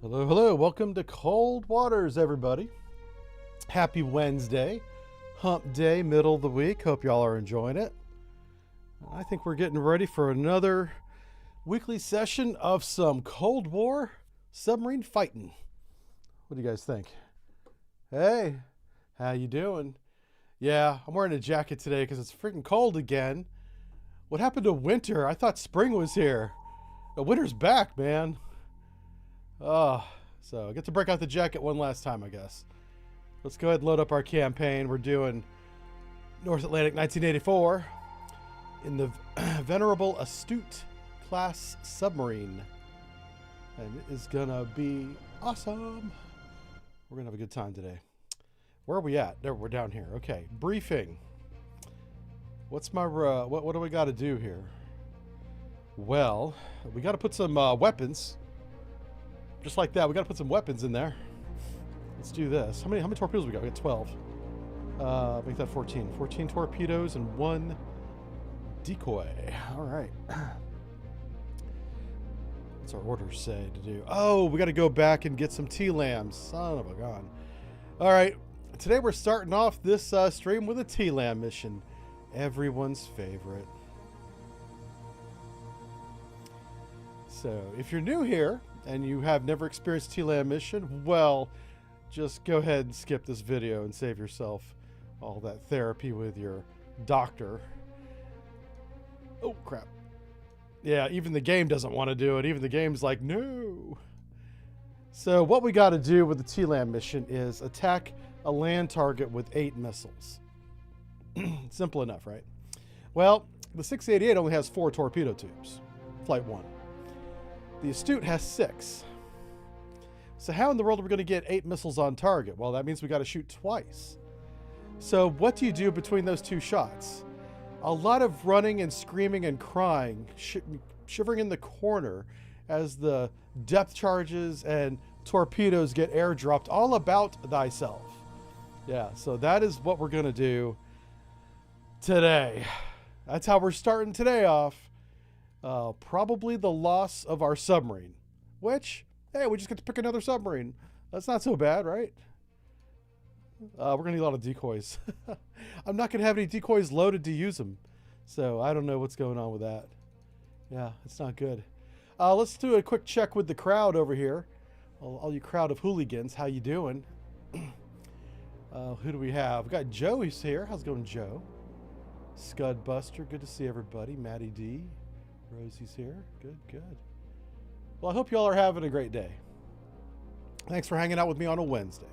Hello, hello. Welcome to Cold Waters, everybody. Happy Wednesday. Hump day, middle of the week. Hope y'all are enjoying it. I think we're getting ready for another weekly session of some Cold War submarine fighting. What do you guys think? Hey, how you doing? Yeah, I'm wearing a jacket today because it's freaking cold again. What happened to winter? I thought spring was here. The winter's back, man. So I get to break out the jacket one last time, I guess. Let's go ahead and load up our campaign. We're doing North Atlantic 1984 in the Venerable Astute class submarine. And it is gonna be awesome. We're gonna have a good time today. Where are we at? There, we're down here. Okay, briefing. What's my what do we got to do here? Well, we got to put some weapons. Just like that, we got to put some weapons in there. Let's do this. How many torpedoes we got? We got 12. Make that 14. 14 torpedoes and 1 decoy. All right. What's our orders say to do? Oh, we got to go back and get some T-lambs. Son of a gun. All right. Today we're starting off this stream with a T-lamb mission. Everyone's favorite. So, if you're new here and you have never experienced T-lamb mission, well, just go ahead and skip this video and save yourself all that therapy with your doctor. Oh, crap. Yeah, even the game doesn't want to do it. Even the game's like, no. So what we got to do with the T-lamb mission is attack a land target with 8 missiles. Simple enough, right? Well, the 688 only has 4 torpedo tubes. Flight 1. The Astute has 6. So how in the world are we going to get 8 missiles on target? Well, that means we got to shoot twice. So what do you do between those 2 shots? A lot of running and screaming and crying, shivering in the corner as the depth charges and torpedoes get airdropped all about thyself. Yeah, so that is what we're going to do today. That's how we're starting today off. Probably the loss of our submarine, which, hey, we just get to pick another submarine. That's not so bad, right? We're gonna need a lot of decoys. I'm not gonna have any decoys loaded to use them, so I don't know what's going on with that. Yeah, it's not good. Let's do a quick check with the crowd over here. All you crowd of hooligans, how you doing? Who do we have? We got Joe. He's here. How's it going, Joe? Scud Buster, good to see everybody. Maddie D. Rosie's here. Good, good. Well, I hope you all are having a great day. Thanks for hanging out with me on a Wednesday.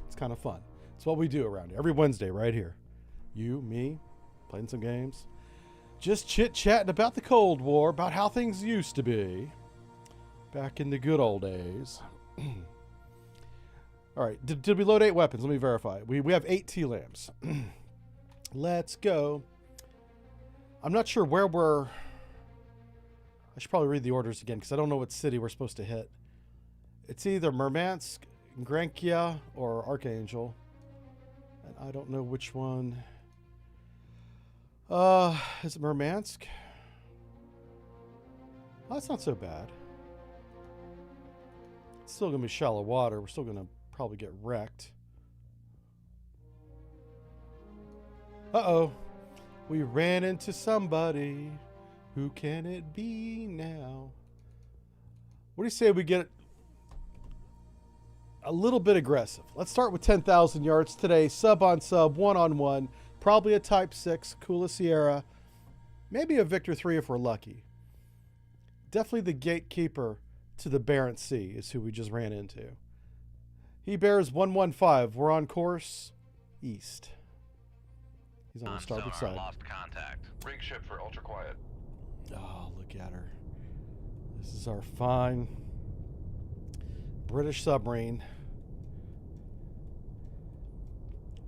It's kind of fun. It's what we do around here. Every Wednesday right here. You, me, playing some games. Just chit-chatting about the Cold War, about how things used to be back in the good old days. All right, did we load 8 weapons? Let me verify. We have 8 T-lambs. Let's go. I'm not sure where we're... I should probably read the orders again because I don't know what city we're supposed to hit. It's either Murmansk, Grankia, or Archangel. And I don't know which one. Is it Murmansk? Oh, that's not so bad. It's still going to be shallow water. We're still going to probably get wrecked. Uh-oh. We ran into somebody. Who can it be now? What do you say we get a little bit aggressive? Let's start with 10,000 yards today. Sub on sub, 1-on-1. Probably a Type 6, Kula Sierra. Maybe a Victor 3 if we're lucky. Definitely the gatekeeper to the Barents Sea is who we just ran into. He bears 115. We're on course east. He's on the starboard side. Lost contact. Rig ship for ultra quiet. Oh, look at her. This is our fine British submarine.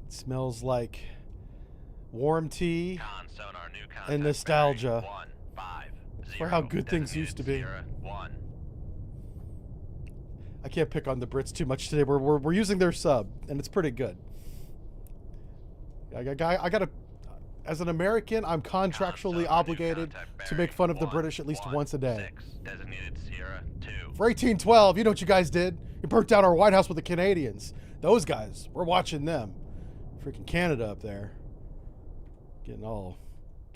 It smells like warm tea and nostalgia for how good things used to be. I can't pick on the Brits too much today. We're using their sub, and it's pretty good. I gotta as an American, I'm contractually obligated to make fun of the British at least once a day. 6, designated Sierra 2. For 1812, you know what you guys did? You burnt down our White House with the Canadians. Those guys, we're watching them. Freaking Canada up there. Getting all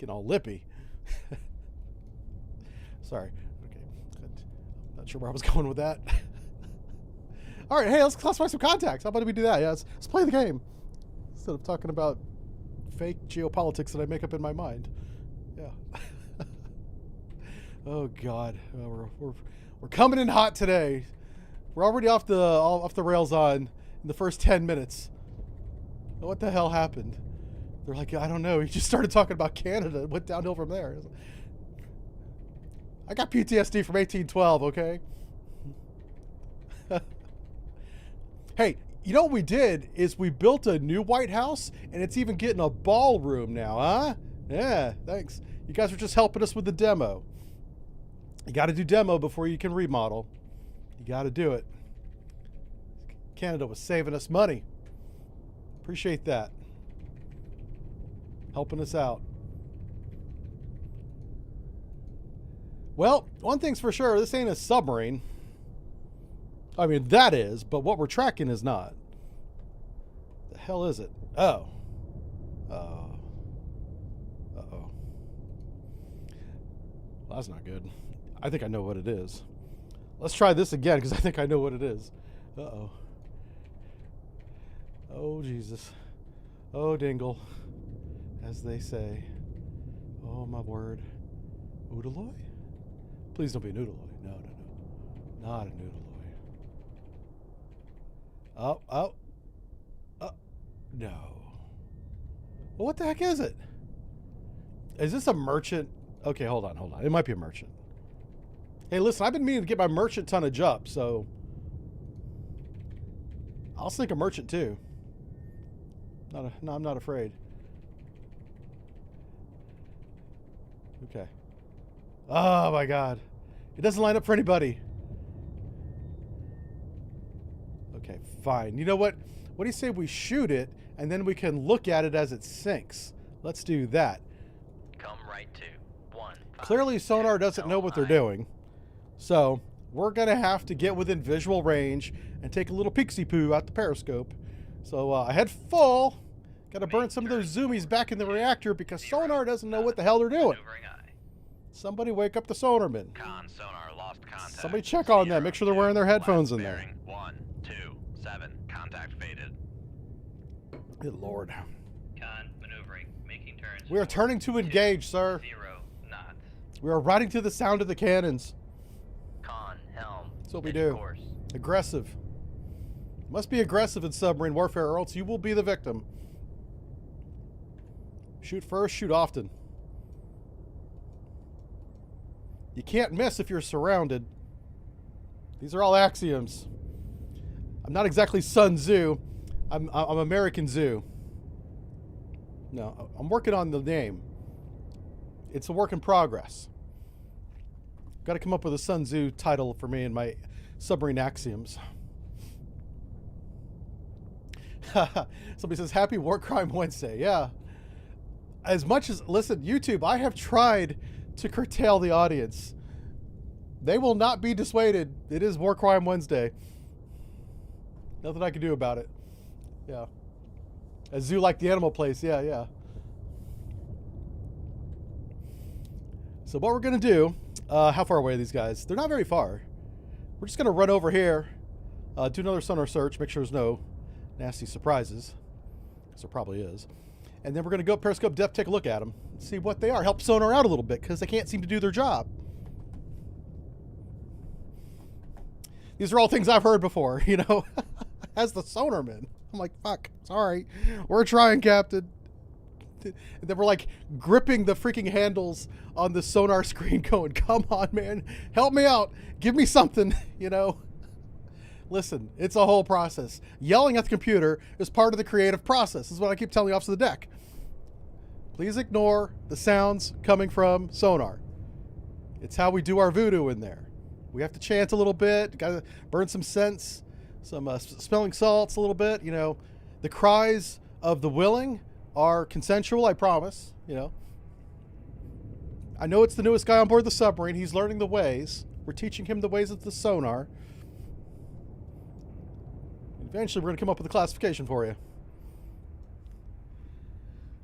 lippy. Sorry. Okay. Not sure where I was going with that. All right, hey, let's classify some contacts. How about we do that? Yeah, let's play the game instead of talking about fake geopolitics that I make up in my mind. Yeah. Oh God, we're coming in hot today. We're already off the rails in the first 10 minutes. What the hell happened? They're like, I don't know. He just started talking about Canada. It went downhill from there. I got PTSD from 1812. Okay. Hey, you know what we did is we built a new White House, and it's even getting a ballroom now, huh? Yeah, thanks. You guys are just helping us with the demo. You got to do demo before you can remodel. You got to do it. Canada was saving us money. Appreciate that. Helping us out. Well, one thing's for sure, this ain't a submarine. I mean, that is, but what we're tracking is not. The hell is it? Oh. Uh-oh. Well, that's not good. I think I know what it is. Let's try this again, because I think I know what it is. Uh-oh. Oh, Jesus. Oh, dingle. As they say. Oh, my word. Oodaloy? Please don't be an oodaloy. No, no, no. Not an oodaloy. Oh. No. Well, what the heck is it? Is this a merchant? Okay, hold on. It might be a merchant. Hey, listen, I've been meaning to get my merchant tonnage up, so I'll sink a merchant too. No, I'm not afraid. Okay. Oh my God. It doesn't line up for anybody. Okay, fine. You know what? What do you say we shoot it and then we can look at it as it sinks? Let's do that. Come right to 1. Clearly sonar doesn't know what they're doing. So we're going to have to get within visual range and take a little pixie-poo out the periscope. So I head full. Got to burn some of those zoomies back in the reactor because sonar doesn't know what the hell they're doing. Somebody wake up the sonarman. Con sonar lost contact. Somebody check on them. Make sure they're wearing their headphones in there. 127. Contact faded. Good Lord. Con maneuvering, making turns. We are turning to engage, sir. 0 knots. We are riding to the sound of the cannons. Con helm. That's what we do. Course. Aggressive. Must be aggressive in submarine warfare or else you will be the victim. Shoot first, shoot often. You can't miss if you're surrounded. These are all axioms. I'm not exactly Sun Tzu. I'm American Zoo. No, I'm working on the name. It's a work in progress. Got to come up with a Sun Tzu title for me and my submarine axioms. Somebody says, Happy War Crime Wednesday. Yeah. As much as, listen, YouTube, I have tried to curtail the audience. They will not be dissuaded. It is War Crime Wednesday. Nothing I can do about it. Yeah. A zoo like the animal place. Yeah. So what we're going to do, how far away are these guys? They're not very far. We're just going to run over here, do another sonar search, make sure there's no nasty surprises. Because there probably is. And then we're going to go up periscope depth, take a look at them, see what they are. Help sonar out a little bit because they can't seem to do their job. These are all things I've heard before, you know, as the sonarman. I'm like, fuck, sorry. We're trying, Captain. And then we're like gripping the freaking handles on the sonar screen going, come on, man, help me out. Give me something, you know. Listen, it's a whole process. Yelling at the computer is part of the creative process. This is what I keep telling the officer of the deck. Please ignore the sounds coming from sonar. It's how we do our voodoo in there. We have to chant a little bit, got to burn some scents, some smelling salts a little bit. You know, the cries of the willing are consensual, I promise. You know, I know it's the newest guy on board the submarine. He's learning the ways. We're teaching him the ways of the sonar. Eventually, we're going to come up with a classification for you.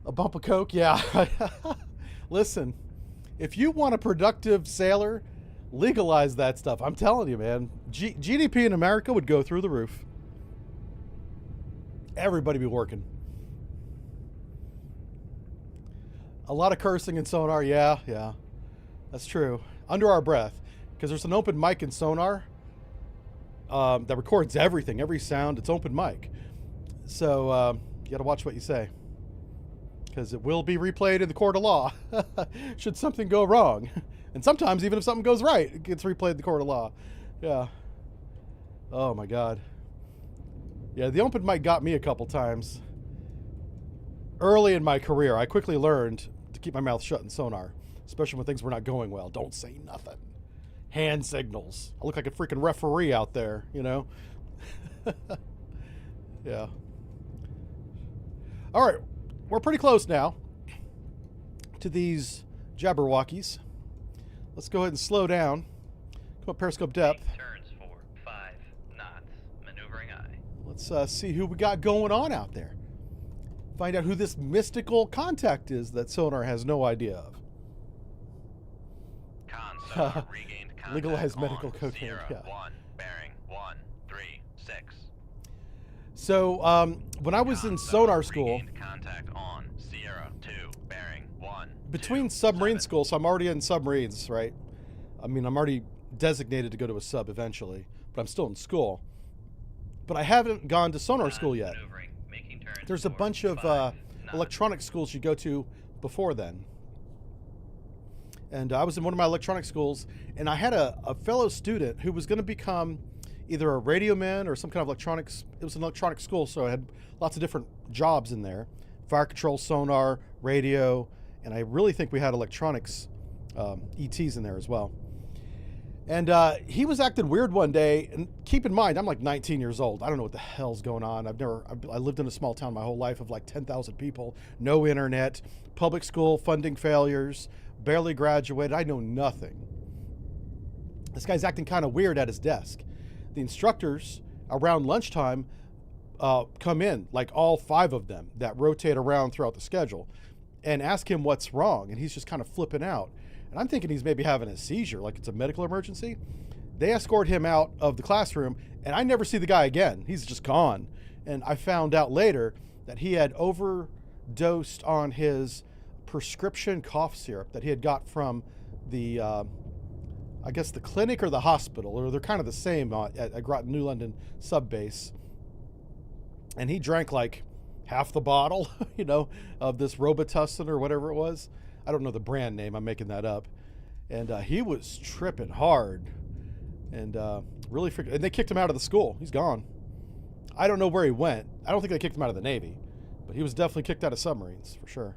A bump of coke? Yeah. Listen, if you want a productive sailor, legalize that stuff. I'm telling you, man. GDP in America would go through the roof. Everybody be working. A lot of cursing in sonar. Yeah. That's true. Under our breath. Because there's an open mic in sonar that records everything, every sound. It's open mic. So you got to watch what you say. Because it will be replayed in the court of law should something go wrong. And sometimes even if something goes right, it gets replayed in the court of law. Yeah. Oh my God. Yeah, the open mic got me a couple times. Early in my career, I quickly learned to keep my mouth shut in sonar, especially when things were not going well. Don't say nothing. Hand signals. I look like a freaking referee out there, you know? Yeah. All right. We're pretty close now to these Jabberwockies. Let's go ahead and slow down. Come up periscope depth. Turns for 5 knots. Maneuvering eye. Let's see who we got going on out there. Find out who this mystical contact is that sonar has no idea of. Sonar regained contact Legalized on medical cocaine. Sierra Yeah. 1, bearing 136. So when I was in sonar school, Regained contact on Sierra 2, bearing 1. between submarine school, so I'm already in submarines, right? I mean, I'm already designated to go to a sub eventually, but I'm still in school. But I haven't gone to sonar school yet. Making turns There's a for bunch of 5 knots. electronic schools you go to before then. And I was in one of my electronic schools, and I had a fellow student who was going to become either a radio man or some kind of electronics. It was an electronic school, so I had lots of different jobs in there. Fire control, sonar, radio, and I really think we had electronics ETs in there as well. And he was acting weird one day, and keep in mind, I'm like 19 years old. I don't know what the hell's going on. I lived in a small town my whole life of like 10,000 people, no internet, public school funding failures, barely graduated. I know nothing. This guy's acting kind of weird at his desk. The instructors around lunchtime come in, like all 5 of them that rotate around throughout the schedule, and ask him what's wrong, and he's just kind of flipping out. And I'm thinking he's maybe having a seizure, like it's a medical emergency. They escort him out of the classroom, and I never see the guy again. He's just gone. And I found out later that he had overdosed on his prescription cough syrup that he had got from the, I guess the clinic or the hospital, or they're kind of the same at Groton New London sub base. And he drank like half the bottle, you know, of this Robitussin or whatever it was. I don't know the brand name. I'm making that up. And he was tripping hard. And really freaking... And they kicked him out of the school. He's gone. I don't know where he went. I don't think they kicked him out of the Navy. But he was definitely kicked out of submarines, for sure.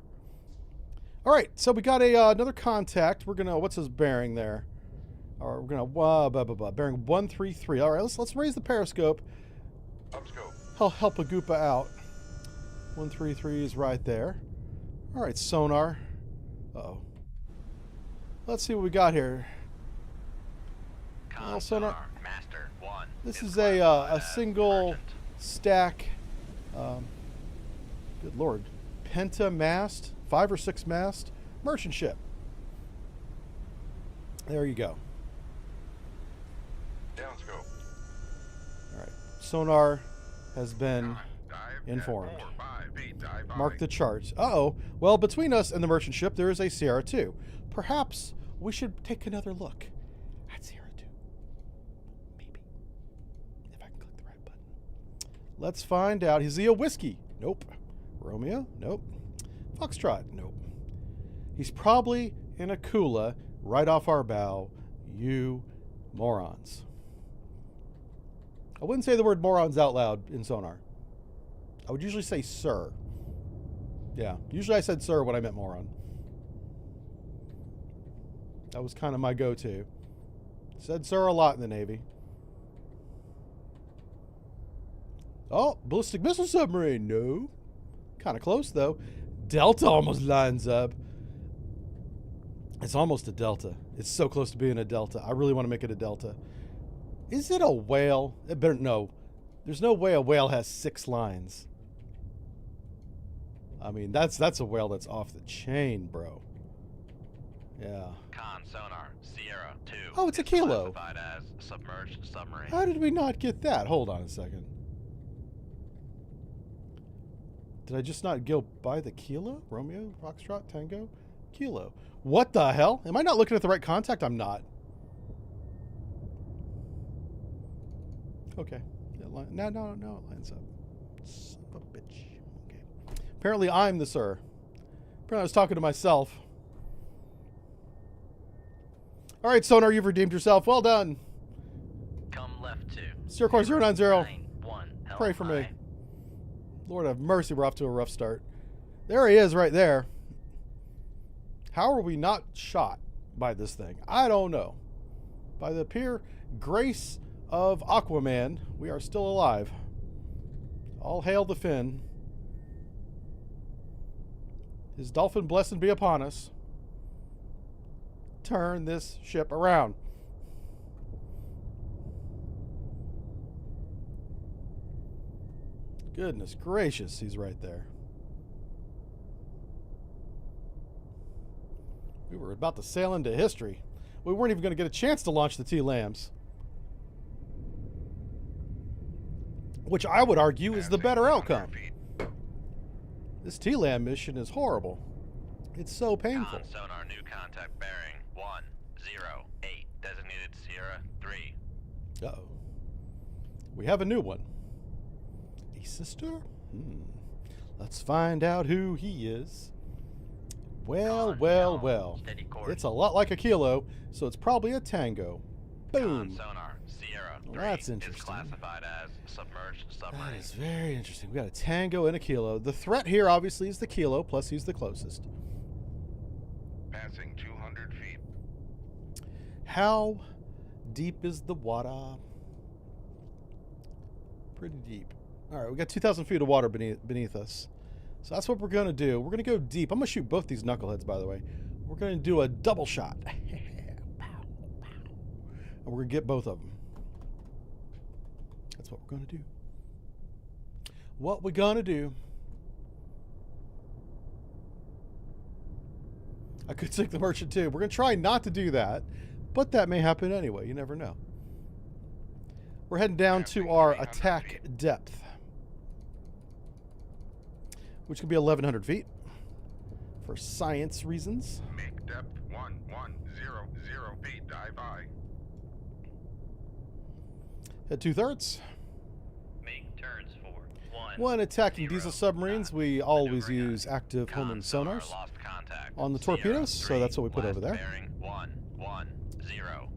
All right. So we got another contact. We're going to... What's his bearing there? All right, we're going to... bearing 133. All right. Let's raise the periscope. I'll help a Goopa out. 133 is right there. All right. Sonar. Uh-oh. Let's see what we got here. Sonar. Master 1. This is a single stack. Good Lord. Penta mast, 5 or 6 mast merchant ship. There you go. Down scope. All right. Sonar has been informed. Mark the chart. Uh-oh. Well, between us and the merchant ship, there is a Sierra 2. Perhaps we should take another look at Sierra 2. Maybe. If I can click the right button. Let's find out. Is he a whiskey? Nope. Romeo? Nope. Foxtrot? Nope. He's probably in a Kula right off our bow. You morons. I wouldn't say the word morons out loud in sonar. I would usually say sir. Yeah, usually I said sir when I meant moron. That was kind of my go-to. Said sir a lot in the Navy. Oh, ballistic missile submarine. No. Kind of close, though. Delta almost lines up. It's almost a delta. It's so close to being a delta. I really want to make it a delta. Is it a whale? It better no. There's no way a whale has 6 lines. I mean, that's a whale that's off the chain, bro. Yeah. Con sonar Sierra 2. Oh, it's a kilo. Classified as submerged submarine. How did we not get that? Hold on a second. Did I just not go by the kilo? Romeo, Foxtrot, Tango, Kilo. What the hell? Am I not looking at the right contact? I'm not. Okay. No, it lines up. Son of a bitch. Okay. Apparently I'm the sir. Apparently I was talking to myself. All right, sonar, you've redeemed yourself. Well done. Come left 2. Steer course 090. 91. Pray for me. Lord have mercy, we're off to a rough start. There he is right there. How are we not shot by this thing? I don't know. By the pure grace of Aquaman, we are still alive. All hail the Finn. His dolphin blessing be upon us. Turn this ship around. Goodness gracious, he's right there. We were about to sail into history. We weren't even going to get a chance to launch the T-Lambs. Which I would argue is the better outcome. This T-Lamb mission is horrible. It's so painful. Sonar new contact bearing 108. Designated Sierra 3. Uh-oh. We have a new one. A sister? Let's find out who he is. Well. It's a lot like a kilo, so it's probably a tango. Boom. Sonar Sierra 3 Well, that's interesting. is classified as submerged submarine. That is very interesting. We got a tango and a kilo. The threat here obviously is the kilo, plus he's the closest. Passing 200 feet. How deep is the water? Pretty deep. All right, we got 2,000 feet of water beneath us. So that's what we're going to do. We're going to go deep. I'm going to shoot both these knuckleheads, by the way. We're going to do a double shot. And we're going to get both of them. That's what we're going to do. What we're going to do. I could sink the merchant too. We're going to try not to do that, but that may happen anyway. You never know. We're heading down to our attack depth, which could be 1,100 feet for science reasons. Make depth 1100 feet. Dive by. At 2/3. Make turns for 1. When attacking diesel submarines, we always use active homing sonars on the torpedoes, so that's what we put over there. Bearing 110.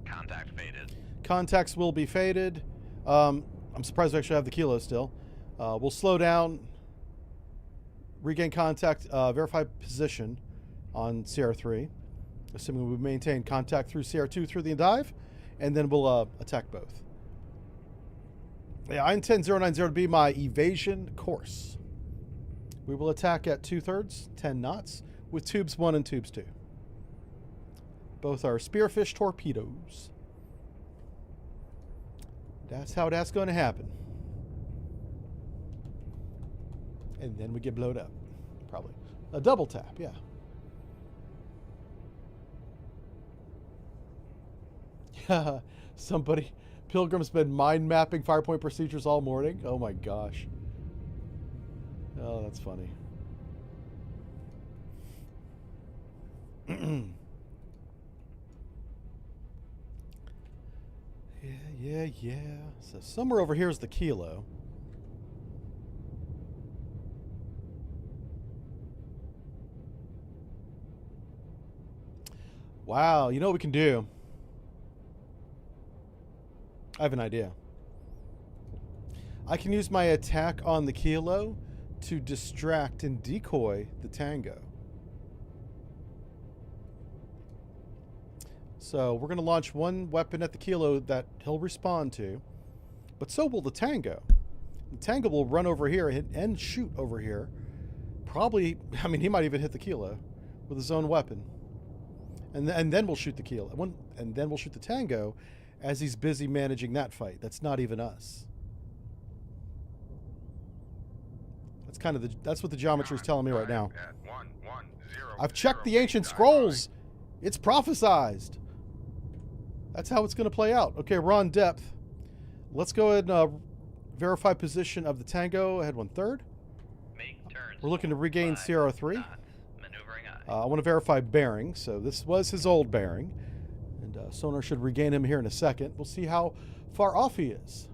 Contact faded. Contacts will be faded. I'm surprised we actually have the kilo still. We'll slow down, regain contact, verify position on CR3, assuming we maintain contact through CR2 through the dive, and then we'll attack both. Yeah, I intend 090 to be my evasion course. We will attack at 2/3, 10 knots, with tubes 1 and tubes 2. Both are spearfish torpedoes. That's how that's going to happen. And then we get blowed up. Probably. A double tap, yeah. Yeah, somebody... Pilgrim's been mind mapping firepoint procedures all morning. Oh my gosh. Oh, that's funny. Yeah. So somewhere over here is the kilo. Wow, you know what we can do? I have an idea. I can use my attack on the kilo to distract and decoy the tango. So we're going to launch one weapon at the kilo that he'll respond to, but so will the tango. The tango will run over here and shoot over here, probably, I mean, he might even hit the Kilo with his own weapon. And then we'll shoot the Kilo. And then we'll shoot the Tango as he's busy managing that fight. That's not even us. That's kind of that's what the geometry is telling me right now. I've checked the ancient scrolls. It's prophesized. That's how it's going to play out. Okay, we're on depth. Let's go ahead and verify position of the Tango. Head 1/3. We're looking to regain Sierra 3. I want to verify bearing. So this was his old bearing. And sonar should regain him here in a second. We'll see how far off he is.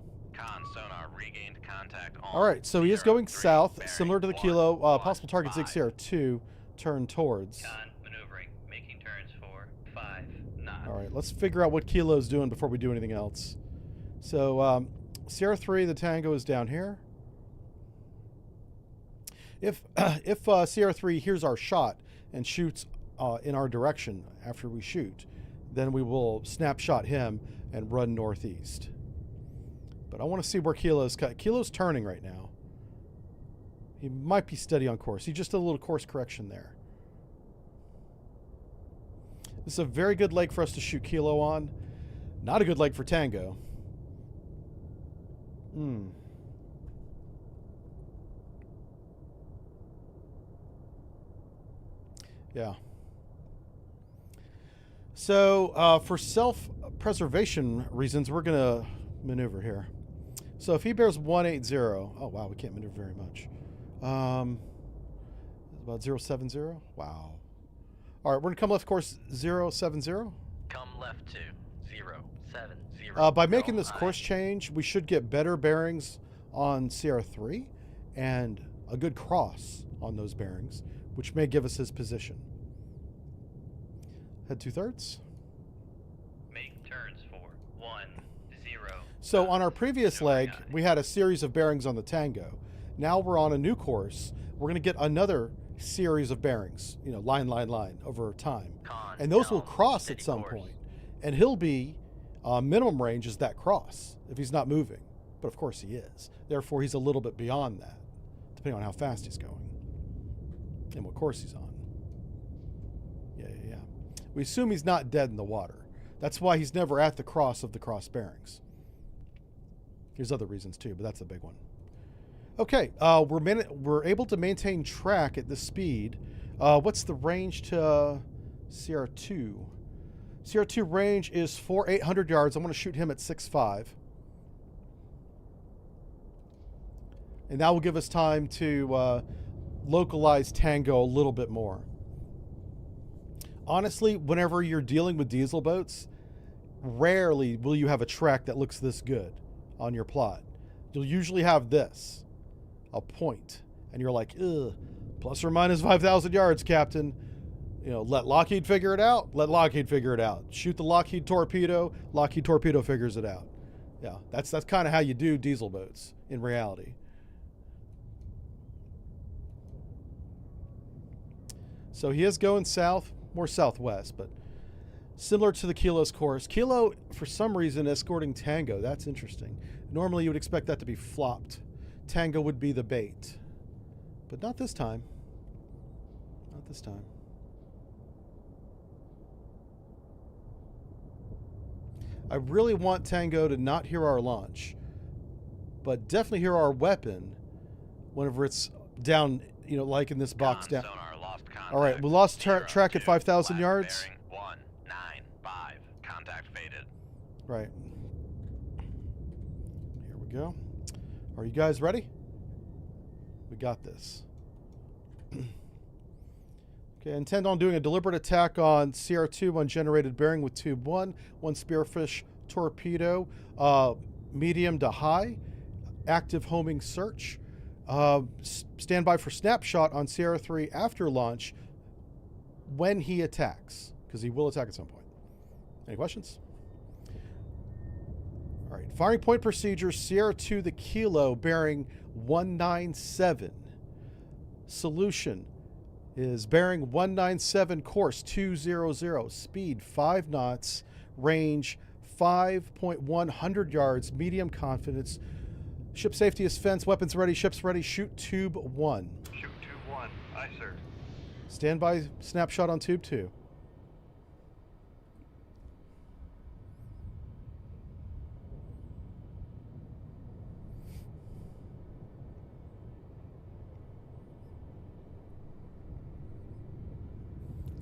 Sonar regained contact on All right, so he is going south, similar to the Kilo. Possible target Sierra Sierra 2, turn towards. maneuvering, making turns for 5 knots. All right, let's figure out what Kilo's doing before we do anything else. So Sierra 3, the Tango is down here. If Sierra 3 hears our shot and shoots in our direction after we shoot, then we will snapshot him and run northeast. But I want to see where Kilo's cut. Kilo's turning right now. He might be steady on course. He just did a little course correction there. This is a very good leg for us to shoot Kilo on. Not a good leg for Tango. Yeah. So for self-preservation reasons, we're going to maneuver here. So if he bears 180, oh wow, we can't maneuver very much. About 070. Wow. All right, we're gonna come left course 070. Come left to 070. By making this course change, we should get better bearings on Sierra 3 and a good cross on those bearings, which may give us his position. Head 2/3. Make turns for 10. So on our previous leg, we had a series of bearings on the Tango. Now we're on a new course. We're going to get another series of bearings, you know, line over time. And those will cross at some point. And he'll be minimum range is that cross if he's not moving. But of course he is. Therefore, he's a little bit beyond that, depending on how fast he's going and what course he's on. Yeah. We assume he's not dead in the water. That's why he's never at the cross of the cross bearings. There's other reasons too, but that's a big one. Okay, we're able to maintain track at this speed. What's the range to Sierra 2? Sierra 2 range is 800 yards. I'm going to shoot him at 6.5. And that will give us time to localize Tango a little bit more. Honestly, whenever you're dealing with diesel boats, rarely will you have a track that looks this good on your plot. You'll usually have this, a point, and you're like, ugh, plus or minus 5,000 yards, Captain. You know, let Lockheed figure it out. Let Lockheed figure it out. Shoot the Lockheed torpedo. Lockheed torpedo figures it out. Yeah, that's kind of how you do diesel boats in reality. So he is going south, more southwest, but similar to the Kilo's course. Kilo, for some reason, escorting Tango. That's interesting. Normally, you would expect that to be flopped. Tango would be the bait. But not this time. Not this time. I really want Tango to not hear our launch, but definitely hear our weapon whenever it's down, you know, like in this box down. All right, we lost track at 5,000 yards. 195. Contact faded. Right. Here we go. Are you guys ready? We got this. Okay, intend on doing a deliberate attack on Sierra 2 ungenerated bearing with tube 1, 1 spearfish torpedo, medium to high, active homing search. Stand by for snapshot on Sierra 3 after launch when he attacks, because he will attack at some point. Any questions? All right, firing point procedure, Sierra 2 the Kilo bearing 197. Solution is bearing 197, course 200, speed 5 knots, range 5.100 yards, medium confidence. Ship safety is fence, weapons ready, ships ready, shoot tube 1. Shoot tube 1. Aye, sir. Standby snapshot on tube 2.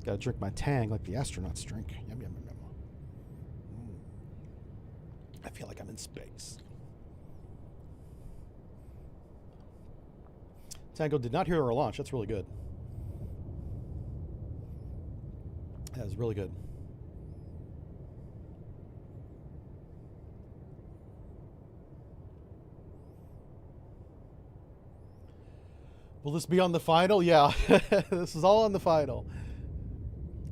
Gotta drink my Tang like the astronauts drink. Yum, yum, yum, yum. I feel like I'm in space. Tango did not hear our launch. That's really good. That was really good. Will this be on the final? Yeah. This is all on the final.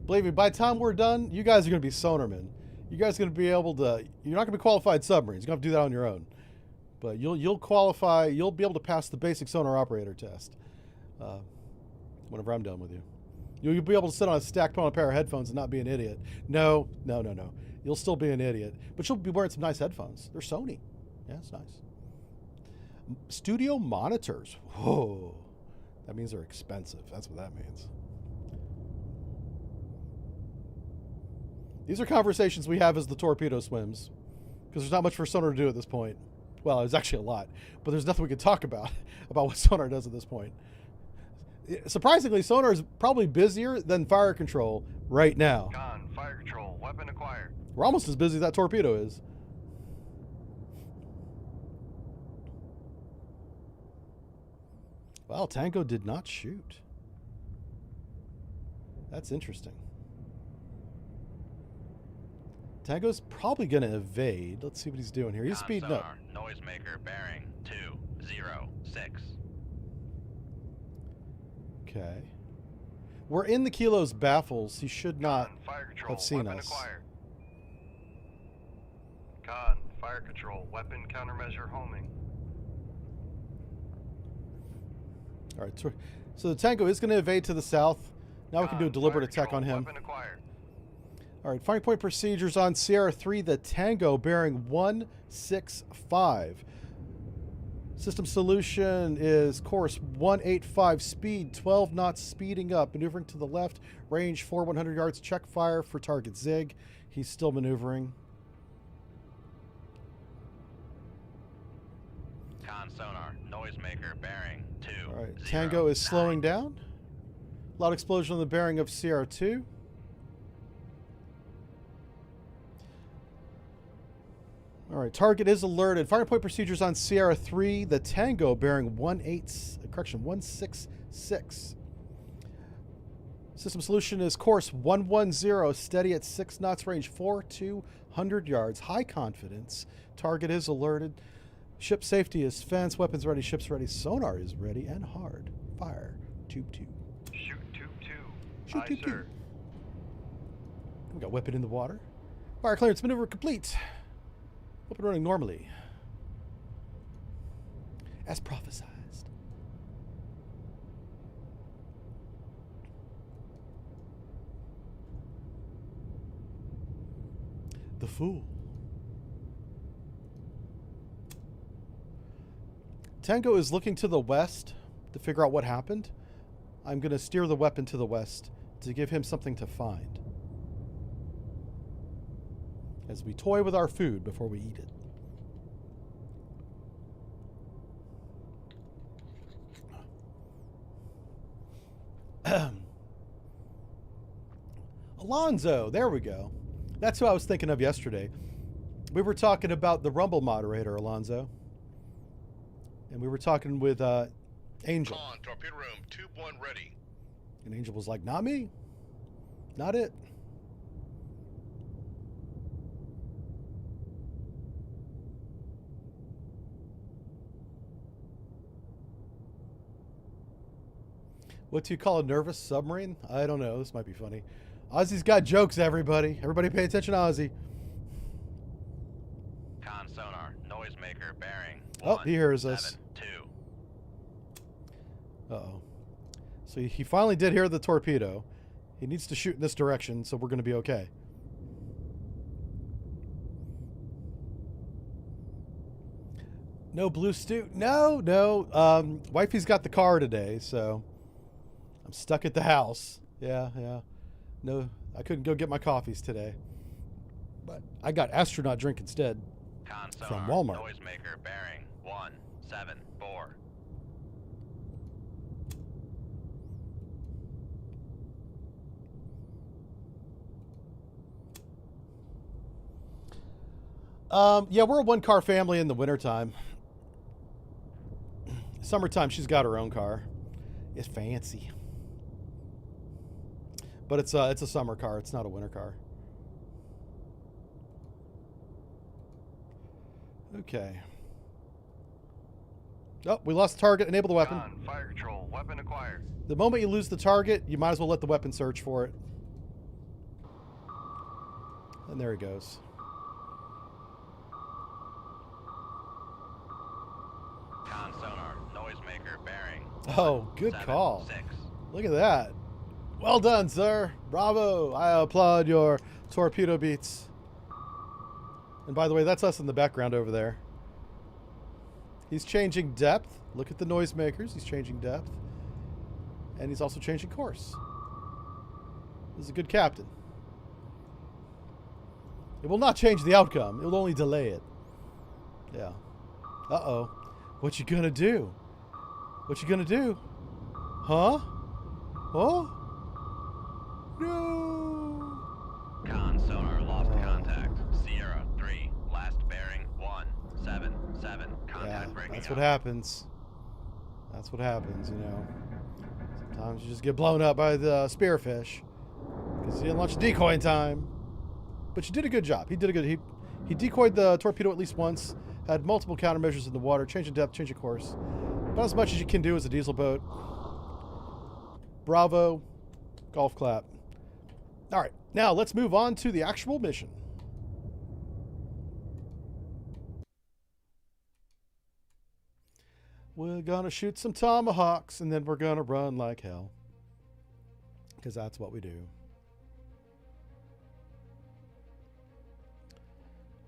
Believe me, by the time we're done, you guys are going to be sonarmen. You guys are going to be able to... You're not going to be qualified submarines. You're going to have to do that on your own. But you'll qualify... You'll be able to pass the basic sonar operator test. Whenever I'm done with you. You'll be able to sit on a stack, put on a pair of headphones and not be an idiot. No. You'll still be an idiot. But you'll be wearing some nice headphones. They're Sony. Yeah, it's nice. Studio monitors. Whoa. That means they're expensive. That's what that means. These are conversations we have as the torpedo swims. Because there's not much for sonar to do at this point. Well, there's actually a lot. But there's nothing we can talk about what sonar does at this point. Surprisingly, sonar is probably busier than fire control right now. Con, fire control, weapon acquired. We're almost as busy as that torpedo is. Well, Tango did not shoot. That's interesting. Tango's probably going to evade. Let's see what he's doing here. He's speeding up. Noisemaker bearing 206. Okay. We're in the Kilo's baffles. He should not Con, fire control, have seen weapon us. Acquired. Con, fire control, weapon countermeasure homing. All right. So the Tango is going to evade to the south. Now we can do a deliberate attack on him. Weapon acquired. All right, firing point procedures on Sierra 3, the Tango bearing 165. System solution is course 185, speed 12 knots, speeding up, maneuvering to the left, range 100 yards, check fire for target Zig. He's still maneuvering. Con sonar, noisemaker bearing 2. All right, Tango is slowing down. Loud explosion on the bearing of Sierra 2. All right, target is alerted. Firing point procedures on Sierra 3, the Tango bearing 166. System solution is course 110, steady at 6 knots, range 200 yards. High confidence. Target is alerted. Ship safety is fence, weapons ready, ships ready, sonar is ready, and hard. Fire. Tube 2. Shoot tube 2. Shoot Aye, tube 2. sir. We got weapon in the water. Fire clearance maneuver complete. Weapon running normally. As prophesized. The Fool. Tango is looking to the west to figure out what happened. I'm going to steer the weapon to the west to give him something to find. As we toy with our food before we eat it. Alonzo, there we go. That's who I was thinking of yesterday. We were talking about the Rumble moderator, Alonzo. And we were talking with Angel. Con, torpedo room, tube 1 ready. And Angel was like, not me. Not it. What do you call a nervous submarine? I don't know. This might be funny. Ozzy's got jokes, everybody. Everybody pay attention to Ozzy. Con sonar, noisemaker bearing. Oh, he hears us. 172. Uh-oh. So he finally did hear the torpedo. He needs to shoot in this direction, so we're going to be okay. No blue stew? No. Wifey's got the car today, so I'm stuck at the house. Yeah. No, I couldn't go get my coffees today. But I got astronaut drink instead. From Walmart. Noisemaker bearing 174. Yeah, we're a one-car family in the wintertime. Summertime, she's got her own car. It's fancy. But it's a summer car. It's not a winter car. Okay. Oh, we lost the target. Enable the weapon. Con, fire control. Weapon acquired. The moment you lose the target, you might as well let the weapon search for it. And there he goes. Con sonar. Noisemaker bearing. Oh, good 7, call. 6. Look at that. Well done, sir. Bravo. I applaud your torpedo beats. And by the way, that's us in the background over there. He's changing depth. Look at the noisemakers. He's changing depth. And he's also changing course. This is a good captain. It will not change the outcome. It will only delay it. Yeah. Uh-oh. What you gonna do? What you gonna do? Huh? Oh? No. Con sonar lost contact. Sierra 3. Last bearing 177. Contact breaking that's up. what happens. That's what happens, you know. Sometimes you just get blown up by the spearfish because you didn't launch a decoy in time. But you did a good job. He did a good. He decoyed the torpedo at least once. Had multiple countermeasures in the water, changing depth, changing course. About as much as you can do as a diesel boat. Bravo. Golf clap. All right, now let's move on to the actual mission. We're gonna shoot some Tomahawks and then we're gonna run like hell. Because that's what we do.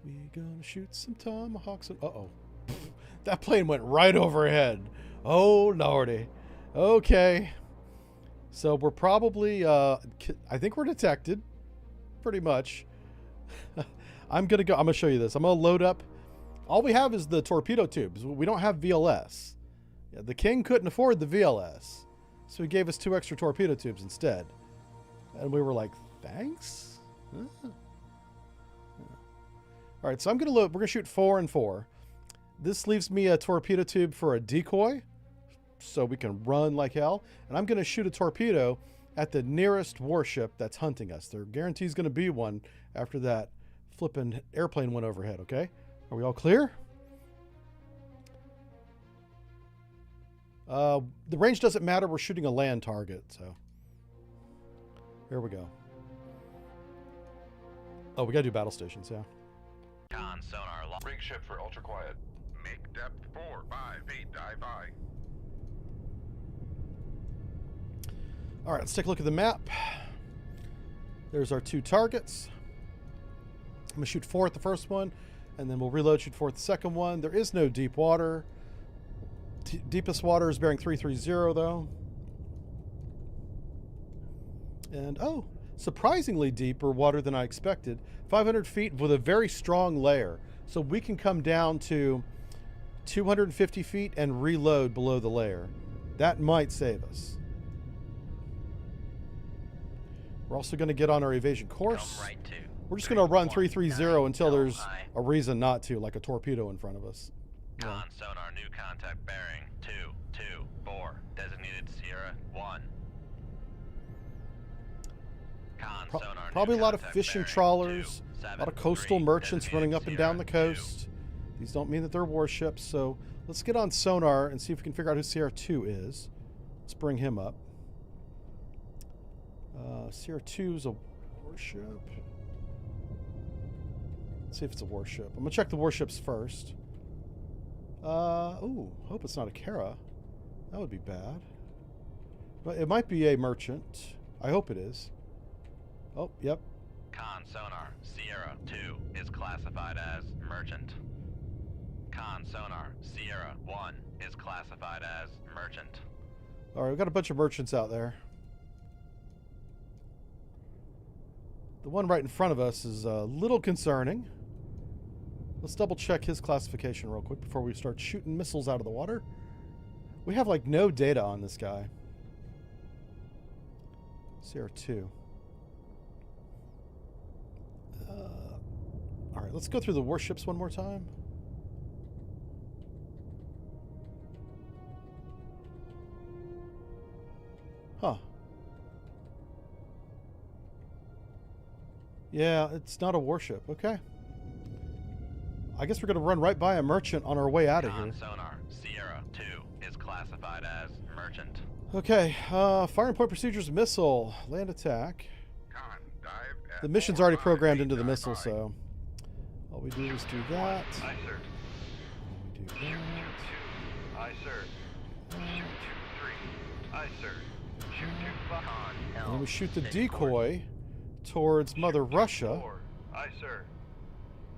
We're gonna shoot some Tomahawks and uh-oh. That plane went right overhead. Oh lordy. Okay. So we're probably, I think we're detected, pretty much. I'm gonna show you this. I'm gonna load up. All we have is the torpedo tubes. We don't have VLS. Yeah, the King couldn't afford the VLS, so he gave us 2 extra torpedo tubes instead. And we were like, thanks? Huh. Yeah. All right, so I'm gonna load, we're gonna shoot 4 and 4. This leaves me a torpedo tube for a decoy, so we can run like hell. And I'm going to shoot a torpedo at the nearest warship that's hunting us. There guarantees going to be one after that flipping airplane went overhead, okay? Are we all clear? The range doesn't matter. We're shooting a land target, so. Here we go. Oh, we got to do battle stations, yeah. Con sonar lost. Rig ship for ultra quiet. Make depth 4, 5 feet. Dive high. All right, let's take a look at the map. There's our 2 targets. I'm going to shoot 4 at the first one, and then we'll reload, shoot 4 at the second one. There is no deep water. Deepest water is bearing 330, though. And, oh, surprisingly deeper water than I expected. 500 feet with a very strong layer. So we can come down to 250 feet and reload below the layer. That might save us. We're also going to get on our evasion course. Come right to. We're just going to run 330 until there's high. a reason not to, like a torpedo in front of us. Yeah. Con sonar new contact bearing 224. Designated Sierra 1. Con sonar new Probably a lot of contact fishing bearing trawlers, a 273. lot of coastal merchants running up and down the Sierra coast. These don't mean that they're warships, so let's get on sonar and see if we can figure out who Sierra 2 is. Let's bring him up. Sierra 2 is a warship. Let's see if it's a warship. I'm going to check the warships first. Ooh, hope it's not a Kara. That would be bad. But it might be a merchant. I hope it is. Oh, yep. Con sonar Sierra 2 is classified as merchant. Con sonar Sierra 1 is classified as merchant. All right, we've got a bunch of merchants out there. The one right in front of us is a little concerning. Let's double check his classification real quick before we start shooting missiles out of the water. We have like no data on this guy. CR2. All right, let's go through the warships one more time. Huh. Yeah, it's not a warship. Okay. I guess we're going to run right by a merchant on our way out of here. Sonar, Sierra 2 is classified as merchant. Okay, firing point procedures, missile, land attack. Con, dive at The mission's already 45 programmed feet, into the dive missile, by. so all we do is do that. Aye, sir. We do Shoot that. 2-2. Aye, sir. Shoot 2-3. Aye, sir. Shoot 2-5. And then we shoot the decoy towards Mother Russia. 4. Aye, sir.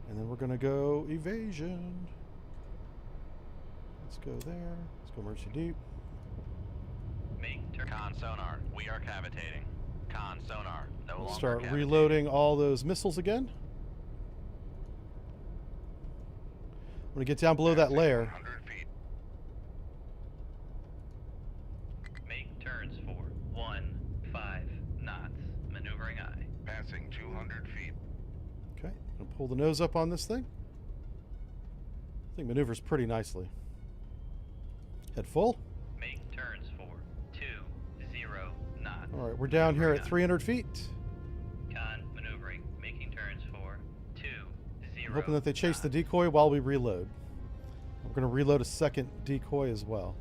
And then we're going to go evasion. Let's go there. Let's go Mercy Deep. Con sonar, we are cavitating. Con sonar, no We'll longer start cavitating. reloading all those missiles again. I'm going to get down below that layer. 100 feet. Make turns for 1-5 knots. Maneuvering eye. Passing 200 feet. Okay, I'm going to pull the nose up on this thing. I think maneuvers pretty nicely. Head full. Make turns for 2-0 knots. All right, we're down here at Maneuvering 300 feet. eye. Con maneuvering, making turns for 2-0. I'm hoping that they chase the decoy while we reload. We're going to reload a second decoy as well.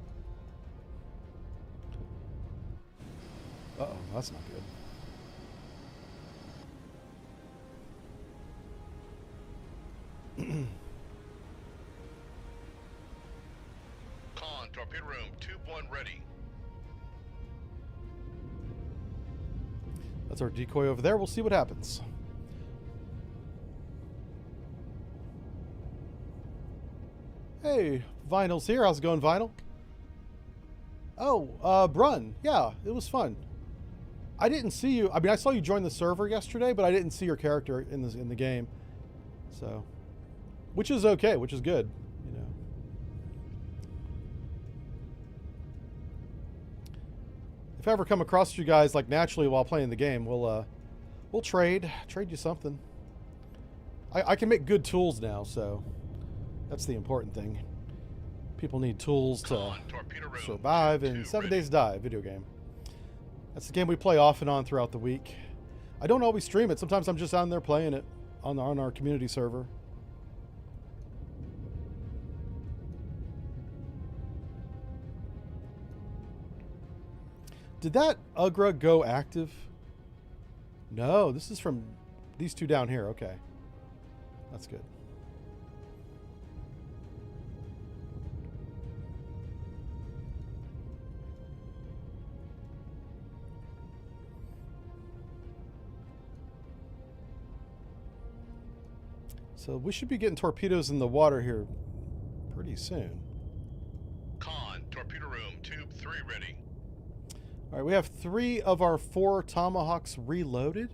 Uh-oh, that's not good. Con, torpedo room, tube 1 ready. That's our decoy over there. We'll see what happens. Hey, Vinyl's here. How's it going, Vinyl? Oh, Brun. Yeah, it was fun. I didn't see you. I mean, I saw you join the server yesterday, but I didn't see your character in the game. So, which is okay, which is good, you know. If I ever come across you guys like naturally while playing the game, we'll trade you something. I can make good tools now, so that's the important thing. People need tools to Con, torpedo room, survive tube in 2 7 ready. Days to Die video game. That's the game we play off and on throughout the week. I don't always stream it. Sometimes I'm just out there playing it on our community server. Did that UGRA go active? No, this is from these two down here. Okay. That's good. So we should be getting torpedoes in the water here pretty soon. Con, torpedo room, tube 3 ready. All right, we have 3 of our 4 Tomahawks reloaded.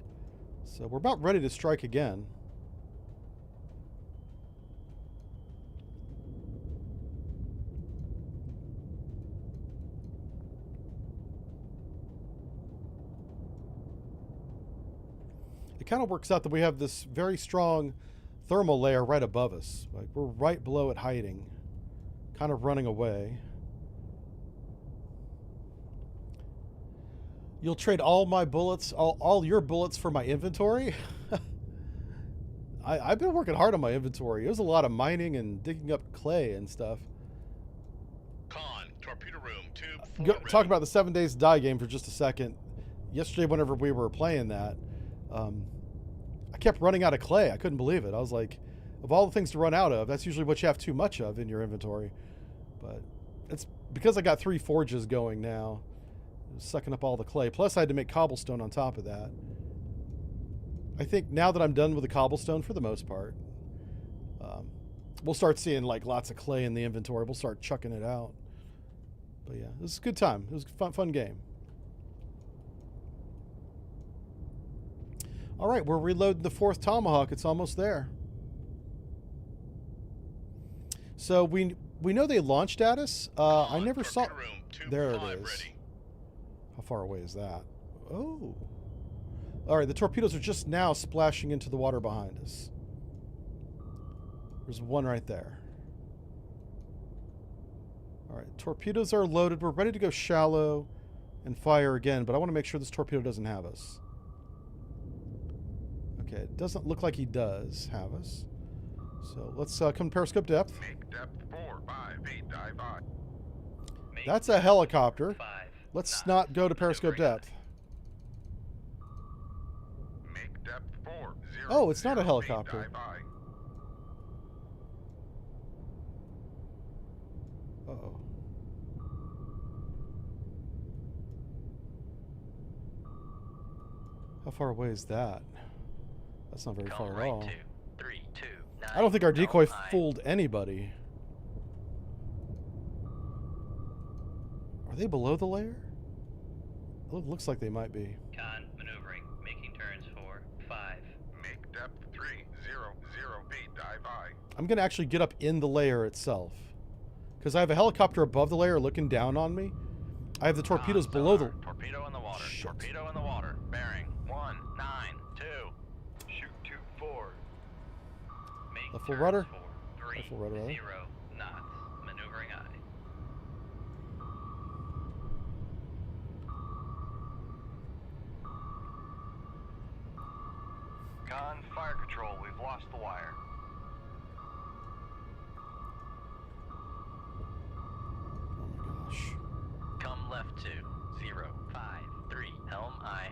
So we're about ready to strike again. It kind of works out that we have this very strong thermal layer right above us. Like we're right below it hiding, kind of running away. You'll trade all my bullets, all your bullets for my inventory? I've been working hard on my inventory. It was a lot of mining and digging up clay and stuff. Con, torpedo room, tube 4 ready. Talk about the 7 Days to Die game for just a second. Yesterday, whenever we were playing that, I kept running out of clay. I couldn't believe it. I was like, of all the things to run out of, that's usually what you have too much of in your inventory. But it's because I got 3 forges going now. It was sucking up all the clay. Plus, I had to make cobblestone on top of that. I think now that I'm done with the cobblestone for the most part, we'll start seeing like lots of clay in the inventory. We'll start chucking it out. But yeah, this is a good time. It was a fun game. All right, we're reloading the 4th Tomahawk. It's almost there. So we know they launched at us. I never saw. There it is. How far away is that? Oh. All right, the torpedoes are just now splashing into the water behind us. There's one right there. All right, torpedoes are loaded. We're ready to go shallow and fire again, but I want to make sure this torpedo doesn't have us. Okay, it doesn't look like he does have us. So let's come to periscope depth. Make depth 4, 5 feet, dive 5. That's a helicopter. Let's not go to periscope depth. Make depth 4, 0. Oh, it's not a 0 helicopter. feet, dive 5. Uh-oh. How far away is that? That's not very far at all. 3, 2, 9, I don't think our decoy helm aye. fooled anybody. Are they below the layer? It looks like they might be. Con maneuvering, making turns for 5. Make depth 3, 0, 0 feet, dive 5. I'm going to actually get up in the layer itself. Because I have a helicopter above the layer looking down on me. I have the torpedoes below the... Torpedo in the water. Shit. Torpedo in the water. Bearing 192. Shoot 24. Make Left full turns rudder? for 3, Left full rudder, rather. 0 knots. Maneuvering aye. Con, fire control. We've lost the wire. Oh my gosh. Come left to 0, 5, 3. Helm aye.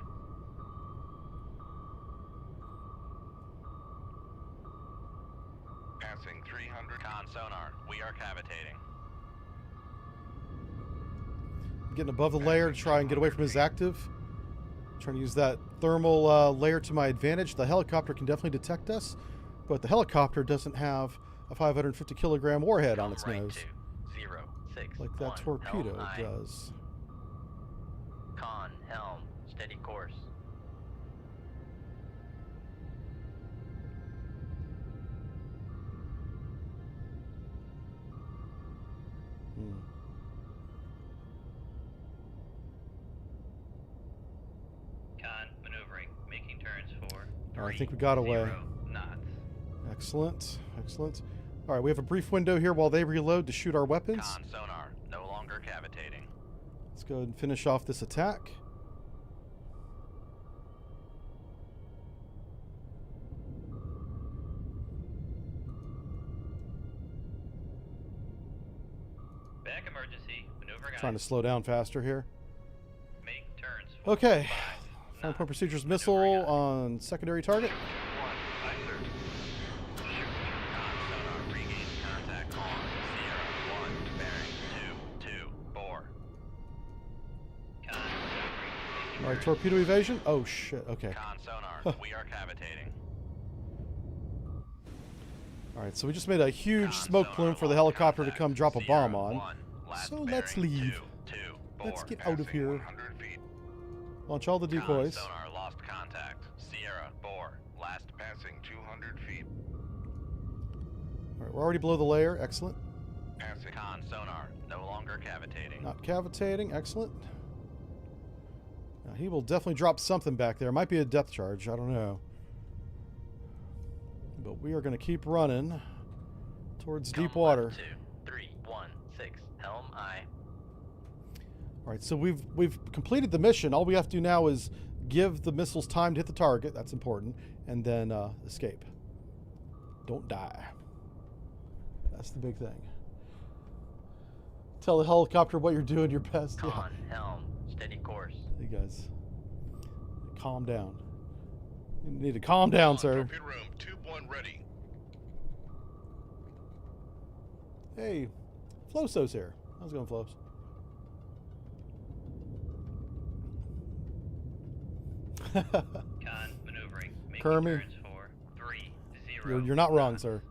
Passing 300. Con sonar. We are cavitating. Getting above the layer to try and get away from his active. Trying to use that thermal layer to my advantage. The helicopter can definitely detect us, but the helicopter doesn't have a 550 kilogram warhead on its Come right nose, to 0, 6, like that 1. torpedo Helm aye. does. Con helm. Steady course. Hmm. Con maneuvering, making turns for All right, I 3, think we got away. 0 knots. Excellent, excellent. All right, we have a brief window here while they reload to shoot our weapons. Con sonar, no longer cavitating. Let's go ahead and finish off this attack. Back emergency, maneuvering Trying aye. to slow down faster here. Make turns for Okay. 5 Final knots. point procedures Maneuvering missile aye. on secondary target. 1. Aye, sir. Shoot Con sonar, regain contact on Sierra 1, bearing 224. Con maneuvering, making All right, turns. torpedo evasion. Oh shit. Okay. Con sonar, we are cavitating. All right, so we just made a huge Con smoke sonar, plume for the lost helicopter to contact. come drop a Sierra bomb on. 1, last So let's bearing leave. 224. Let's get out of Passing here. 100 feet. Launch all the Con decoys. sonar, lost contact. Sierra 4, last Passing 200 feet. All right, we're already below the layer. Excellent. Passing. Con sonar, no longer cavitating. Not cavitating. Excellent. Now, he will definitely drop something back there. Might be a depth charge. I don't know. But we are going to keep running towards Come deep water. left 2, 3, 1, 6. Helm aye. All right, so we've completed the mission. All we have to do now is give the missiles time to hit the target. That's important. And then escape. Don't die. That's the big thing. Tell the helicopter what you're doing your best. Yeah. Con helm, steady course. You guys, calm down. You need to calm down, sir. Torpedo room, tube 1 ready. Hey, Floso's here. How's it going, Flos? Con maneuvering, making Kermie. turns for 3, 0. You're not wrong, knots. sir.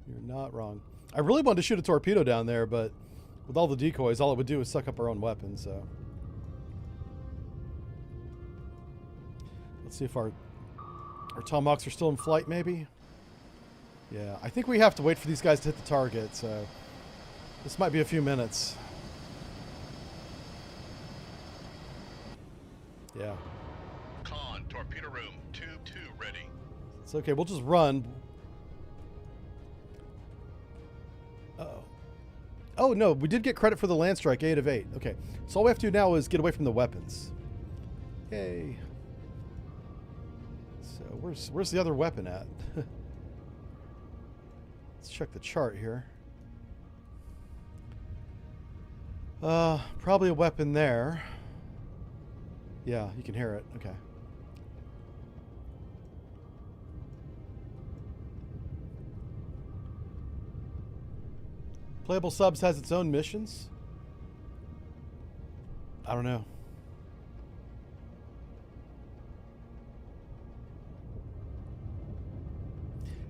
You're not wrong. I really wanted to shoot a torpedo down there, but with all the decoys, all it would do is suck up our own weapons, so. Let's see if our Tomahawks are still in flight, maybe? Yeah, I think we have to wait for these guys to hit the target, so this might be a few minutes. Yeah. Con, torpedo room, tube 2 ready. It's okay, we'll just run. Uh-oh. Oh, no, we did get credit for the land strike, 8 of 8. Okay, so all we have to do now is get away from the weapons. Yay. So where's the other weapon at? Let's check the chart here. Probably a weapon there. Yeah, you can hear it. Okay. Playable Subs has its own missions? I don't know.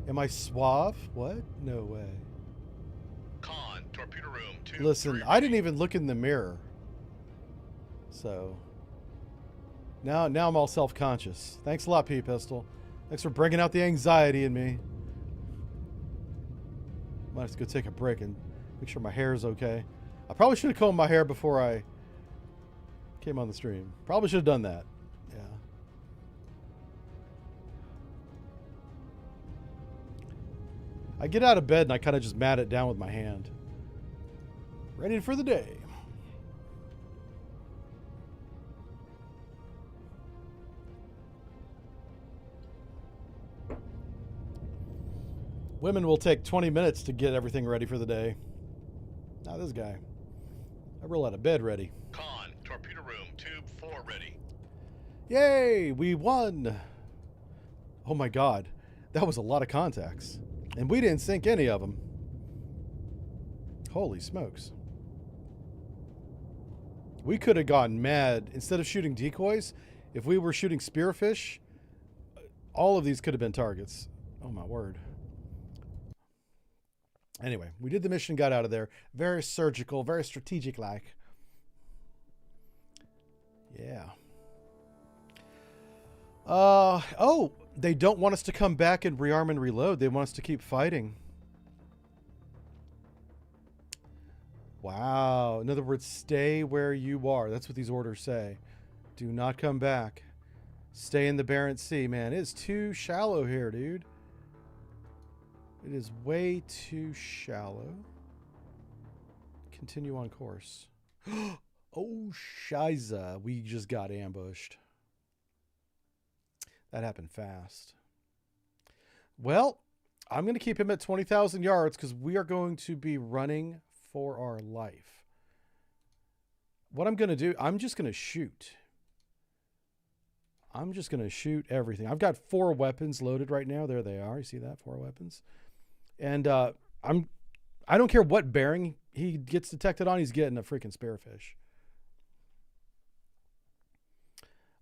Am I suave? What? No way. Con, torpedo room, tube Listen, 3 I didn't even look in the mirror. So now I'm all self-conscious. Thanks a lot, P-Pistol. Thanks for bringing out the anxiety in me. Might have to go take a break and make sure my hair is okay. I probably should have combed my hair before I came on the stream. Probably should have done that. Yeah. I get out of bed and I kind of just mat it down with my hand. Ready for the day. Women will take 20 minutes to get everything ready for the day. Not this guy. I roll out of bed ready. Con, torpedo room, tube 4 ready. Yay, we won. Oh my God, that was a lot of contacts. And we didn't sink any of them. Holy smokes. We could have gone mad. Instead of shooting decoys, if we were shooting spearfish, all of these could have been targets. Oh my word. Anyway, we did the mission, got out of there. Very surgical, very strategic-like. Yeah. Oh, they don't want us to come back and rearm and reload. They want us to keep fighting. Wow. In other words, stay where you are. That's what these orders say. Do not come back. Stay in the Barents Sea. Man, it is too shallow here, dude. It is way too shallow. Continue on course. Oh, shiza. We just got ambushed. That happened fast. Well, I'm going to keep him at 20,000 yards because we are going to be running for our life. What I'm going to do, I'm just going to shoot. I'm just going to shoot everything. I've got 4 weapons loaded right now. There they are. You see that? 4 weapons. And I don't care what bearing he gets detected on. He's getting a freaking spearfish.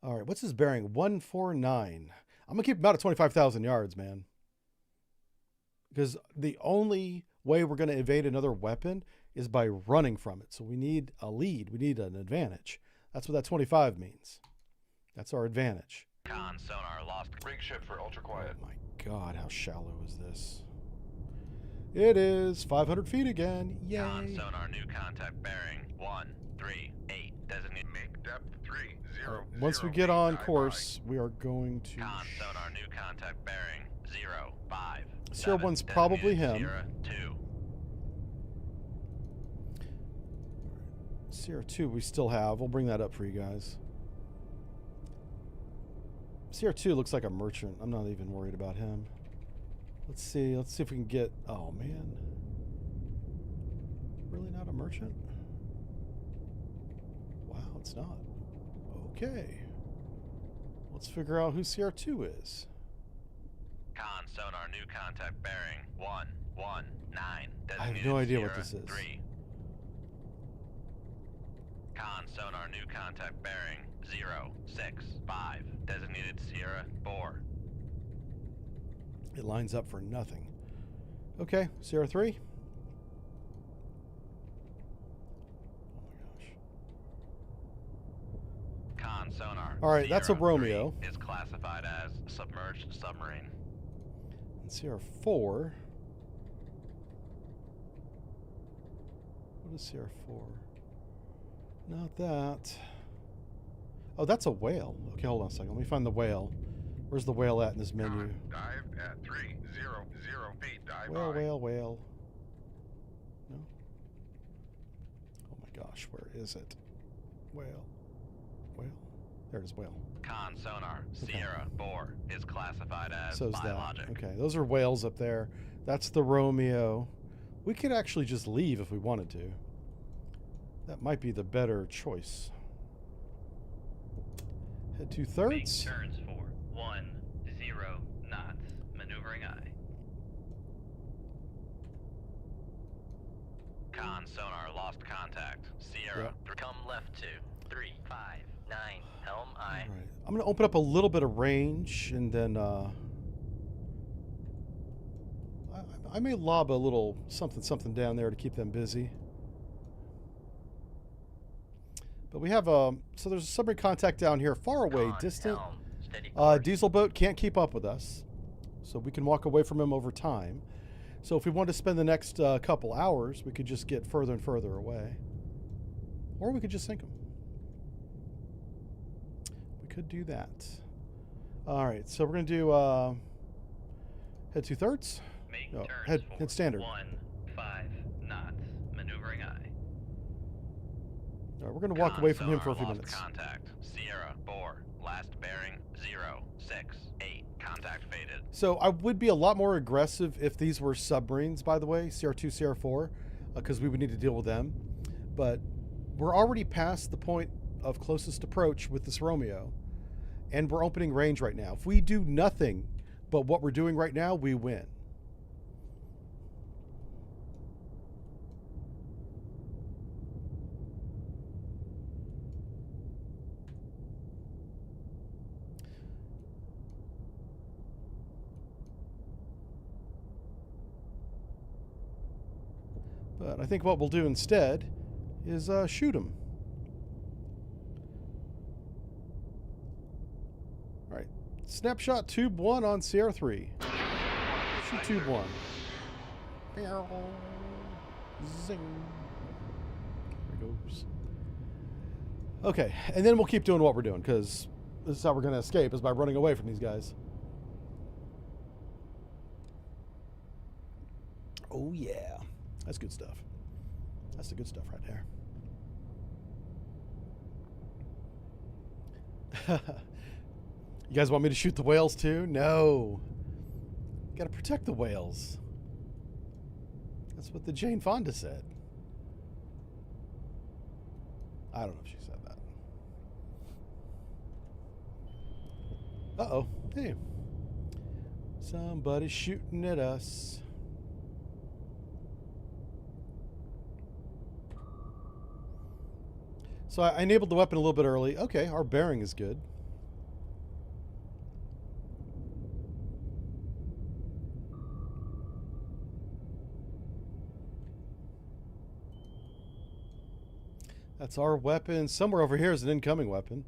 All right, what's his bearing? 149. I'm going to keep him about at 25,000 yards, man. Because the only way we're going to evade another weapon is by running from it. So we need a lead. We need an advantage. That's what that 25 means. That's our advantage. Con, sonar lost. Rig ship for ultra quiet. Oh my God, how shallow is this? It is 500 feet again. Yay. Con, sonar new contact bearing 138. Designated. Make depth 30. Once we get on course, we are going to... Con, sonar new contact bearing 05. Sierra 1's probably him. Sierra 2. Sierra 2 we still have. We'll bring that up for you guys. Sierra 2 looks like a merchant. I'm not even worried about him. Let's see if we can get... Oh, man. Really not a merchant? Wow, it's not. Okay. Let's figure out who Sierra 2 is. Con, sonar new contact bearing 119. I have no idea what this is. 3. Con, sonar new contact bearing 065. Designated Sierra 4. It lines up for nothing. Okay, Sierra 3. Oh my gosh. Con, sonar All right, that's a Sierra Romeo. 3 is classified as submerged submarine. And Sierra 4. What is Sierra 4? Not that. Oh, that's a whale. Okay, hold on a second. Let me find the whale. Where's the whale at in this menu? Dive at 300 feet. Dive Whale, by. whale, whale. No? Oh my gosh, where is it? Whale. Whale? There it is, whale. Con sonar Okay. Sierra 4 is classified as So's biologic. that. Okay, those are whales up there. That's the Romeo. We could actually just leave if we wanted to. That might be the better choice. Head 2/3. Make turns for 10 knots. Maneuvering eye. Con sonar lost contact. Sierra. Come left to 359 helm eye. All right. I'm going to open up a little bit of range, and then I may lob a little something down there to keep them busy. But we have so there's a submarine contact down here, far away, Con distant. helm. Steady course. Diesel boat can't keep up with us, so we can walk away from him over time. So if we wanted to spend the next couple hours, we could just get further and further away, or we could just sink him. We could do that. All right, so we're gonna do head 2/3. Make No, turns for head standard. 15 knots. Maneuvering eye. All right, we're gonna walk away from him for a few Lost minutes. Contact. Sierra 4. Last bearing 068. Contact faded. So I would be a lot more aggressive if these were submarines, by the way, CR2, CR4, because we would need to deal with them. But we're already past the point of closest approach with this Romeo, and we're opening range right now. If we do nothing but what we're doing right now, we win. But I think what we'll do instead is shoot him. All right, snapshot tube 1 on CR3. Shoot tube 1. Zing. There it goes. Okay, and then we'll keep doing what we're doing, because this is how we're going to escape, is by running away from these guys. Oh yeah. That's good stuff. That's the good stuff right there. You guys want me to shoot the whales too? No. Gotta protect the whales. That's what the Jane Fonda said. I don't know if she said that. Uh-oh. Hey. Somebody's shooting at us. So I enabled the weapon a little bit early. Okay, our bearing is good. That's our weapon. Somewhere over here is an incoming weapon.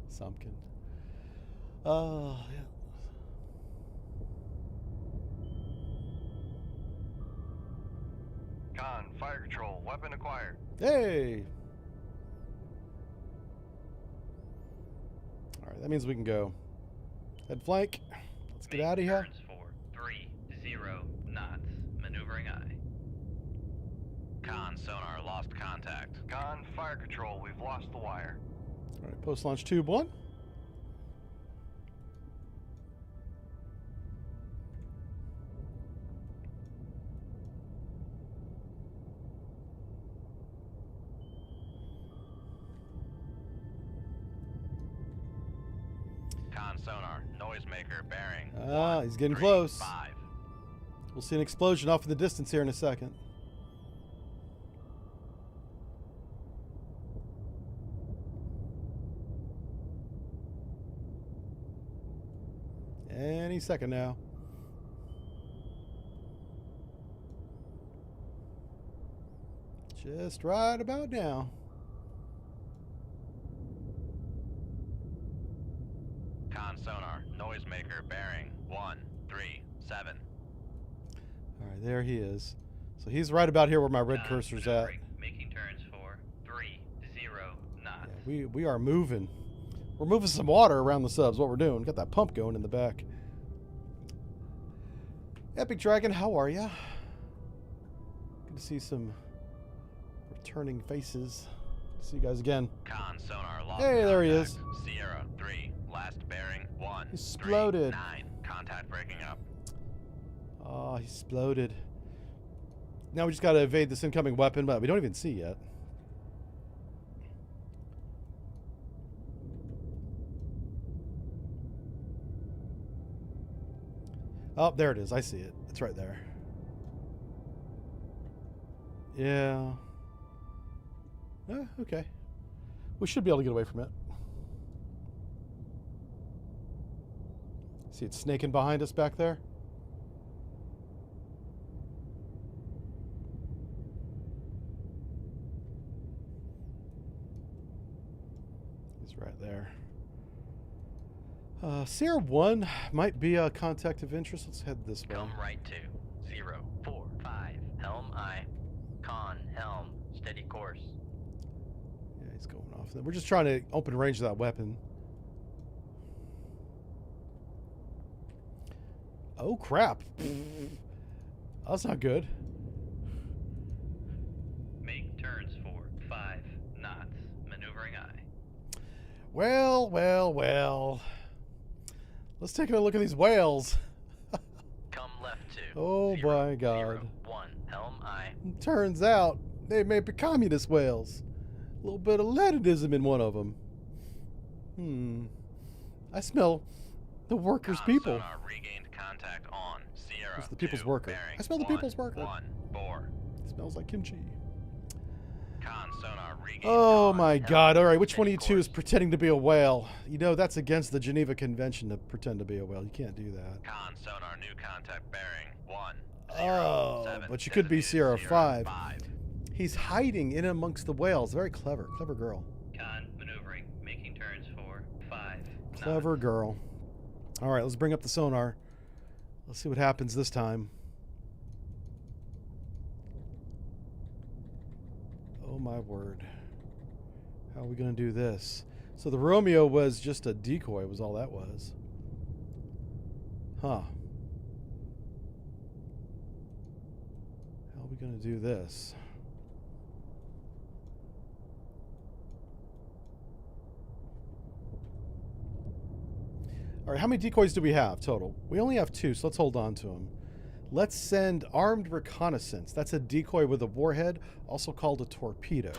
Sumpkin. Oh, yeah. Con, fire control, weapon acquired. Hey! Alright, that means we can go. Head flank. Let's get out of here. Turns for 30 knots. Maneuvering eye. Con sonar lost contact. Con, fire control, we've lost the wire. Alright, post-launch tube 1. Con sonar, noisemaker bearing. He's getting close. 135. We'll see an explosion off in the distance here in a second. second now. Just right about now. Con sonar, noisemaker bearing 137. All right, there he is. So he's right about here where my red Con cursor's at. maneuvering, making turns for 30 knots. Yeah, we are moving. We're moving some water around the subs. What we're doing? Got that pump going in the back. Epic Dragon, how are ya? Good to see some returning faces. See you guys again. Con sonar lost. Hey, there he contact. is. Sierra 3, last bearing 1. Exploded. 9. Contact breaking up. Oh, he exploded. Now we just gotta evade this incoming weapon, but we don't even see yet. Oh, there it is. I see it. It's right there. Yeah. Okay. We should be able to get away from it. See it snaking behind us back there? He's right there. Sierra 1 might be a contact of interest. Let's head this way. Come right to 045. Helm I. Con, helm, steady course. Yeah, he's going off. We're just trying to open range of that weapon. Oh, crap. That's not good. Make turns for 5 knots. Maneuvering I. Well, well, well. Let's take a look at these whales. Come left to. Oh, 0, my God. 1. Helm I. Turns out they may be communist whales. A little bit of Leninism in one of them. I smell the workers' Con people. sonar regained contact on Sierra. It's the people's 2, worker. bearing I smell the people's worker. 114. Smells like kimchi. Con sonar regained. Oh con, my helm, God. All right, which one of steady you two is course. pretending to be a whale? You know, that's against the Geneva Convention to pretend to be a whale. You can't do that. Con sonar new contact bearing 1. Oh, 7, but you could be Sierra Sierra 5. He's hiding in amongst the whales. Very clever. Clever girl. Con maneuvering, making turns for 5 Clever knots. girl. All right, let's bring up the sonar. Let's see what happens this time. Oh my word. How are we going to do this? So the Romeo was just a decoy, was all that was. Huh. How are we going to do this? All right, how many decoys do we have total? We only have 2, so let's hold on to them. Let's send armed reconnaissance. That's a decoy with a warhead, also called a torpedo.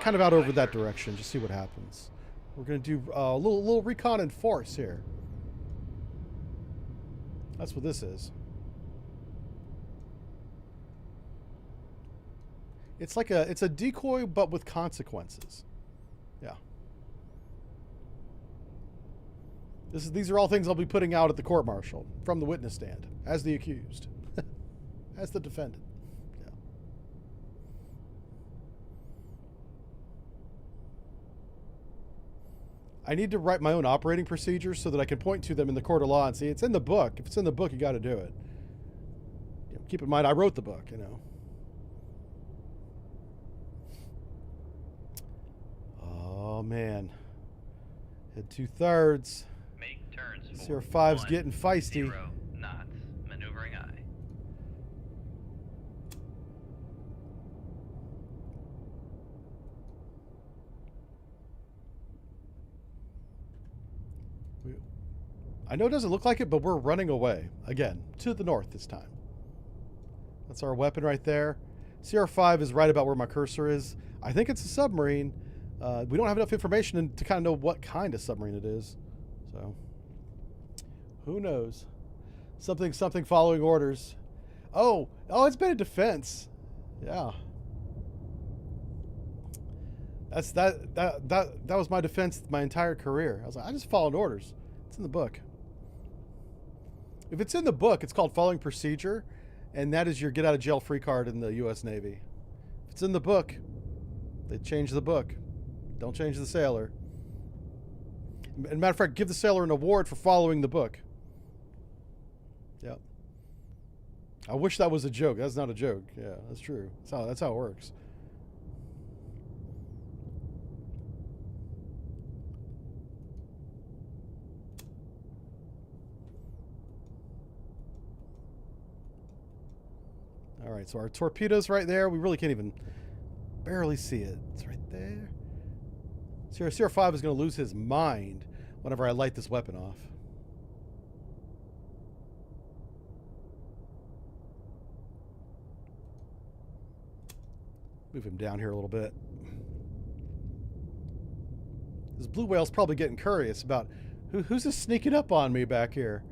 Kind of out over that direction, just see what happens. We're going to do a little recon in force here. That's what this is. It's like it's a decoy, but with consequences. Yeah. These are all things I'll be putting out at the court-martial from the witness stand as the accused, as the defendant. Yeah. I need to write my own operating procedures so that I can point to them in the court of law and see it's in the book. If it's in the book, you got to do it. You know, keep in mind, I wrote the book. You know. Oh man. Head 2/3. Make turns for Sierra 5's 1, getting feisty. 0 knots. Maneuvering I. I know it doesn't look like it, but we're running away. Again, to the north this time. That's our weapon right there. Sierra 5 is right about where my cursor is. I think it's a submarine. We don't have enough information to kind of know what kind of submarine it is. So, who knows? Something following orders. Oh, it's been a defense. Yeah. That was my defense my entire career. I was like, I just followed orders. It's in the book. If it's in the book, it's called following procedure, and that is your get out of jail free card in the U.S. Navy. If it's in the book, they change the book. Don't change the sailor. And matter of fact, give the sailor an award for following the book. Yep. I wish that was a joke. That's not a joke. Yeah, that's true. That's how it works. All right, so our torpedo's right there. We really can't even barely see it. It's right there. CR5 is going to lose his mind whenever I light this weapon off. Move him down here a little bit. This blue whale's probably getting curious about who's this sneaking up on me back here.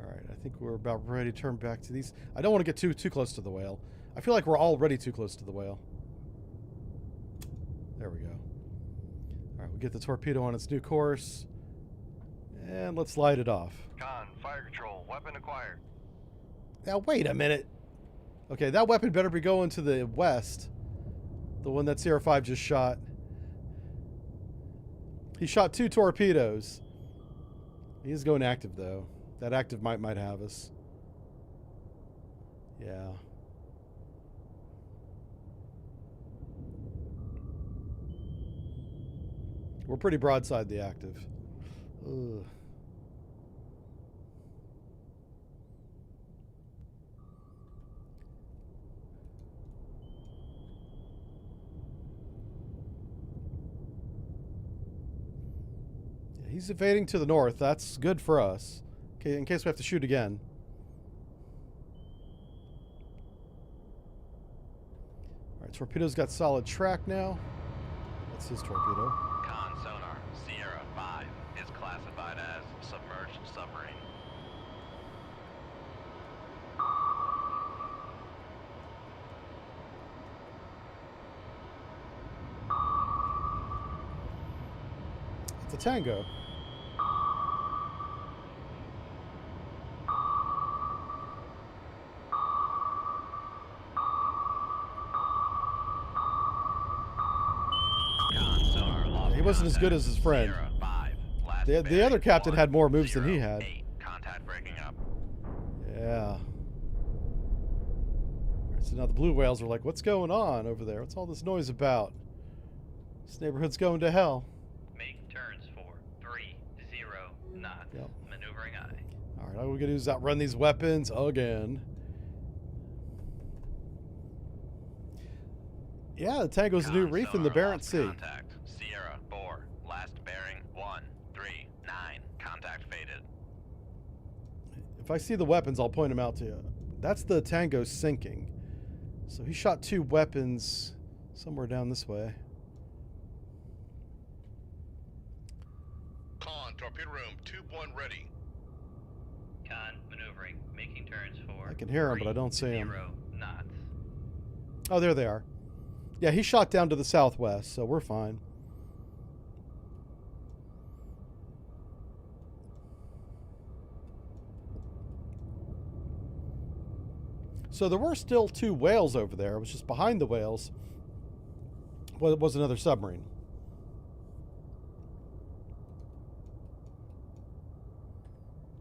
I think we're about ready to turn back to these. I don't want to get too close to the whale. I feel like we're already too close to the whale. There we go. All right, we'll get the torpedo on its new course. And let's light it off. Con, fire control, weapon acquired. Now, wait a minute. Okay, that weapon better be going to the west. The one that CR5 just shot. He shot 2 torpedoes. He is going active, though. That active might have us. Yeah. We're pretty broadside the active. Ugh. Yeah, he's evading to the north. That's good for us. Okay, in case we have to shoot again. Alright, torpedo's got solid track now. That's his torpedo. Con sonar, Sierra 5 is classified as submerged submarine. It's a Tango. He wasn't as good as his friend. The other captain had more moves than he had. Contact breaking up. Yeah. So now the blue whales are like, what's going on over there? What's all this noise about? This neighborhood's going to hell. Make turns for 30 knots. Yep. Maneuvering eye. All right, all we gotta do is outrun these weapons again. Yeah, the Tango's a new reef in the Barents Sea. Contact. Sierra 4. Last bearing 139. Contact faded. If I see the weapons, I'll point them out to you. That's the Tango sinking. So he shot 2 weapons somewhere down this way. Con, torpedo room, tube 1 ready. Con maneuvering, making turns for. I can hear them, but I don't see them. 0 knots. Oh, there they are. Yeah, he shot down to the southwest, so we're fine. So there were still 2 whales over there. It was just behind the whales was another submarine.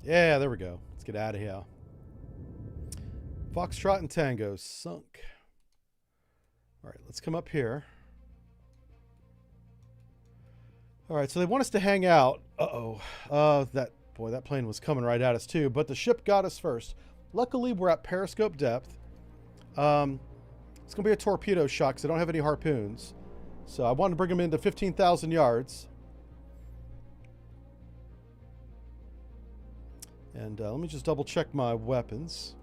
Yeah, there we go. Let's get out of here. Foxtrot and Tango sunk. All right, let's come up here. All right, so they want us to hang out. That plane was coming right at us too, but the ship got us first. Luckily, we're at periscope depth. It's going to be a torpedo shot because I don't have any harpoons. So I wanted to bring them into 15,000 yards. And let me just double check my weapons.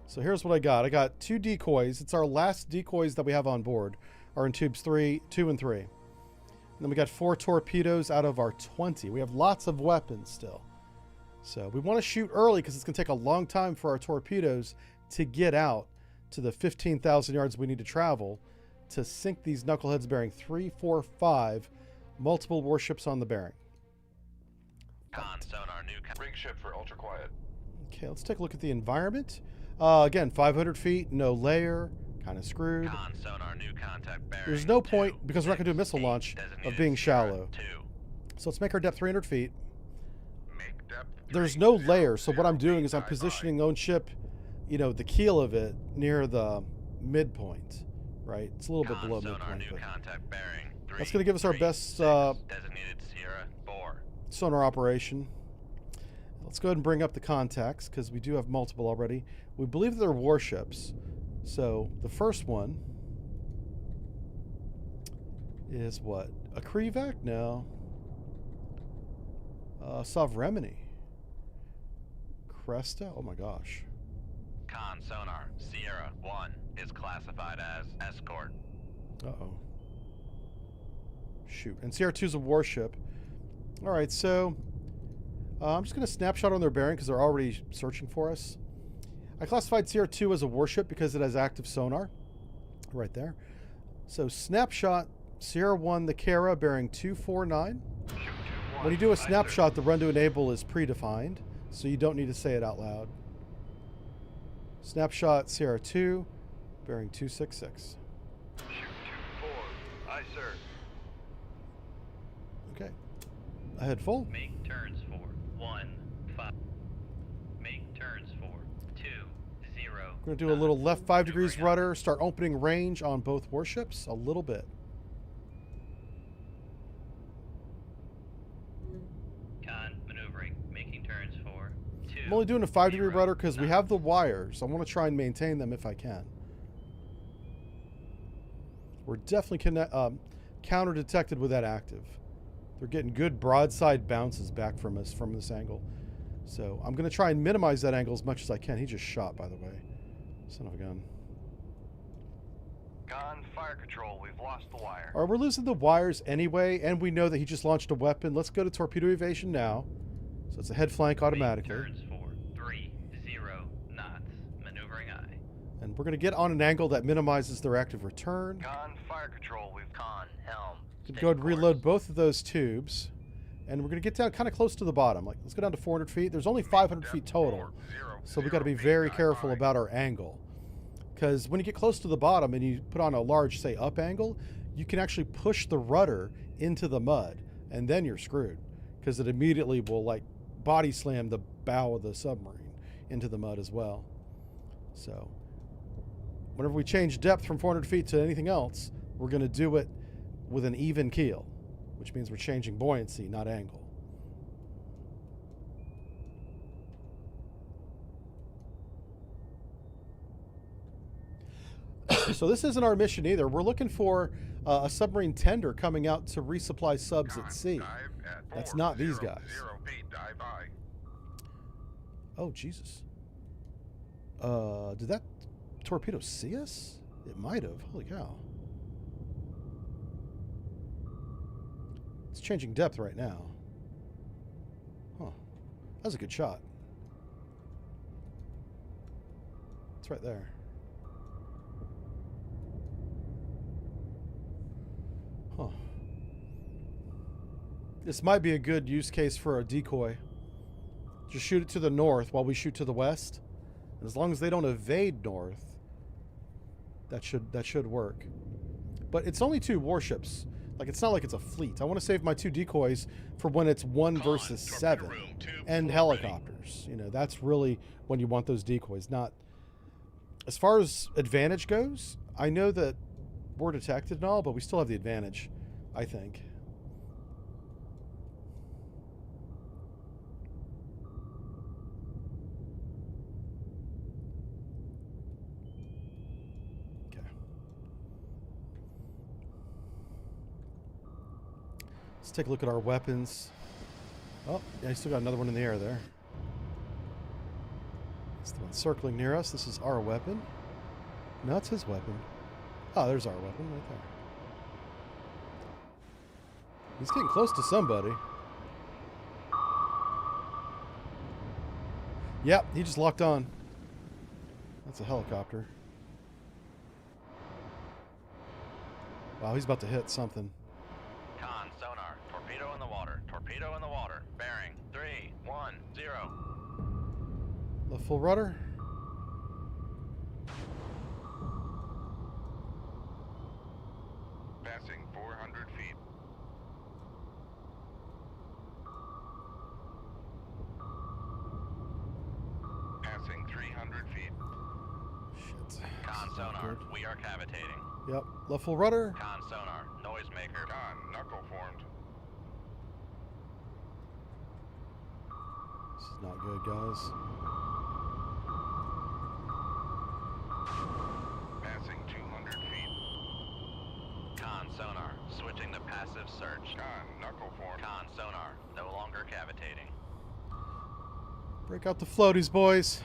So here's what I got. I got 2 decoys. It's our last decoys that we have on board. Are in tubes 2 and 3. And then we got 4 torpedoes out of our 20. We have lots of weapons still. So we want to shoot early because it's going to take a long time for our torpedoes to get out to the 15,000 yards we need to travel to sink these knuckleheads bearing 3, 4, 5, multiple warships on the bearing. Con sonar new. Rig ship for ultra quiet. Okay, let's take a look at the environment. Again, 500 feet, no layer, kind of screwed. Con sonar new contact bearing. There's no point, 2, because we're not going to do a 6, missile 8, launch, of designated being Sierra shallow. 2. So let's make our depth 300 feet. Make depth. There's no 30, layer, so what I'm doing is I'm dive by. positioning the own ship, you know, the keel of it near the midpoint, right? It's a little bit Con below sonar midpoint, new but contact bearing. 3, that's going to give us our 3, best 6, designated Sierra 4. sonar operation. Let's go ahead and bring up the contacts, because we do have multiple already. We believe they're warships. So the first one is what? A Krivak? No. Sovereigny. Cresta? Oh my gosh. Con sonar Sierra 1 is classified as escort. Uh-oh. Shoot. And CR2 is a warship. Alright, so I'm just going to snapshot on their bearing because they're already searching for us. I classified CR2 as a warship because it has active sonar. Right there. So snapshot Sierra 1, the Kara, bearing 249. When you do a snapshot, the run to enable is predefined, so you don't need to say it out loud. Snapshot Sierra 2, bearing 266. Shoot 2-4. Aye, sir. Okay. Ahead full. Make turns for 1, 5. Make turns for 2, 0. We're going to do a little left 5 degrees rudder, start opening range on both warships a little bit. Con maneuvering, making turns for 2. I'm only doing a 5 degree 0, rudder because we 9. have the wires. I want to try and maintain them if I can. We're definitely counter detected with that active. They're getting good broadside bounces back from us from this angle. So I'm going to try and minimize that angle as much as I can. He just shot, by the way. Son of a gun. Con fire control. We've lost the wire. All right, we're losing the wires anyway, and we know that he just launched a weapon. Let's go to torpedo evasion now. So it's a head flank automatically. Make turns for 3, 0 knots. Maneuvering aye. And we're going to get on an angle that minimizes their active return. Con fire control. We've Con helm. Gonna go ahead and reload both of those tubes. And we're going to get down kind of close to the bottom. Like, let's go down to 400 feet. There's only 500 feet total. So we got to be very careful about our angle. Because when you get close to the bottom and you put on a large, say, up angle, you can actually push the rudder into the mud. And then you're screwed. Because it immediately will, like, body slam the bow of the submarine into the mud as well. So whenever we change depth from 400 feet to anything else, we're going to do it with an even keel, which means we're changing buoyancy, not angle. So this isn't our mission either. We're looking for a submarine tender coming out to resupply subs at sea. That's not these guys. Oh, Jesus. Did that torpedo see us? It might have. Holy cow. It's changing depth right now. Huh. That was a good shot. It's right there. Huh. This might be a good use case for a decoy. Just shoot it to the north while we shoot to the west. And as long as they don't evade north, that should work. But it's only 2 warships. Like, it's not like it's a fleet. I want to save my 2 decoys for when it's 1 versus 7. And helicopters. You know, that's really when you want those decoys. Not... As far as advantage goes, I know that we're detected and all, but we still have the advantage, I think. Let's take a look at our weapons. Oh, yeah, I still got another one in the air there. It's the one circling near us. This is our weapon. No, it's his weapon. Oh, there's our weapon right there. He's getting close to somebody. Yep, he just locked on. That's a helicopter. Wow, he's about to hit something. Con, sonar. Torpedo in the water. Torpedo in the water. Bearing 310. Left full rudder. Passing 400 feet. Passing 300 feet. Shit. Con, This is not sonar. good. We are cavitating. Yep. Left full rudder. Con, sonar. Noisemaker. Con, knuckle formed. This is not good, guys. Passing 200 feet. Con, sonar. Switching to passive search. Con, knuckle formed. Con, sonar. No longer cavitating. Break out the floaties, boys.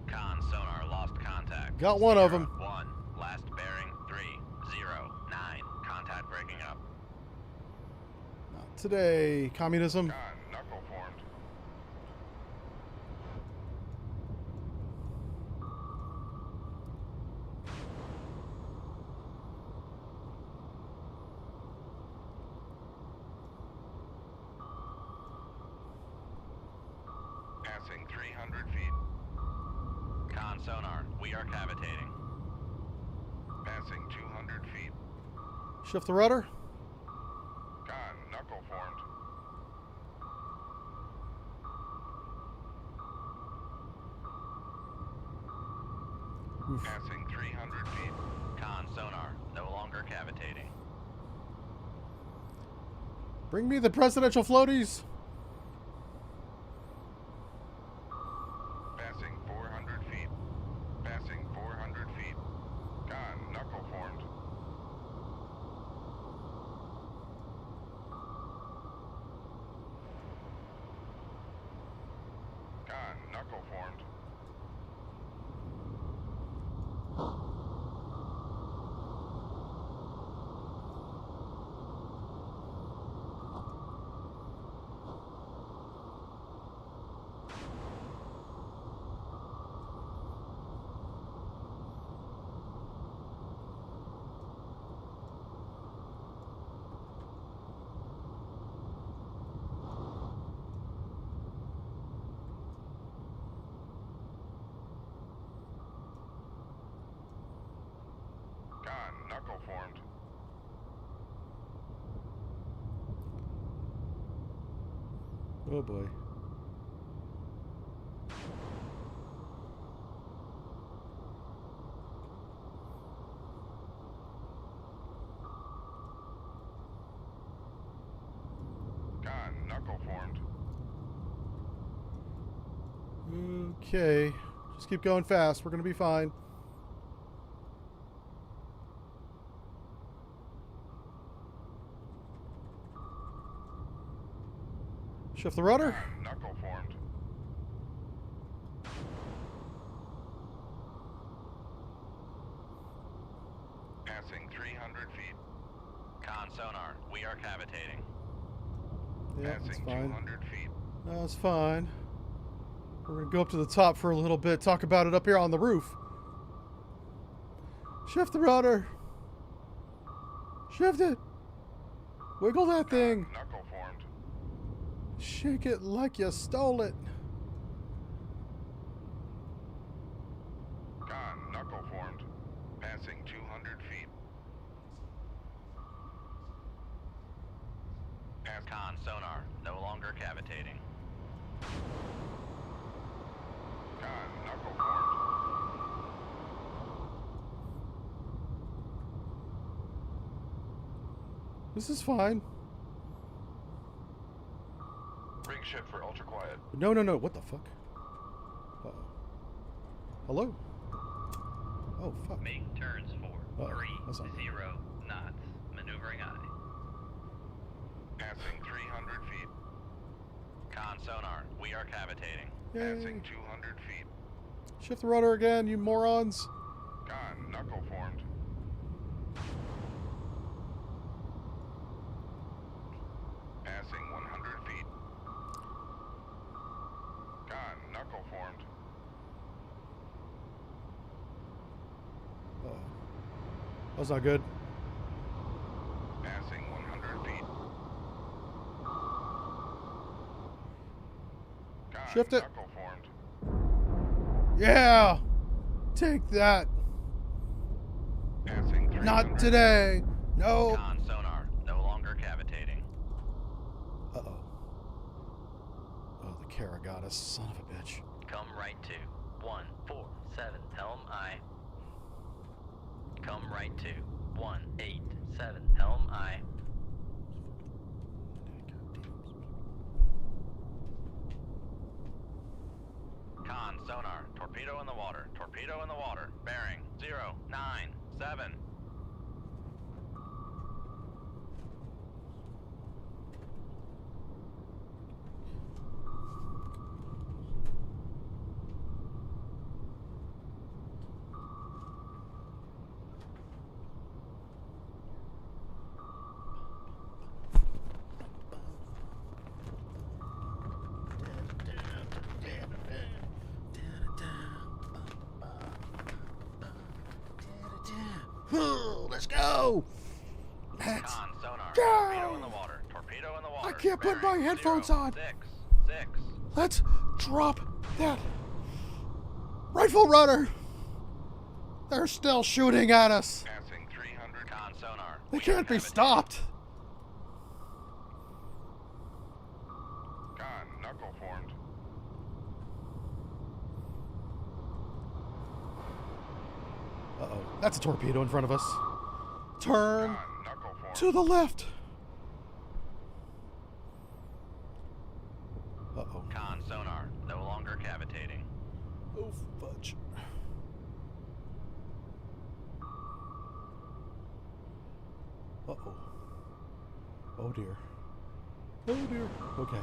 Con, sonar. Lost contact. Got one of Sierra, 'em. 1. Last bearing 309. Contact breaking up. Not today, communism. Con, knuckle formed. Passing 300 feet. Con, sonar. We are cavitating. Passing 200 feet. Shift the rudder. Con, knuckle formed. Oof. Passing 300 feet. Con, sonar. No longer cavitating. Bring me the presidential floaties. Passing 400 feet. Passing 400 feet. Con, knuckle formed. Con, knuckle formed. Con, knuckle formed. Oh boy. Con, knuckle formed. Okay. Just keep going fast. We're going to be fine. Shift the rudder. Con, knuckle formed. Passing 300 feet. Con, sonar. We are cavitating. Yeah, that's Passing fine. 200 feet. That's fine. We're going to go up to the top for a little bit. Talk about it up here on the roof. Shift the rudder. Shift it. Wiggle that thing. Con, knuckle formed. Shake it like you stole it. Con, knuckle formed. Passing 200 feet. Pass Con, sonar. No longer cavitating. Con, knuckle formed. This is fine. Rig shift for ultra quiet. No, no, no. What the fuck? Uh-oh. Hello? Oh, fuck. Make turns for Uh-oh, that's not 30 knots. Maneuvering eye. Passing 300 feet. Con, sonar. We are cavitating. Passing Yay. 200 feet. Shift the rudder again, you morons. Con, knuckle formed. Passing 100 feet. Con, knuckle formed. That's not good. Passing 100 feet. Con, Shift it. knuckle formed. Yeah! Take that! Passing 300. Not today! No! Con sonar, no longer cavitating. Uh-oh. Oh, the Kara got us. Son of a bitch. Come right to 147 helm I. Come right to 187 helm I. Con sonar, torpedo in the water. Torpedo in the water. Bearing 097. Let's go! Con sonar, Go! torpedo in the water. Torpedo in the water. I can't put my Bearing headphones on. 066. Let's drop that rifle runner! They're still shooting at us! Passing 300. Con sonar. They we are can't be cavitating. stopped! Con, knuckle formed. Uh-oh. That's a torpedo in front of us. Turn Con, knuckle formed. to the left! Uh-oh. Con sonar, no longer cavitating. Oh, fudge. Uh-oh. Oh, dear. Oh, dear. Okay.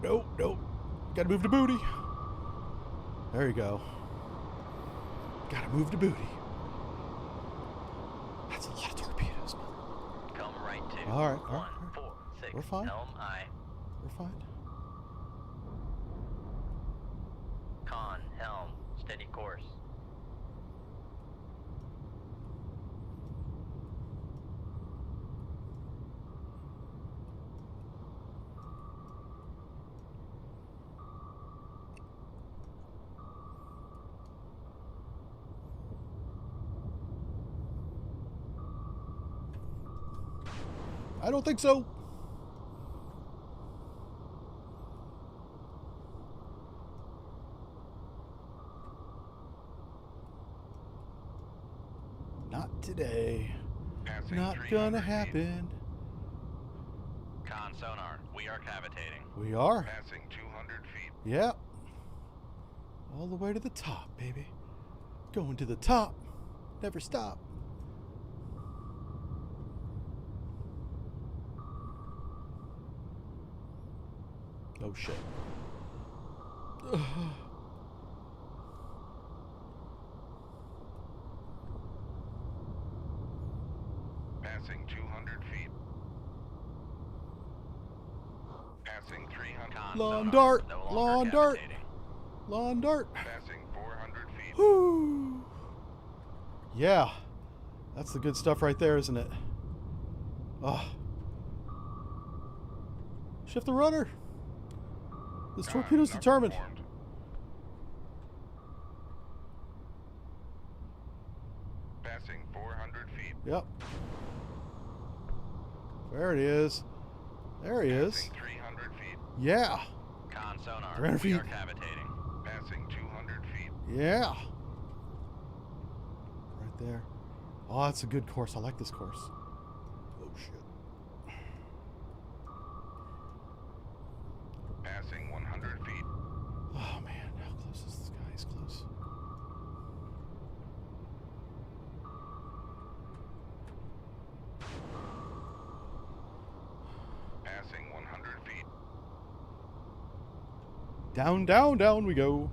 No. Gotta move the booty. There you go. Gotta move the booty. That's a lot of torpedoes. Come right to All right. 146 We're fine. helm I. We're fine. Con helm, steady course. I don't think so. Not today. Passing Not 300 gonna feet. happen. Con sonar, we are cavitating. We are. Passing 200 feet. Yep. All the way to the top, baby. Going to the top. Never stop. Oh shit. Passing 200 feet. Passing 300. Con Lawn sonar, dart, no longer lawn dart. cavitating. Lawn dart. Passing 400 feet. Woo. Yeah. That's the good stuff right there, isn't it? Oh. Shift the rudder. This Con, torpedo's knuckle determined. formed. Passing 400 feet. Yep. There it is. There he is. Passing 300 feet. Yeah. Con sonar, 300 we are feet. cavitating. Passing 200 feet. Yeah. Right there. Oh, that's a good course. I like this course. Oh, shit. Passing 100 feet. Oh, man. How close is this guy? He's close. Passing 100 feet. Down, down, down we go.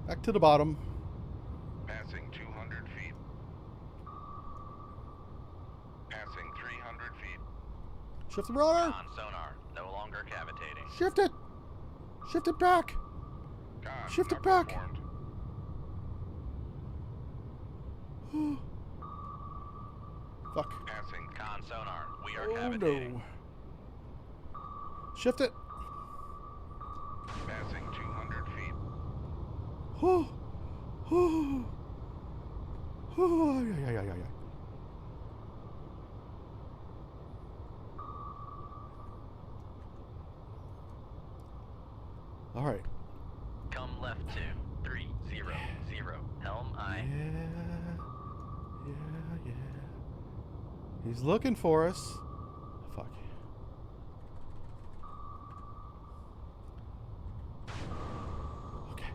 Back to the bottom. Passing 200 feet. Passing 300 feet. Shift the rudder. Con sonar, no longer cavitating. Shift it. Shift it back. Con, Shift it knuckle back. formed. Fuck. Passing. Con sonar, we are Oh cavitating. no. Shift it. Passing 200 feet. Oh. Oh. Oh. Yeah. All right. Come left 230. Helm I. Yeah. He's looking for us. Fuck. Okay.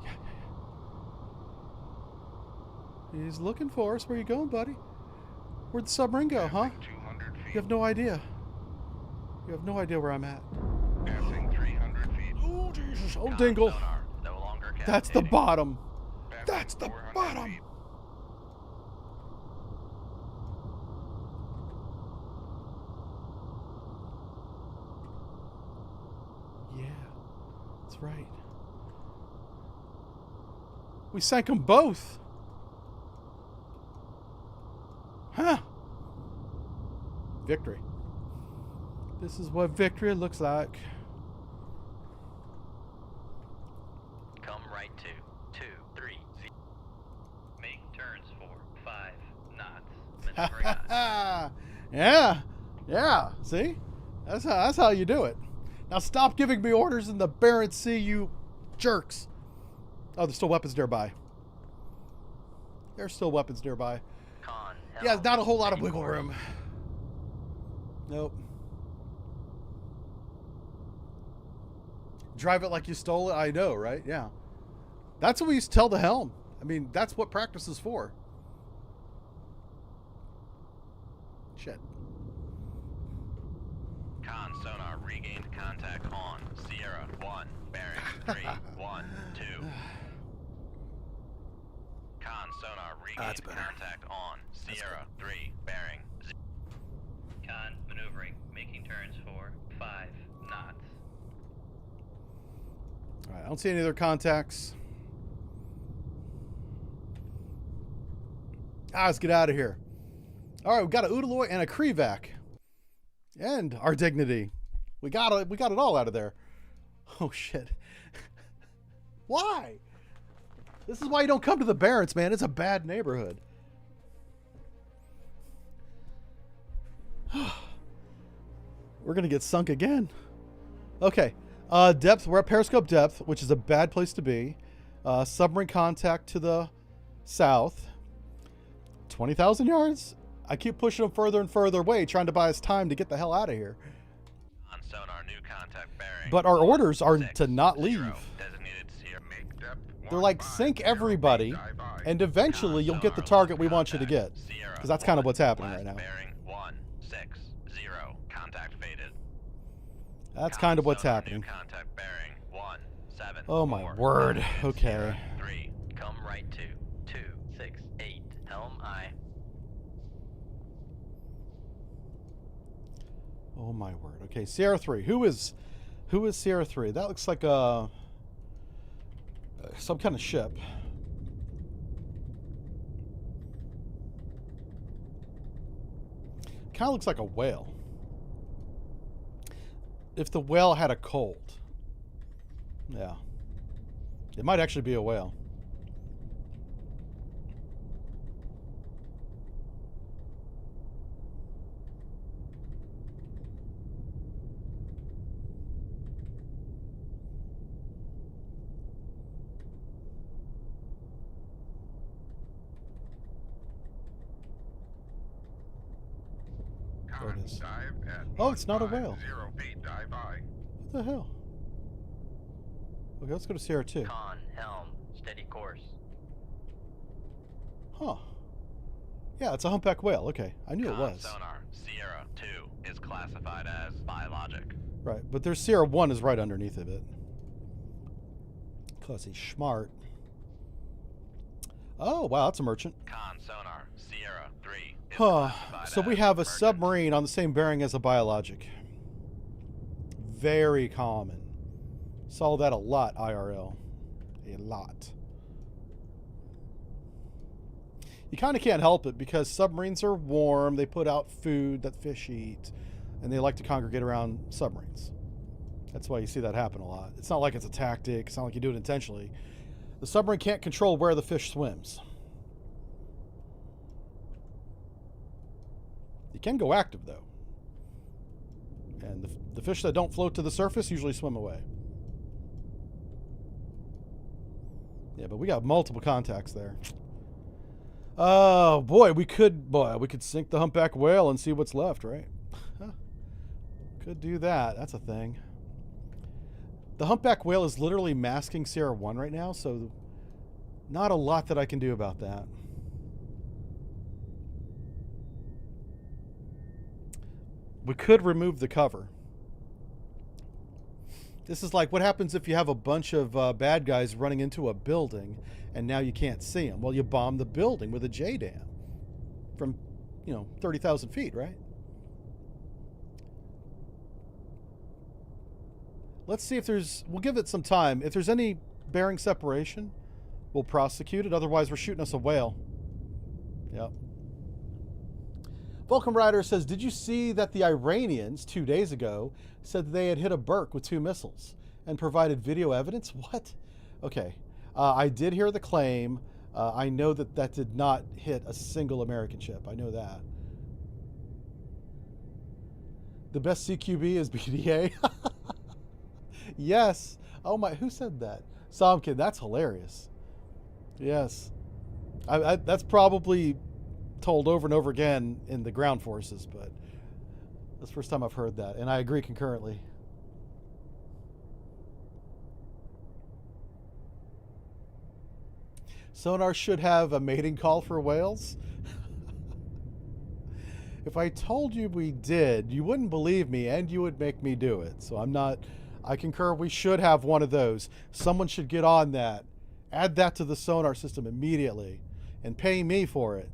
Yeah. He's looking for us. Where you going, buddy? Where'd the submarine go, huh? Passing 200 feet. You have no idea. You have no idea where I'm at. Passing 300 feet. Oh, Jesus. Oh, Con dingle. sonar, no longer That's the cavitating. bottom. Passing That's the 400 bottom. feet. Yeah, that's right. We sank them both. Huh. Victory. This is what victory looks like. Come right 223. Make turns for 5 knots. Maneuvering on. Yeah. See? That's how you do it. Now stop giving me orders in the Barents Sea, you jerks. Oh, there's still weapons nearby. There's still weapons nearby. Con. Yeah, helm, not a whole lot of steady wiggle course. room. Nope. Drive it like you stole it. I know, right? Yeah. That's what we used to tell the helm. I mean, that's what practice is for. Shit. Con sonar regained contact on Sierra 1, bearing 312. Con sonar That's regained better. contact on Sierra 3, bearing Con maneuvering. Making turns for 5 knots. All right, I don't see any other contacts. Let's get out of here. All right, we've got a Udaloy and a Krevac. And our dignity. We got it all out of there. Oh, shit. Why? This is why you don't come to the Barents, man. It's a bad neighborhood. We're going to get sunk again. Okay. Depth. We're at periscope depth, which is a bad place to be. Submarine contact to the south. 20,000 yards? I keep pushing them further and further away, trying to buy us time to get the hell out of here. on sonar new contact bearing. But our orders are 6, to not 0, leave. Designated Sierra. Make depth They're like, 15, sink 0 everybody, feet, dive by. and eventually you'll get the target we want you to get. Because that's kind of what's happening right now. Bearing 160. Contact faded. That's kind of what's Sonar, happening. New contact bearing 174. Oh my word. Designated Okay. Sierra 3. Come right 228. Helm I. Oh my word. Okay, Sierra 3. Who is Sierra 3? That looks like a some kind of ship. Kind of looks like a whale. If the whale had a cold. Yeah. It might actually be a whale. There it is. Dive at Oh, it's not a 15, whale. 0 feet, dive by. What the hell? Okay, let's go to Sierra 2. Con. Helm. Steady course. Huh. Yeah, it's a humpback whale. Okay, I knew it Con was. sonar Sierra 2 is classified as biologic. Right, but there's Sierra 1 is right underneath of it. Because he's smart. Oh, wow, that's a merchant. Con sonar Sierra 3 is Huh. classified So we as have a emergent. submarine on the same bearing as a biologic. Very common. Saw that a lot, IRL. A lot. You kind of can't help it because submarines are warm. They put out food that fish eat, and they like to congregate around submarines. That's why you see that happen a lot. It's not like it's a tactic. It's not like you do it intentionally. The submarine can't control where the fish swims. You can go active, though. And the fish that don't float to the surface usually swim away. Yeah, but we got multiple contacts there. Oh, boy, we could sink the humpback whale and see what's left, right? Could do that. That's a thing. The humpback whale is literally masking Sierra 1 right now, so not a lot that I can do about that. We could remove the cover. This is like what happens if you have a bunch of bad guys running into a building and now you can't see them. Well, you bomb the building with a JDAM from, 30,000 feet, right? Let's see if we'll give it some time. If there's any bearing separation, we'll prosecute it. Otherwise, we're shooting us a whale. Yep. Vulcan Rider says, did you see that the Iranians 2 days ago said that they had hit a berk with 2 missiles and provided video evidence? What? Okay. I did hear the claim. I know that did not hit a single American ship. I know that. The best CQB is BDA. Yes. Oh my, who said that? Somkin, that's hilarious. Yes. That's probably told over and over again in the ground forces, but that's the first time I've heard that, and I agree concurrently. Sonar should have a mating call for whales. If I told you we did, you wouldn't believe me and you would make me do it. So I concur we should have one of those. Someone should get on that. Add that to the sonar system immediately and pay me for it.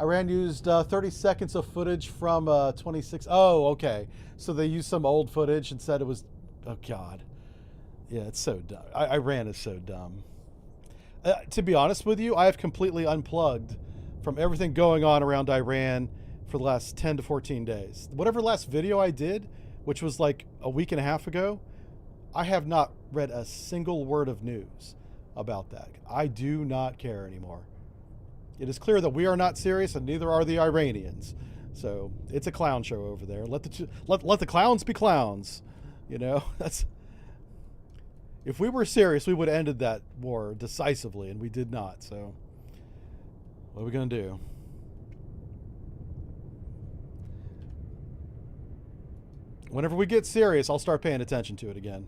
Iran used 30 seconds of footage from 26. Oh, okay. So they used some old footage and said it was, oh God. Yeah, it's so dumb. Iran is so dumb. To be honest with you, I have completely unplugged from everything going on around Iran for the last 10 to 14 days. Whatever last video I did, which was like a week and a half ago, I have not read a single word of news about that. I do not care anymore. It is clear that we are not serious, and neither are the Iranians. So it's a clown show over there. Let the clowns be clowns. That's. If we were serious, we would have ended that war decisively, and we did not. So what are we gonna do? Whenever we get serious, I'll start paying attention to it again.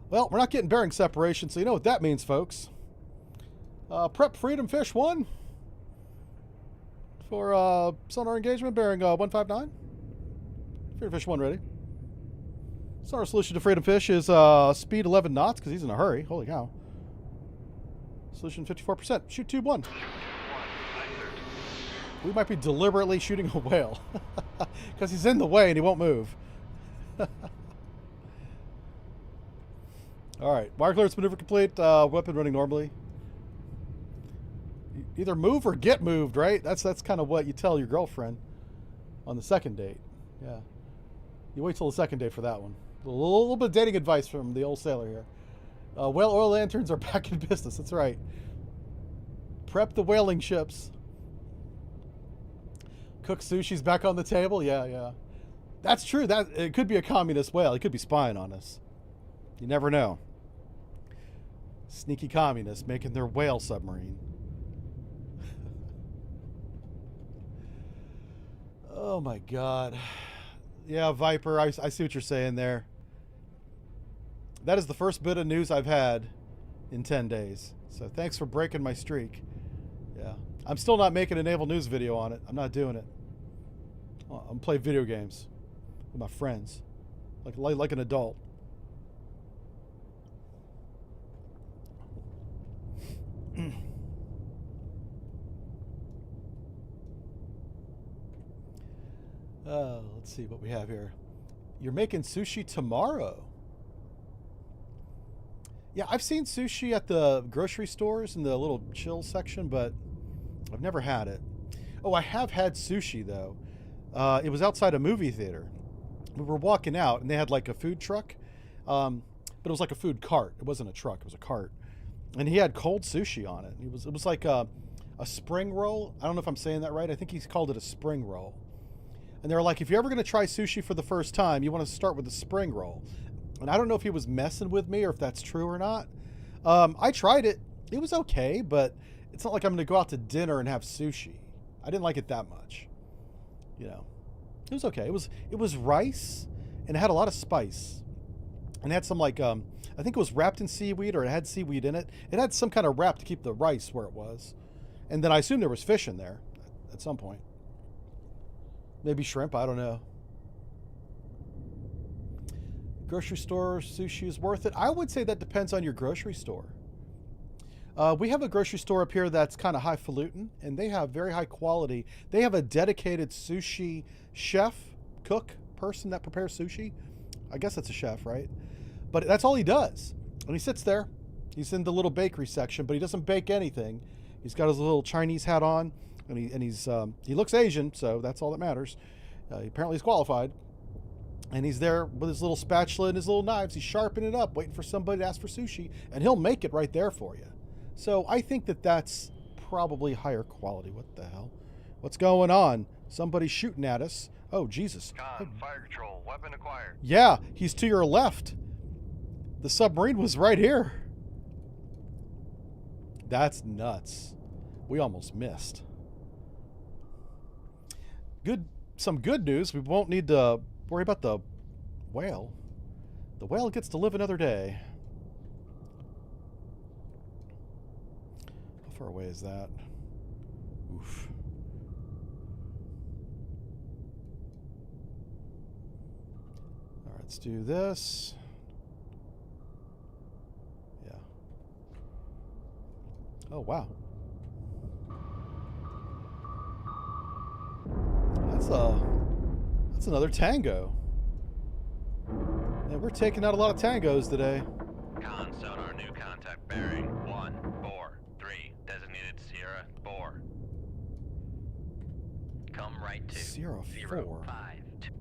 Well, we're not getting bearing separation, so you know what that means, folks. Prep Freedom Fish 1 for sonar engagement, bearing 159. Freedom Fish 1 ready. Sonar solution to Freedom Fish is speed 11 knots because he's in a hurry. Holy cow. Solution 54%. Shoot tube 1. We might be deliberately shooting a whale because he's in the way and he won't move. All right, wire clearance maneuver complete. Weapon running normally. Either move or get moved, right? That's kind of what you tell your girlfriend on the second date. Yeah, you wait till the second date for that one. A little bit of dating advice from the old sailor here. Whale oil lanterns are back in business. That's right. Prep the whaling ships. Cook sushi's back on the table. Yeah. That's true. That it could be a communist whale. He could be spying on us. You never know. Sneaky communists making their whale submarine. Oh my God. Yeah, Viper, I see what you're saying there. That is the first bit of news I've had in 10 days. So thanks for breaking my streak. Yeah. I'm still not making a naval news video on it. I'm not doing it. I'm playing video games with my friends. Like an adult. Let's see what we have here. You're making sushi tomorrow. Yeah, I've seen sushi at the grocery stores in the little chill section, but I've never had it. Oh, I have had sushi, though. It was outside a movie theater. We were walking out, and they had like a food truck, but it was like a food cart. It wasn't a truck; it was a cart, and he had cold sushi on it. It was like a spring roll. I don't know if I'm saying that right. I think he called it a spring roll. And they were like, if you're ever going to try sushi for the first time, you want to start with the spring roll. And I don't know if he was messing with me or if that's true or not. I tried it. It was okay, but it's not like I'm going to go out to dinner and have sushi. I didn't like it that much. You know, it was okay. It was rice, and it had a lot of spice. And it had some like, I think it was wrapped in seaweed, or it had seaweed in it. It had some kind of wrap to keep the rice where it was. And then I assume there was fish in there at some point. Maybe shrimp, I don't know. Grocery store sushi is worth it. I would say that depends on your grocery store. We have a grocery store up here that's kind of highfalutin, and they have very high quality. They have a dedicated sushi chef, cook, person that prepares sushi. I guess that's a chef, right? But that's all he does. And he sits there. He's in the little bakery section, but he doesn't bake anything. He's got his little Chinese hat on. And he looks Asian, so that's all that matters. Apparently he's qualified. And he's there with his little spatula and his little knives. He's sharpening it up, waiting for somebody to ask for sushi. And he'll make it right there for you. So I think that that's probably higher quality. What the hell? What's going on? Somebody's shooting at us. Oh, Jesus. Con, fire control, weapon acquired. Yeah, he's to your left. The submarine was right here. That's nuts. We almost missed. Some good news. We won't need to worry about the whale. The whale gets to live another day. How far away is that? Oof. All right, let's do this. Yeah. Oh, wow. That's another tango. Man, we're taking out a lot of tangos today. Con sonar, new contact bearing 143, designated Sierra 4. Come right to Sierra 4. 052.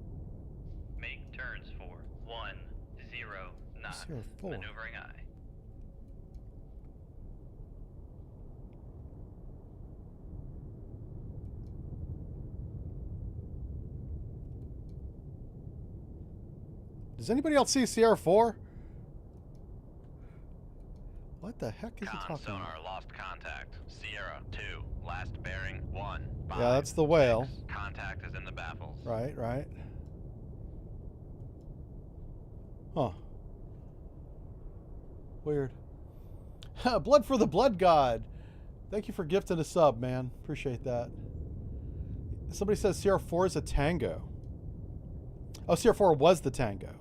Make turns for 10 knot. Sierra 4. Maneuvering eye. Does anybody else see Sierra 4? What the heck is he Con talking sonar, about? lost contact. Sierra 2, last bearing 1. Yeah, that's the whale. Contact is in the baffles. Right, right. Huh. Weird. Blood for the Blood God. Thank you for gifting a sub, man. Appreciate that. Somebody says Sierra 4 is a tango. Oh, Sierra 4 was the tango.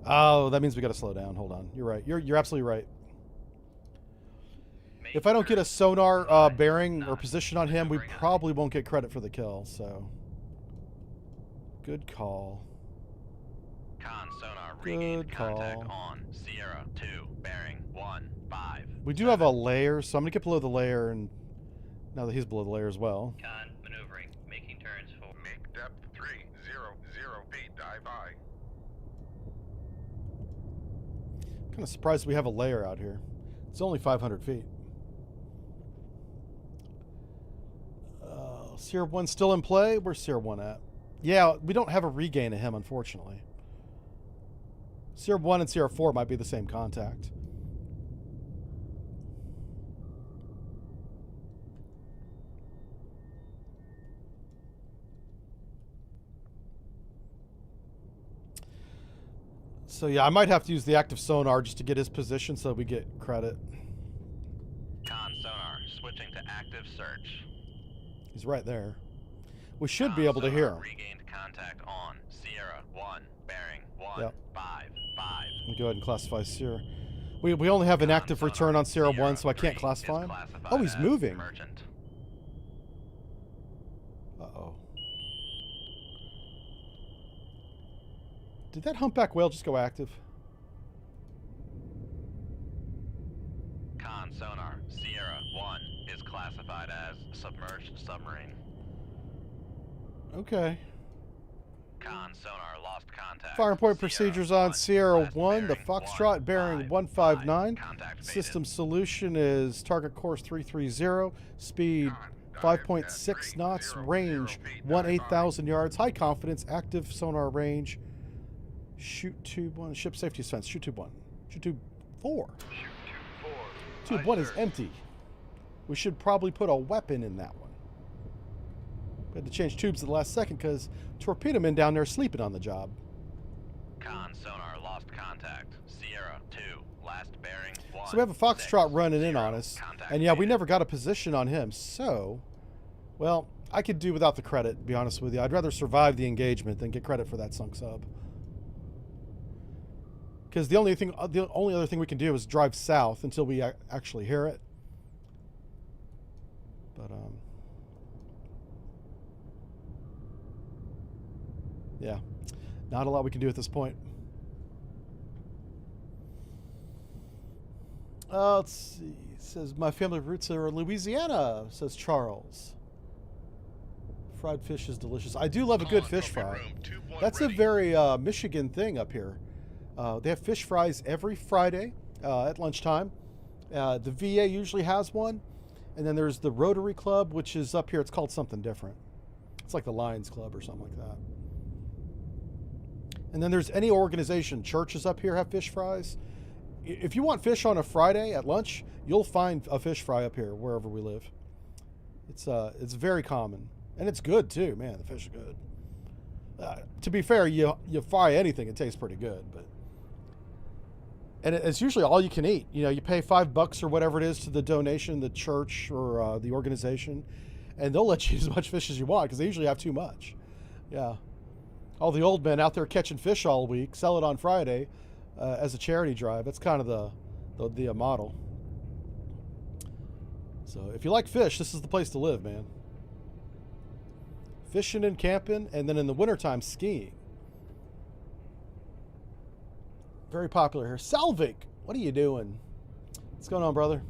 Oh, that means we got to slow down. Hold on. You're right. You're absolutely right. If I don't get a sonar bearing or position on him, we probably won't get credit for the kill. So, good call. Con sonar, regained Good contact call. on Sierra 2, bearing 15. We do have a layer, so I'm gonna get below the layer, and now that he's below the layer as well. Con, maneuvering, making turns for. Make depth 300 feet, dive by. Kind of surprised we have a layer out here. It's only 500 feet. Sierra 1 still in play? Where's Sierra 1 at? Yeah, we don't have a regain of him, unfortunately. Sierra 1 and Sierra 4 might be the same contact. So yeah, I might have to use the active sonar just to get his position so we get credit. Con sonar, switching to active search. He's right there. We should be able to hear him. Regained contact on Sierra 1, bearing 15. Yep. Let me go ahead and classify Sierra. We only have an Con active sonar return on Sierra 1, Sierra so I can't 3 classify is him. classified Oh, he's as moving. Merchant. Uh-oh. Did that humpback whale just go active? Con sonar Sierra 1 is classified as submerged submarine. Okay. Con sonar lost contact. Firing point Sierra procedures on 1, Sierra last 1, the bearing Foxtrot bearing 155. 159. Contact System faded. solution is target course 330, speed 5.6 knots, range 8,000 yards, high confidence, active sonar range. Shoot tube 1, ship safety fence, shoot tube 1. Shoot tube 4. Shoot tube 4. Tube Aye, 1 is sir. empty. We should probably put a weapon in that one. We had to change tubes at the last second because torpedo men down there sleeping on the job. Con sonar lost contact. Sierra 2, last bearing 1. So we have a Foxtrot running in on 0. us. Contact And yeah, we faded. never got a position on him. So, well, I could do without the credit, to be honest with you. I'd rather survive the engagement than get credit for that sunk sub. Because the only other thing we can do is drive south until we actually hear it. But, yeah, not a lot we can do at this point. Let's see. It says, my family roots are Louisiana, says Charles. Fried fish is delicious. I do love a good fish fry. That's a very Michigan thing up here. They have fish fries every Friday at lunchtime. The VA usually has one. And then there's the Rotary Club, which is up here. It's called something different. It's like the Lions Club or something like that. And then there's any organization. Churches up here have fish fries. If you want fish on a Friday at lunch, you'll find a fish fry up here wherever we live. It's very common. And it's good too, man. The fish is good. To be fair, you fry anything, it tastes pretty good. And it's usually all you can eat. You know, you pay $5 or whatever it is to the donation, the church or the organization, and they'll let you eat as much fish as you want because they usually have too much. Yeah. All the old men out there catching fish all week, sell it on Friday as a charity drive. That's kind of the model. So if you like fish, this is the place to live, man. Fishing and camping, and then in the wintertime, skiing. Very popular here. Salvik, what are you doing? What's going on, brother?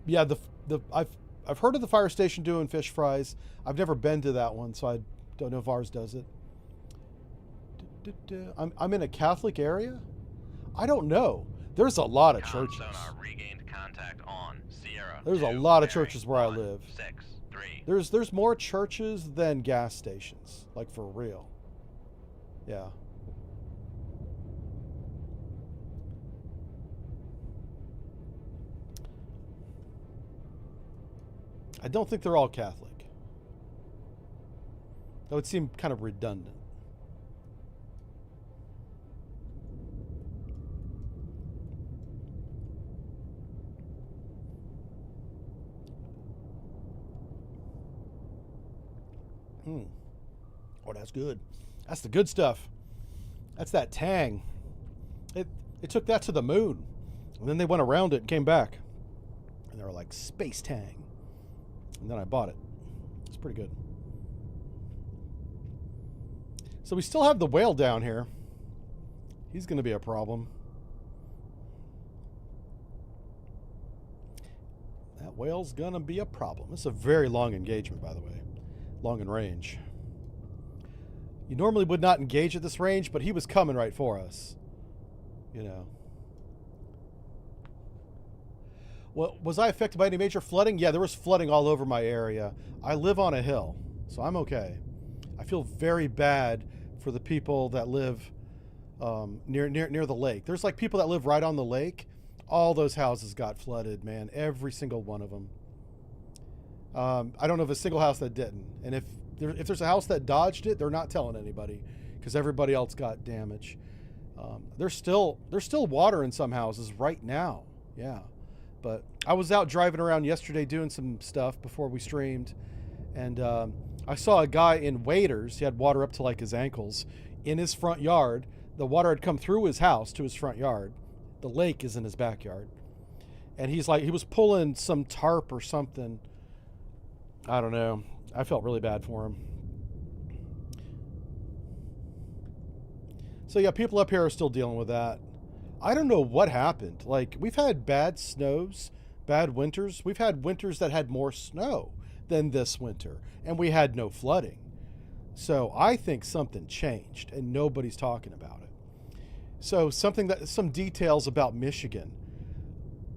Yeah, I've heard of the fire station doing fish fries. I've never been to that one, so I don't know if ours does it. I'm in a Catholic area? I don't know. There's a lot of Con churches. sonar regained contact on Sierra There's a 2, lot of bearing churches where I 1, live. 6, 3. There's more churches than gas stations, like for real. Yeah. I don't think they're all Catholic. That would seem kind of redundant. Oh, that's good. That's the good stuff. That's that tang. It took that to the moon. And then they went around it and came back. And they were like, space tang. And then I bought it. It's pretty good. So we still have the whale down here. He's going to be a problem. That whale's going to be a problem. It's a very long engagement, by the way. Long in range. You normally would not engage at this range, but he was coming right for us. You know. Well, was I affected by any major flooding? Yeah, there was flooding all over my area. I live on a hill, so I'm okay. I feel very bad for the people that live near the lake. There's like people that live right on the lake. All those houses got flooded, man. Every single one of them. I don't know of a single house that didn't. And if there's a house that dodged it, they're not telling anybody because everybody else got damage. There's still water in some houses right now. Yeah. But I was out driving around yesterday doing some stuff before we streamed. And I saw a guy in waders. He had water up to like his ankles in his front yard. The water had come through his house to his front yard. The lake is in his backyard. And he's like, he was pulling some tarp or something. I don't know. I felt really bad for him. So yeah, people up here are still dealing with that. I don't know what happened. Like, we've had bad snows, bad winters. We've had winters that had more snow than this winter, and we had no flooding. So I think something changed, and nobody's talking about it. So some details about Michigan.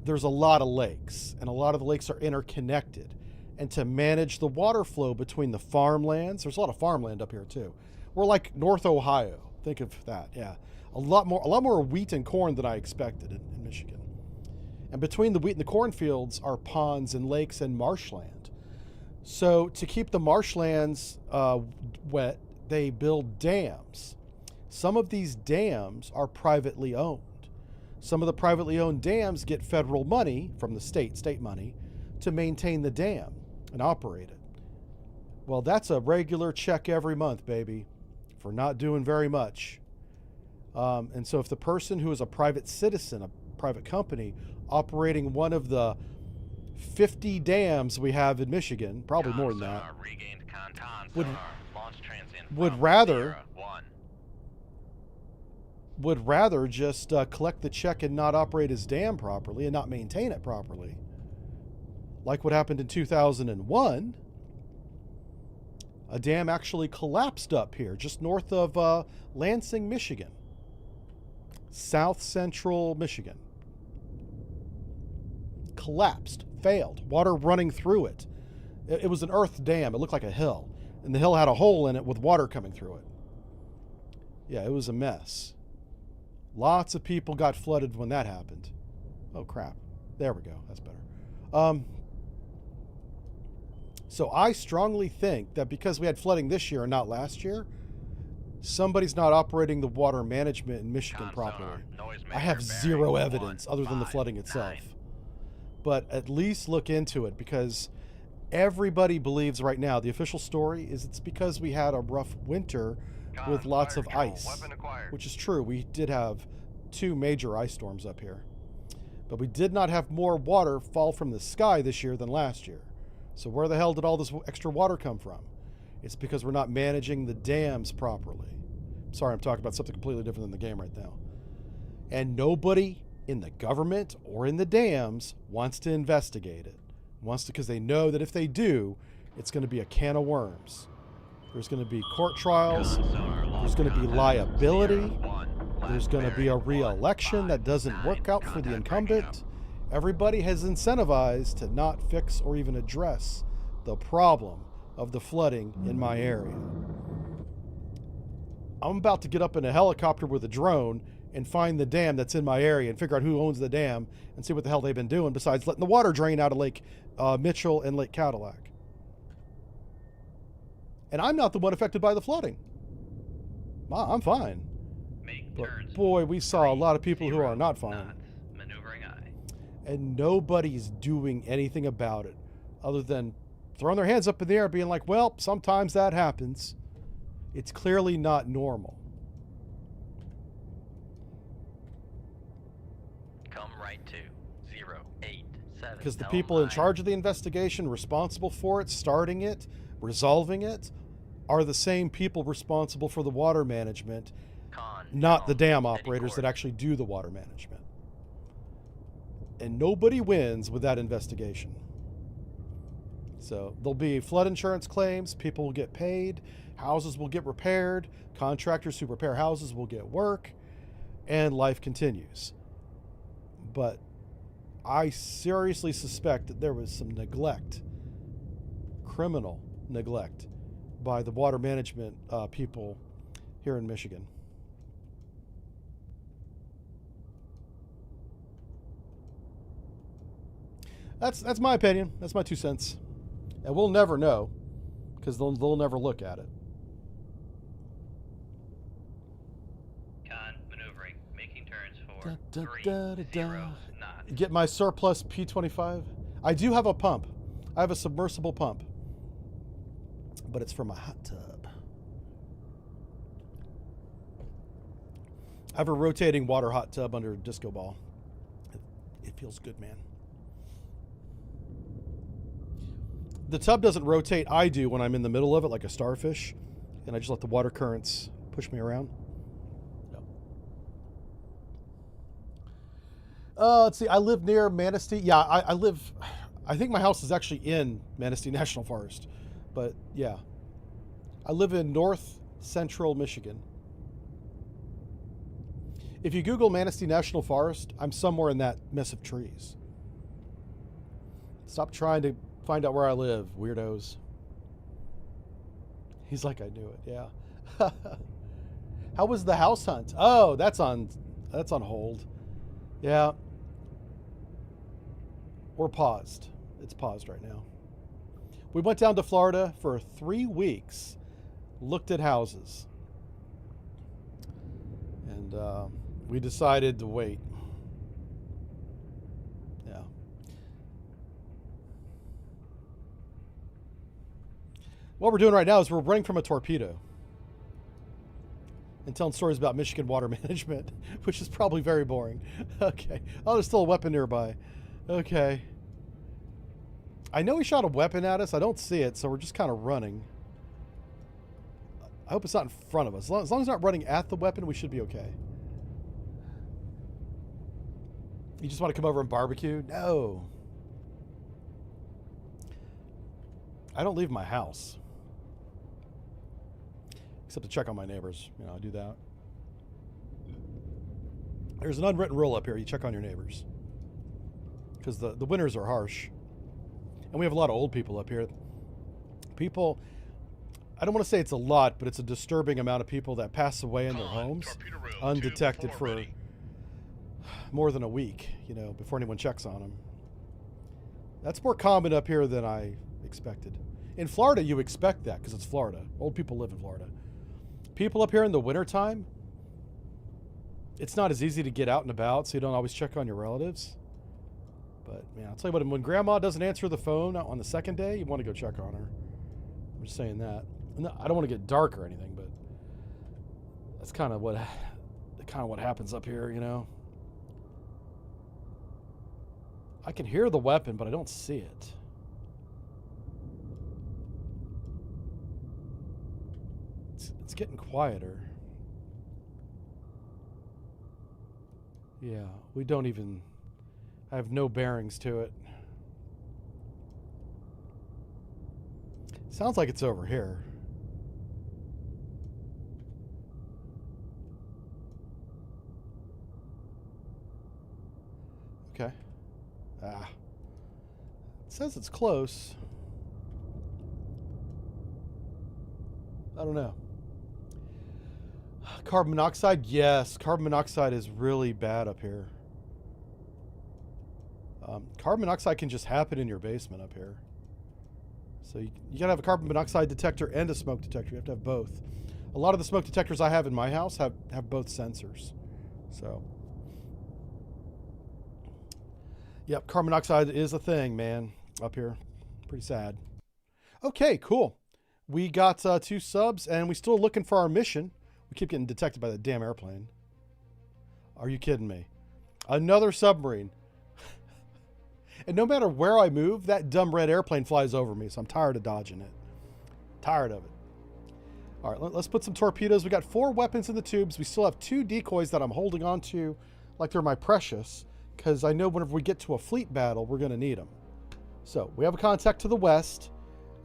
There's a lot of lakes, and a lot of the lakes are interconnected. And to manage the water flow between the farmlands, there's a lot of farmland up here too. We're like North Ohio. Think of that, yeah. A lot more wheat and corn than I expected in Michigan. And between the wheat and the cornfields are ponds and lakes and marshland. So to keep the marshlands wet, they build dams. Some of these dams are privately owned. Some of the privately owned dams get federal money from the state money, to maintain the dam and operate it. Well, that's a regular check every month, baby, for not doing very much. And so if the person who is a private citizen, a private company, operating one of the 50 dams we have in Michigan, probably more than that, would rather just collect the check and not operate his dam properly and not maintain it properly. Like what happened in 2001, a dam actually collapsed up here, just north of Lansing, Michigan. South central Michigan. Collapsed, failed, water running through it. It was an earth dam. It looked like a hill, and the hill had a hole in it with water coming through it. Yeah, it was a mess. Lots of people got flooded when that happened. Oh, crap. There we go. That's better. So I strongly think that because we had flooding this year and not last year, somebody's not operating the water management in Michigan properly. I have zero evidence other than the flooding itself. But at least look into it, because everybody believes right now, the official story is it's because we had a rough winter with lots of ice, which is true. We did have 2 major ice storms up here, but we did not have more water fall from the sky this year than last year. So where the hell did all this extra water come from? It's because we're not managing the dams properly. Sorry, I'm talking about something completely different than the game right now. And nobody in the government or in the dams wants to investigate it. Because they know that if they do, it's going to be a can of worms. There's going to be court trials. There's going to be liability. There's going to be a re-election that doesn't work out for the incumbent. Everybody has incentivized to not fix or even address the problem of the flooding in my area. I'm about to get up in a helicopter with a drone and find the dam that's in my area and figure out who owns the dam and see what the hell they've been doing besides letting the water drain out of Lake Mitchell and Lake Cadillac. And I'm not the one affected by the flooding. I'm fine. But boy, we saw a lot of people who are not fine. And nobody's doing anything about it other than throwing their hands up in the air being like, well, sometimes that happens. It's clearly not normal. Come right to 087. Because the people in charge of the investigation, responsible for it, starting it, resolving it, are the same people responsible for the water management, not the dam operators that actually do the water management. And nobody wins with that investigation. So there'll be flood insurance claims, people will get paid, houses will get repaired, contractors who repair houses will get work, and life continues. But I seriously suspect that there was some neglect, criminal neglect, by the water management people here in Michigan. That's my opinion. That's my 2 cents. And we'll never know, because they'll never look at it. Con maneuvering, making turns for Da, 30 knots. Get my surplus P25. I do have a pump. I have a submersible pump. but it's from a hot tub. I have a rotating water hot tub under a disco ball. It feels good, man. The tub doesn't rotate. I do when I'm in the middle of it, like a starfish, and I just let the water currents push me around. Yep. Let's see. I live near Manistee. Yeah, I think my house is actually in Manistee National Forest, but yeah, I live in north central Michigan. If you Google Manistee National Forest, I'm somewhere in that mess of trees. Stop trying to find out where I live, weirdos. He's like, I knew it, yeah. How was the house hunt? Oh, that's on hold. Yeah. We're paused. It's paused right now. We went down to Florida for 3 weeks, looked at houses, and we decided to wait. Yeah. What we're doing right now is we're running from a torpedo and telling stories about Michigan water management, which is probably very boring. Okay. Oh, there's still a weapon nearby. Okay. I know he shot a weapon at us. I don't see it, so we're just kind of running. I hope it's not in front of us. As long as it's not running at the weapon, we should be okay. You just want to come over and barbecue? No. I don't leave my house. Except to check on my neighbors. You know, I do that. There's an unwritten rule up here. You check on your neighbors. Because the winters are harsh. And we have a lot of old people up here. People, I don't want to say it's a lot, but it's a disturbing amount of people that pass away in their homes undetected for more than a week, you know, before anyone checks on them. That's more common up here than I expected. In Florida, you expect that because it's Florida. Old people live in Florida. People up here in the wintertime, it's not as easy to get out and about, so you don't always check on your relatives. But, man, I'll tell you what, when Grandma doesn't answer the phone on the second day, you want to go check on her. I'm just saying that. No, I don't want to get dark or anything, but that's kind of what happens up here, you know. I can hear the weapon, but I don't see it. It's getting quieter. Yeah, we don't even... I have no bearings to it. Sounds like it's over here. Okay. It says it's close. I don't know. Carbon monoxide? Yes, carbon monoxide is really bad up here. Carbon monoxide can just happen in your basement up here. So you gotta have a carbon monoxide detector and a smoke detector. You have to have both. A lot of the smoke detectors I have in my house have both sensors. So, yep, carbon monoxide is a thing, man, up here. Pretty sad. Okay, cool. We got 2 subs, and we're still looking for our mission. We keep getting detected by that damn airplane. Are you kidding me? Another submarine. And no matter where I move, that dumb red airplane flies over me, so I'm tired of dodging it. Tired of it. All right, let's put some torpedoes. We got 4 weapons in the tubes. We still have 2 decoys that I'm holding on to like they're my precious, because I know whenever we get to a fleet battle, we're going to need them. So we have a contact to the west,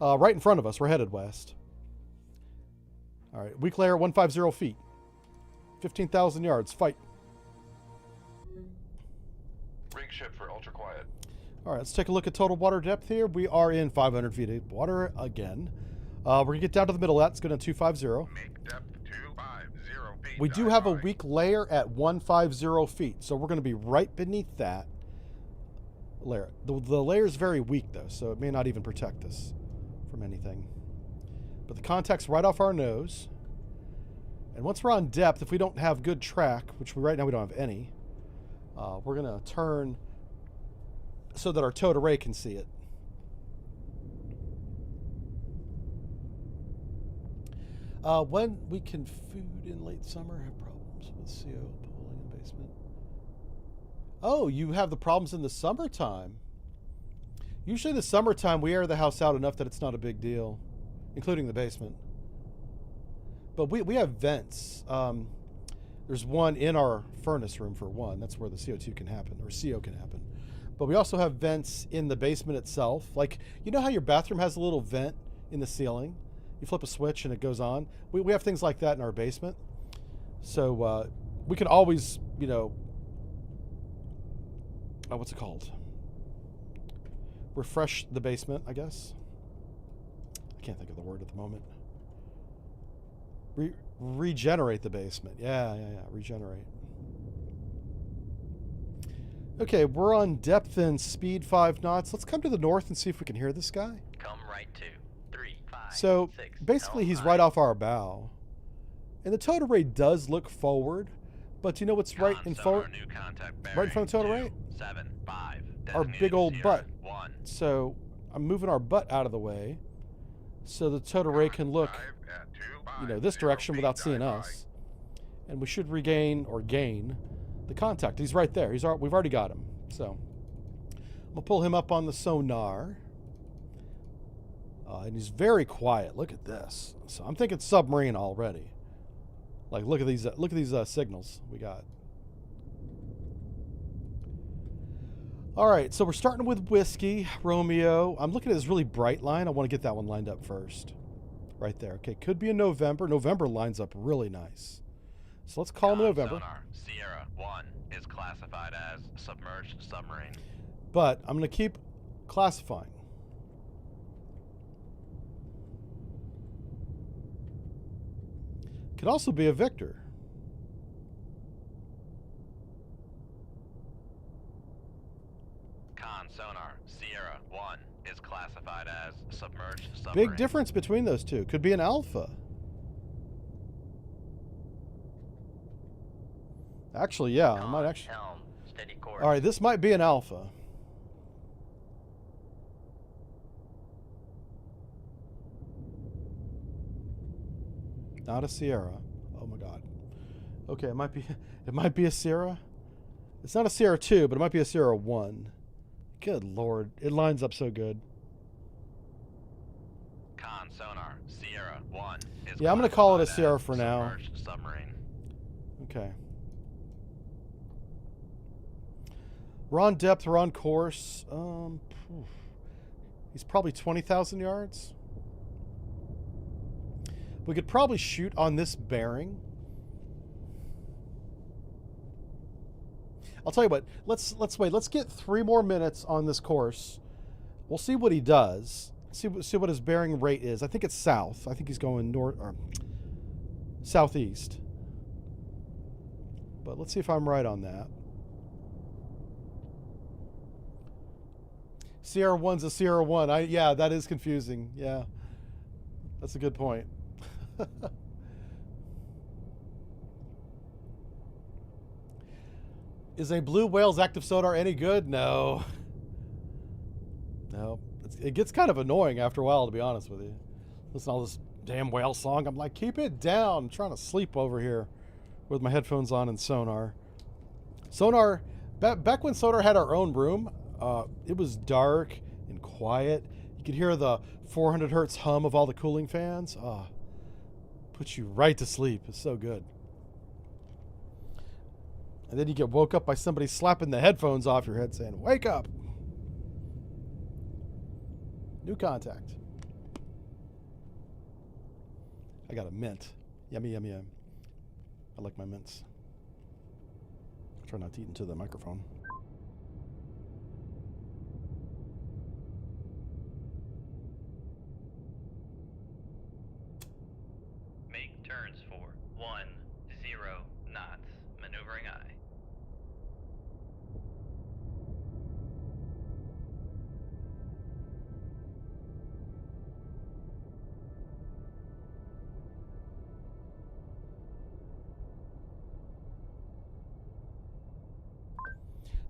right in front of us. We're headed west. All right, weak layer, 150 feet. 15,000 yards. Fight. Rig ship for ultra quiet. All right, let's take a look at total water depth here. We are in 500 feet of water again. We're going to get down to the middle of that. It's going to 250. Make depth 250 feet. We do have a weak layer at 150 feet, so we're going to be right beneath that layer. The layer is very weak, though, so it may not even protect us from anything. But the contact's right off our nose. And once we're on depth, if we don't have good track, which right now we don't have any, we're going to turn so that our towed array can see it. When we can food in late summer, have problems with CO pooling in basement. Oh, you have the problems in the summertime. Usually the summertime we air the house out enough that it's not a big deal, including the basement. But we have vents. There's one in our furnace room for one. That's where the CO2 can happen, or CO can happen. But we also have vents in the basement itself. Like, you know how your bathroom has a little vent in the ceiling? You flip a switch and it goes on. We have things like that in our basement. So we can always, you know, what's it called? Refresh the basement, I guess. I can't think of the word at the moment. Regenerate the basement. Yeah, regenerate. Okay, we're on depth and speed 5 knots. Let's come to the north and see if we can hear this guy. Come right to 3, 5, So 6, basically he's 9. right off our bow. And the total ray does look forward, but you know what's right in forward? Right in front of the total ray? 7, 5. Our big old Sierra, butt. 1. So I'm moving our butt out of the way so the total ray can look, you know, this direction without seeing us. And we should regain or gain the contact. He's right there. We've already got him. So I'm gonna pull him up on the sonar. And he's very quiet. Look at this. So I'm thinking submarine already. Like, look at these signals we got. All right, so we're starting with Whiskey, Romeo. I'm looking at this really bright line. I want to get that one lined up first. Right there. Okay, could be in November. November lines up really nice. So let's call him November. Sonar, Sierra 1 is classified as submerged submarine. But I'm going to keep classifying. Could also be a Victor. Sonar, Sierra 1 is classified as submerged submarine. Big difference between those two. Could be an Alpha. Actually, yeah, I might actually. Helm, steady course. All right, this might be an Alpha. Not a Sierra. Oh my God. Okay, it might be a Sierra. It's not a Sierra 2, but it might be a Sierra 1. Good Lord, it lines up so good. Sonar, Sierra 1 is Yeah, I'm going to call it a classified Sierra as for now. submerged submarine. Okay. We're on depth, we're on course. He's probably 20,000 yards. We could probably shoot on this bearing. I'll tell you what, let's wait. Let's get 3 more minutes on this course. We'll see what he does. See what his bearing rate is. I think it's south. I think he's going north or southeast. But let's see if I'm right on that. Sierra 1's a Sierra 1. Yeah, that is confusing. Yeah. That's a good point. Is a blue whale's active sonar any good? No. No. It gets kind of annoying after a while, to be honest with you. Listen to all this damn whale song. I'm like, keep it down. I'm trying to sleep over here with my headphones on and sonar. Sonar, back when sonar had our own room, it was dark and quiet. You could hear the 400 hertz hum of all the cooling fans. Puts you right to sleep. It's so good. And then you get woke up by somebody slapping the headphones off your head saying, wake up. New contact. I got a mint. Yummy, yummy, yum. I like my mints. Try not to eat into the microphone. Make turns for 10 knots. Maneuvering eye.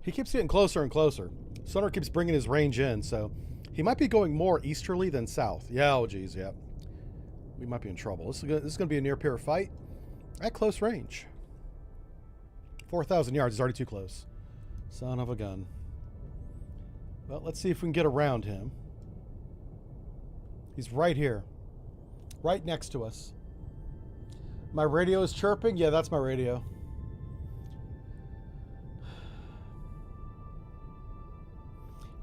He keeps getting closer and closer. Sonar keeps bringing his range in, so he might be going more easterly than south. Yeah, oh geez, yeah. we might be in trouble. This is going to be a near-peer fight at close range. 4,000 yards is already too close. Son of a gun. Well, let's see if we can get around him. He's right here. Right next to us. My radio is chirping? Yeah, that's my radio.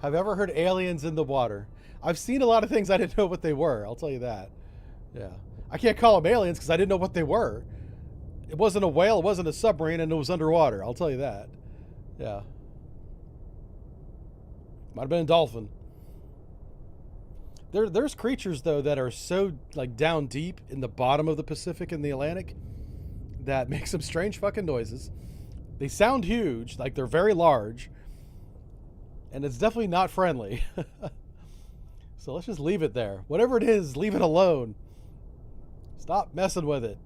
Have you ever heard aliens in the water? I've seen a lot of things I didn't know what they were. I'll tell you that. Yeah. I can't call them aliens because I didn't know what they were. It wasn't a whale, it wasn't a submarine, and it was underwater. I'll tell you that. Yeah. Might have been a dolphin. There's creatures, though, that are so, like, down deep in the bottom of the Pacific and the Atlantic that make some strange fucking noises. They sound huge, like they're very large, and it's definitely not friendly. So let's just leave it there. Whatever it is, leave it alone. Stop messing with it.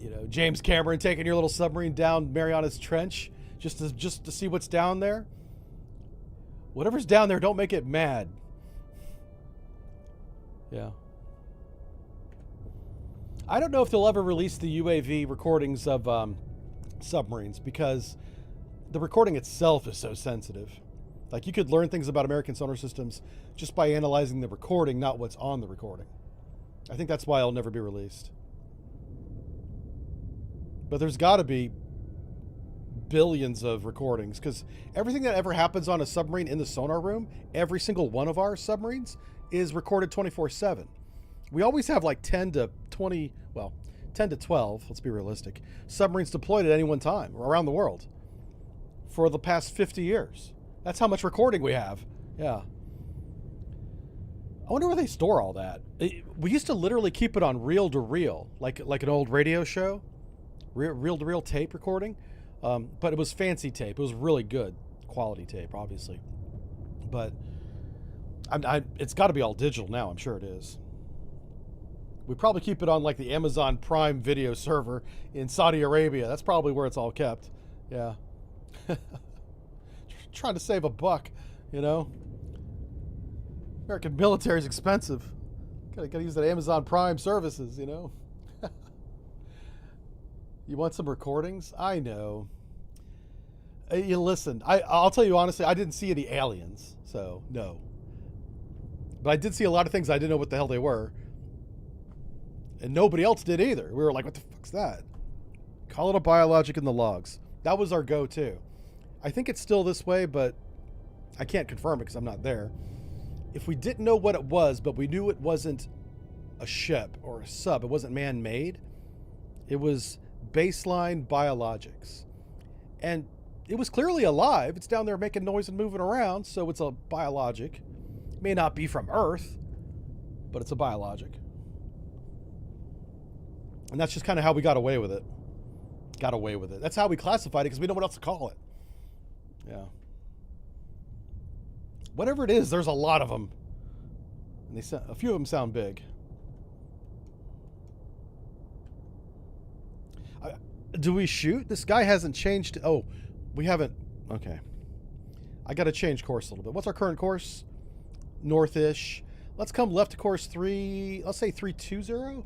You know, James Cameron taking your little submarine down Marianas Trench just to see what's down there. Whatever's down there, don't make it mad. Yeah. I don't know if they'll ever release the UAV recordings of submarines because the recording itself is so sensitive. Like, you could learn things about American sonar systems just by analyzing the recording, not what's on the recording. I think that's why it'll never be released. But there's got to be billions of recordings because everything that ever happens on a submarine in the sonar room, every single one of our submarines is recorded 24/7. We always have like 10 to 20, well, 10 to 12, let's be realistic, submarines deployed at any one time around the world for the past 50 years. That's how much recording we have. Yeah. I wonder where they store all that. We used to literally keep it on reel-to-reel, like an old radio show, reel-to-reel tape recording. But it was fancy tape. It was really good quality tape, obviously. But it's got to be all digital now. I'm sure it is. We probably keep it on like the Amazon Prime video server in Saudi Arabia. That's probably where it's all kept. Yeah. Trying to save a buck, you know. American military is expensive. Gotta use that Amazon Prime services, you know. You want some recordings? I know. You listen, I'll tell you honestly, I didn't see any aliens, so no. But I did see a lot of things I didn't know what the hell they were. And nobody else did either. We were like, what the fuck's that? Call it a biologic in the logs. That was our go-to. I think it's still this way, but I can't confirm it because I'm not there. If we didn't know what it was, but we knew it wasn't a ship or a sub, it wasn't man-made, it was baseline biologics. And it was clearly alive. It's down there making noise and moving around, so it's a biologic. It may not be from Earth, but it's a biologic. And that's just kind of how we got away with it. Got away with it. That's how we classified it because we know what else to call it. Yeah. Whatever it is, there's a lot of them. And a few of them sound big. Do we shoot? This guy hasn't changed. Oh, we haven't. Okay. I got to change course a little bit. What's our current course? North-ish. Let's come left to course 3. Let's say 320.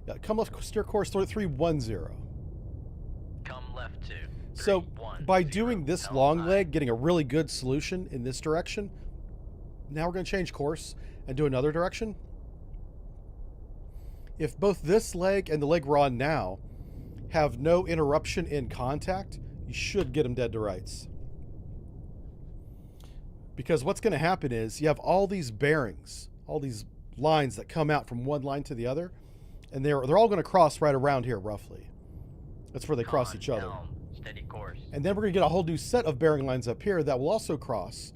Yeah, come left, steer course 310. Come left to. So by doing this long leg, getting a really good solution in this direction, now we're going to change course and do another direction. If both this leg and the leg we're on now have no interruption in contact, you should get them dead to rights. Because what's going to happen is you have all these bearings, all these lines that come out from one line to the other, and they're all going to cross right around here roughly. That's where they cross each other. Steady course. And then we're going to get a whole new set of bearing lines up here that will also cross.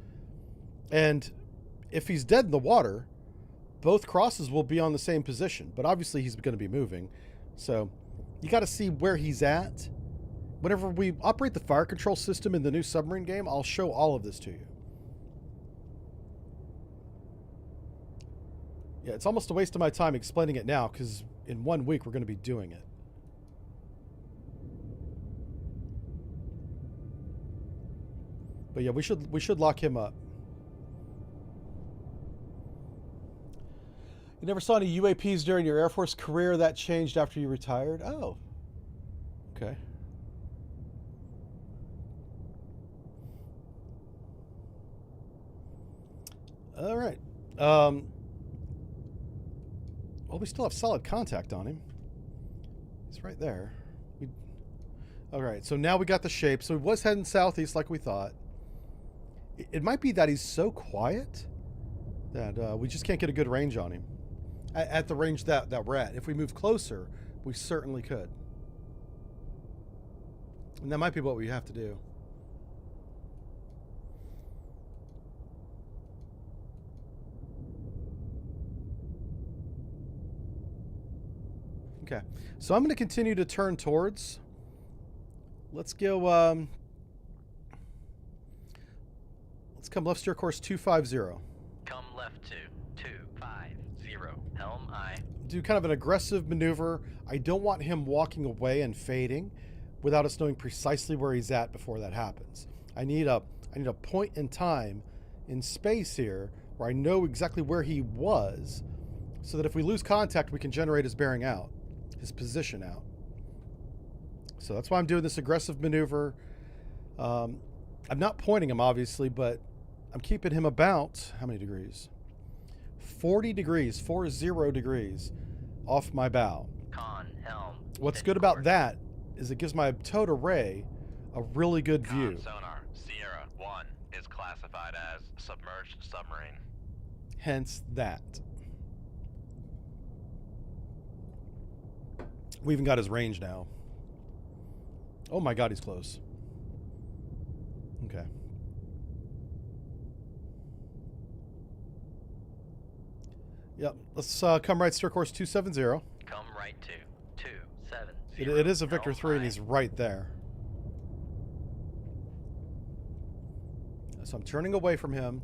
And if he's dead in the water, both crosses will be on the same position. But obviously he's going to be moving. So you got to see where he's at. Whenever we operate the fire control system in the new submarine game, I'll show all of this to you. Yeah, it's almost a waste of my time explaining it now because in 1 week we're going to be doing it. But yeah, we should lock him up. You never saw any UAPs during your Air Force career? That changed after you retired? Oh. Okay. All right. Well, we still have solid contact on him. He's right there. All right, so now we got the shape. So he was heading southeast like we thought. It might be that he's so quiet that we just can't get a good range on him. At the range that we're at. If we move closer, we certainly could. And that might be what we have to do. Okay, so I'm going to continue to turn towards. Let's go, let's come left steer course 250. Come left to 250. Helm aye. Do kind of an aggressive maneuver. I don't want him walking away and fading without us knowing precisely where he's at before that happens. I need a point in time in space here where I know exactly where he was, so that if we lose contact, we can generate his bearing out, his position out. So that's why I'm doing this aggressive maneuver. I'm not pointing him, obviously, but I'm keeping him about, how many degrees? 40 degrees, 40 degrees off my bow. Con, helm. What's steady good about course. that is it gives my towed array a really good view. Con sonar, Sierra 1 is classified as submerged submarine. Hence that. We even got his range now. Oh my God, he's close. Okay. Yep, let's come right steer course 270. Come right to 270. It is a Victor Helm 3 and aye. he's right there. So I'm turning away from him.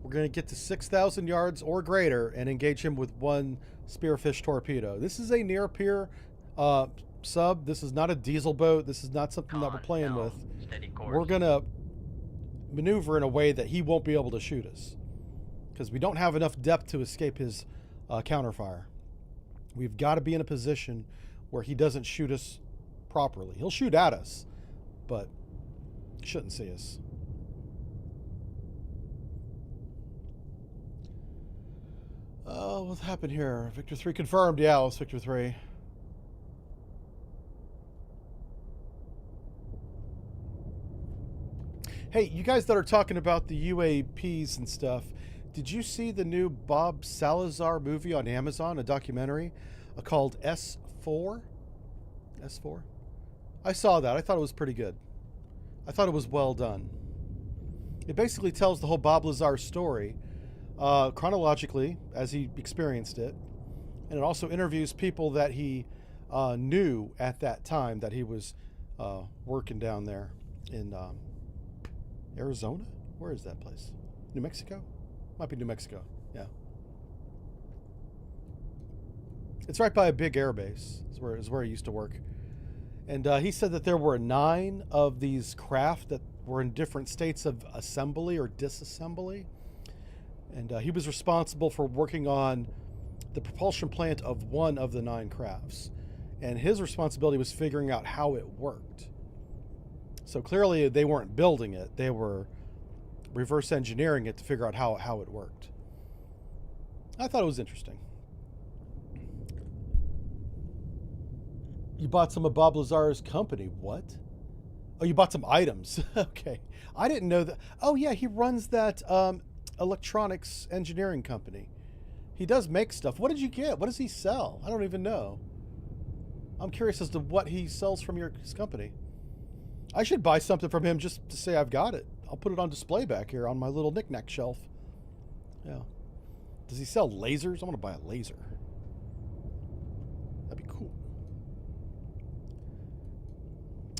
We're going to get to 6,000 yards or greater and engage him with one spearfish torpedo. This is a near peer sub. This is not a diesel boat. This is not something that we're Con, playing helm. with. Steady course. We're going to maneuver in a way that he won't be able to shoot us, because we don't have enough depth to escape his counterfire. We've got to be in a position where he doesn't shoot us properly. He'll shoot at us, but he shouldn't see us. Oh, what happened here? Victor 3 confirmed. Yeah, it was Victor 3. Hey, you guys that are talking about the UAPs and stuff, did you see the new Bob Salazar movie on Amazon, a documentary called S4? S4? I saw that. I thought it was pretty good. I thought it was well done. It basically tells the whole Bob Lazar story chronologically as he experienced it. And it also interviews people that he knew at that time that he was working down there in Arizona? Where is that place? New Mexico? Might be New Mexico, yeah. It's right by a big air base, is where he used to work. And he said that there were 9 of these craft that were in different states of assembly or disassembly. And he was responsible for working on the propulsion plant of one of the 9 crafts. And his responsibility was figuring out how it worked. So clearly they weren't building it. They were reverse engineering it to figure out how it worked. I thought it was interesting. You bought some of Bob Lazar's company. What? Oh, you bought some items. Okay. I didn't know that. Oh, yeah, he runs that electronics engineering company. He does make stuff. What did you get? What does he sell? I don't even know. I'm curious as to what he sells from his company. I should buy something from him just to say I've got it. I'll put it on display back here on my little knick-knack shelf. Yeah. Does he sell lasers? I want to buy a laser. That'd be cool.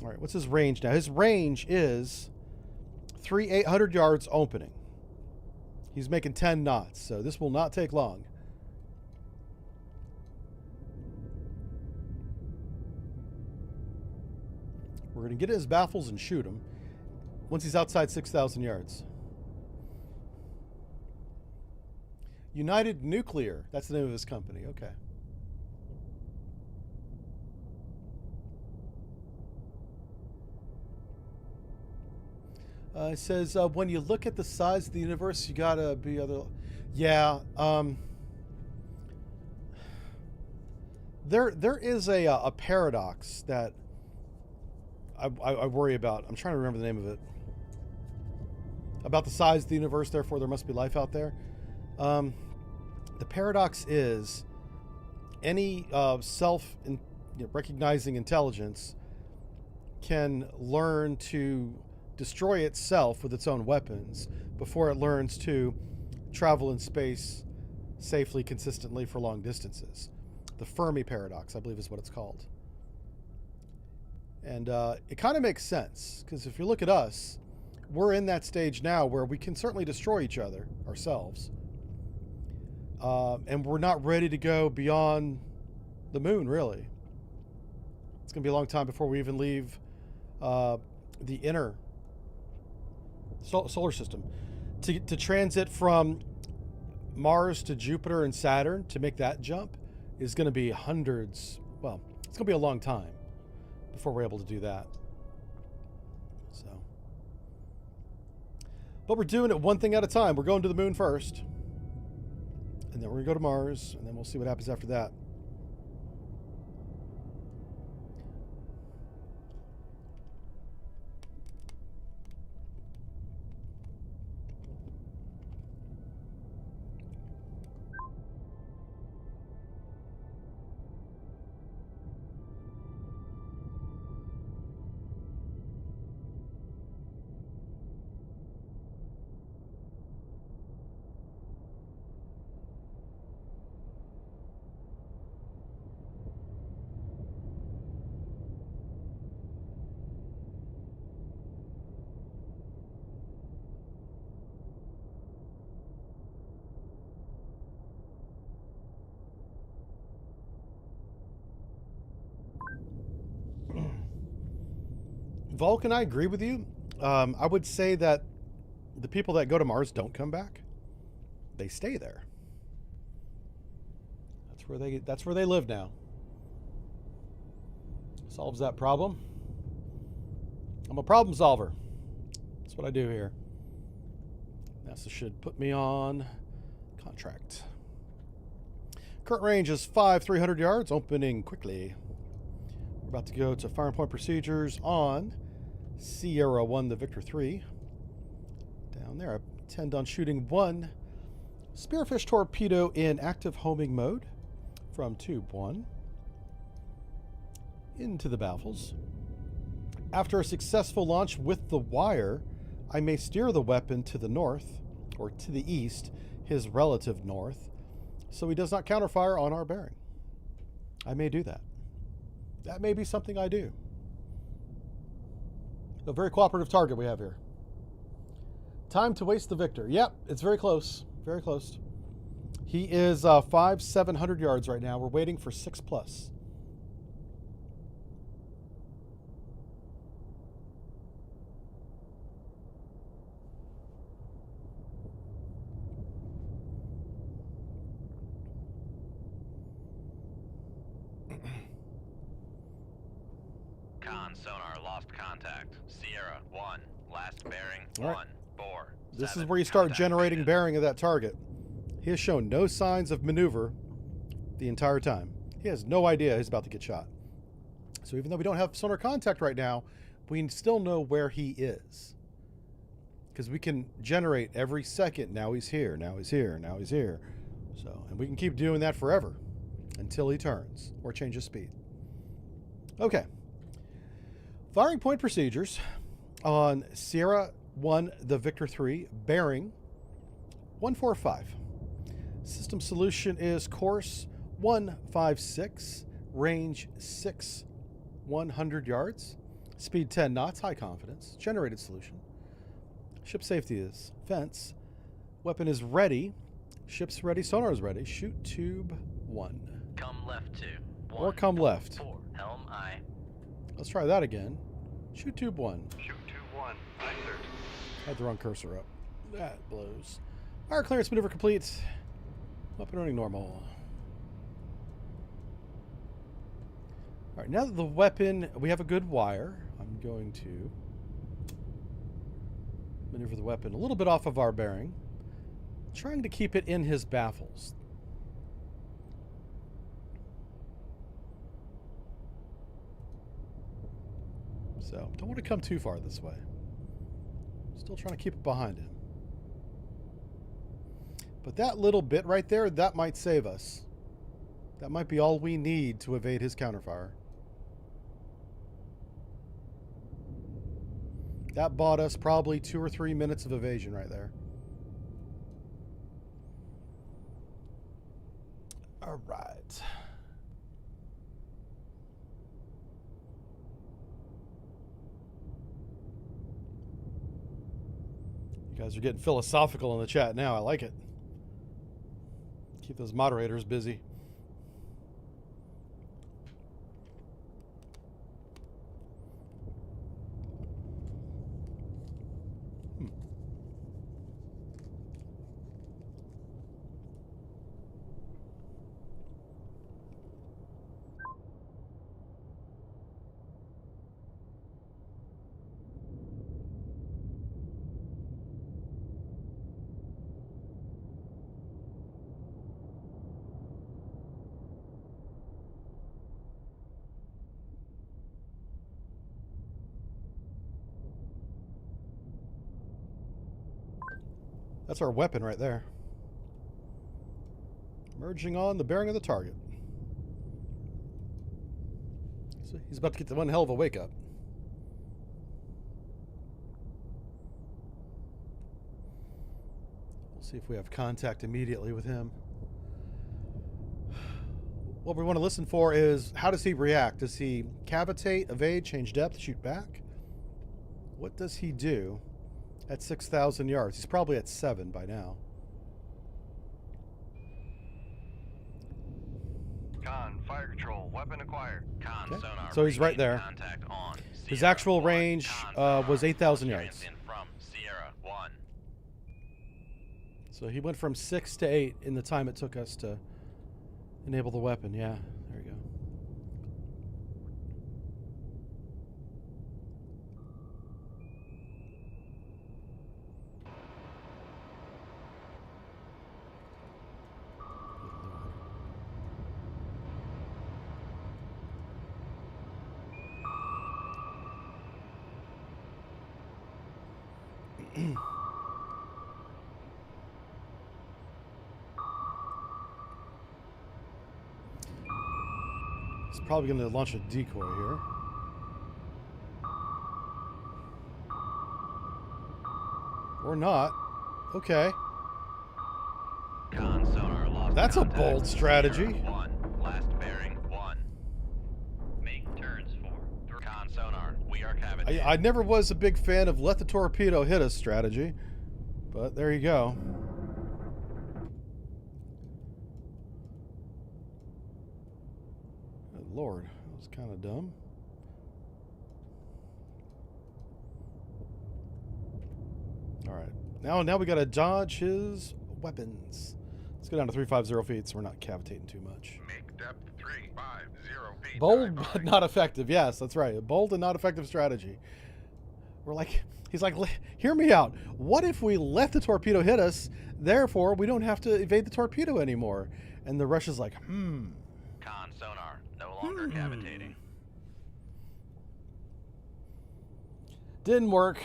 All right, what's his range now? His range is 800 yards opening. He's making 10 knots, so this will not take long. We're going to get his baffles and shoot him once he's outside 6,000 yards. United Nuclear. That's the name of his company. Okay. It says, when you look at the size of the universe, you gotta be other... Yeah, there is a paradox that I worry about. I'm trying to remember the name of it. About the size of the universe, therefore there must be life out there. The paradox is any self-recognizing intelligence can learn to destroy itself with its own weapons before it learns to travel in space safely, consistently for long distances. The Fermi paradox, I believe, is what it's called. And it kind of makes sense, because if you look at us, we're in that stage now where we can certainly destroy each other, ourselves. And we're not ready to go beyond the moon, really. It's going to be a long time before we even leave the inner solar system. To transit from Mars to Jupiter and Saturn, to make that jump, is going to be hundreds, well, it's going to be a long time before we're able to do that. So, but we're doing it one thing at a time. We're going to the moon first, and then we're going to go to Mars, and then we'll see what happens after that. Vulcan, I agree with you. I would say that the people that go to Mars don't come back. They stay there. That's where they live now. Solves that problem. I'm a problem solver. That's what I do here. NASA should put me on contract. Current range is 300 yards, opening quickly. We're about to go to firing point procedures on Sierra 1, the Victor 3. Down there, I intend on shooting one Spearfish torpedo in active homing mode from tube 1 into the baffles. After a successful launch with the wire, I may steer the weapon to the north, or to the east, his relative north, so he does not counterfire on our bearing. I may do that. That may be something I do. A very cooperative target we have here. Time to waste the Victor. Yep, it's very close. Very close. He is 700 yards right now. We're waiting for 6+. Con sonar lost contact. Sierra 1, last bearing All right. 1, bore. This is 7, where you start contact generating rated. bearing of that target. He has shown no signs of maneuver the entire time. He has no idea he's about to get shot. So even though we don't have sonar contact right now, we still know where he is. Because we can generate every second, now he's here, now he's here, now he's here. So, and we can keep doing that forever until he turns or changes speed. Okay. Firing point procedures on Sierra 1, the Victor 3, bearing 145. System solution is course 156, range 100 yards, speed 10 knots, high confidence, generated solution. Ship safety is fence. Weapon is ready. Ship's ready, sonar is ready. Shoot tube 1. Come left 2. Or come left. 4. Helm I. Let's try that again. Shoot tube 1. Shoot 2-1. Aye, sir. Had the wrong cursor up. That blows. Fire clearance maneuver complete. Weapon running normal. Alright, now that the weapon, we have a good wire, I'm going to maneuver the weapon a little bit off of our bearing, trying to keep it in his baffles. So, don't want to come too far this way. Still trying to keep it behind him. But that little bit right there, that might save us. That might be all we need to evade his counterfire. That bought us probably 2 or 3 minutes of evasion right there. All right. You guys are getting philosophical in the chat now. I like it. Keep those moderators busy. That's our weapon right there. Merging on the bearing of the target. So he's about to get the one hell of a wake up. We'll see if we have contact immediately with him. What we want to listen for is, how does he react? Does he cavitate, evade, change depth, shoot back? What does he do at 6,000 yards? He's probably at 7 by now. Con, fire control, weapon acquired. Con Okay. sonar. So he's right regaining there. Contact on His Sierra actual 1. range Con was sonar. 8,000 Lost yards. transient from Sierra 1. So he went from 6 to 8 in the time it took us to enable the weapon. Yeah, there you go. He's probably going to launch a decoy here. Or not. Okay. Con sonar lost That's a contact. bold strategy. Sierra 1. Last bearing 1. Make turns for Con sonar. We are cavitating. I never was a big fan of let the torpedo hit us strategy. But there you go. Good Lord, that was kind of dumb. All right, now we got to dodge his weapons. Let's go down to 350 feet so we're not cavitating too much. Make depth 350 feet. Bold dive but by. not effective. Yes, that's right. A bold and not effective strategy. We're like, he's like, hear me out. What if we let the torpedo hit us, therefore we don't have to evade the torpedo anymore? And the Russia's like, Con sonar. No longer cavitating. Didn't work.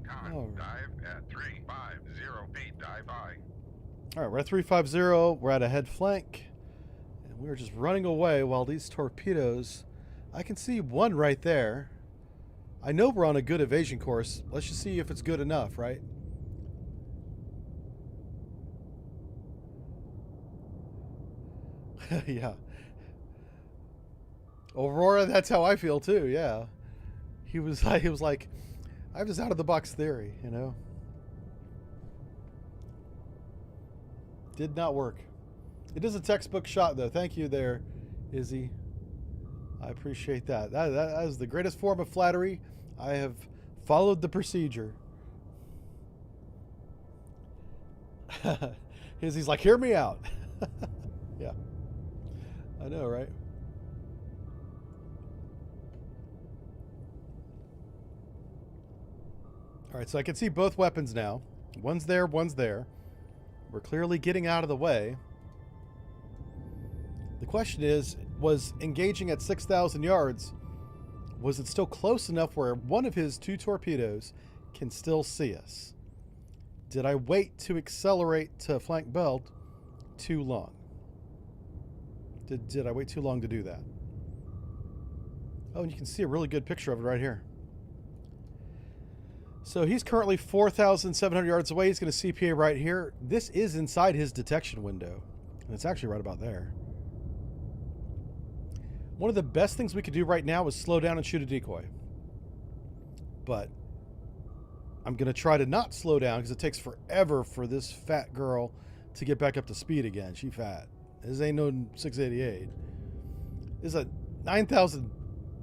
Con, All right. dive at 350 feet. Dive by. All right, we're at 350. We're at a head flank. And we're just running away while these torpedoes... I can see one right there. I know we're on a good evasion course. Let's just see if it's good enough, right? Yeah. Aurora, that's how I feel too, yeah. He was like, I was out of the box theory, you know? Did not work. It is a textbook shot, though. Thank you there, Izzy. I appreciate that. That is the greatest form of flattery. I have followed the procedure. Izzy's like, hear me out. Yeah. I know, right? All right, so I can see both weapons now. One's there, one's there. We're clearly getting out of the way. The question is, was engaging at 6,000 yards, was it still close enough where one of his 2 torpedoes can still see us? Did I wait to accelerate to flank belt too long? Did I wait too long to do that? Oh, and you can see a really good picture of it right here. So he's currently 4,700 yards away. He's going to CPA right here. This is inside his detection window. And it's actually right about there. One of the best things we could do right now is slow down and shoot a decoy. But I'm going to try to not slow down because it takes forever for this fat girl to get back up to speed again. She fat. This ain't no 688. This is a 9,000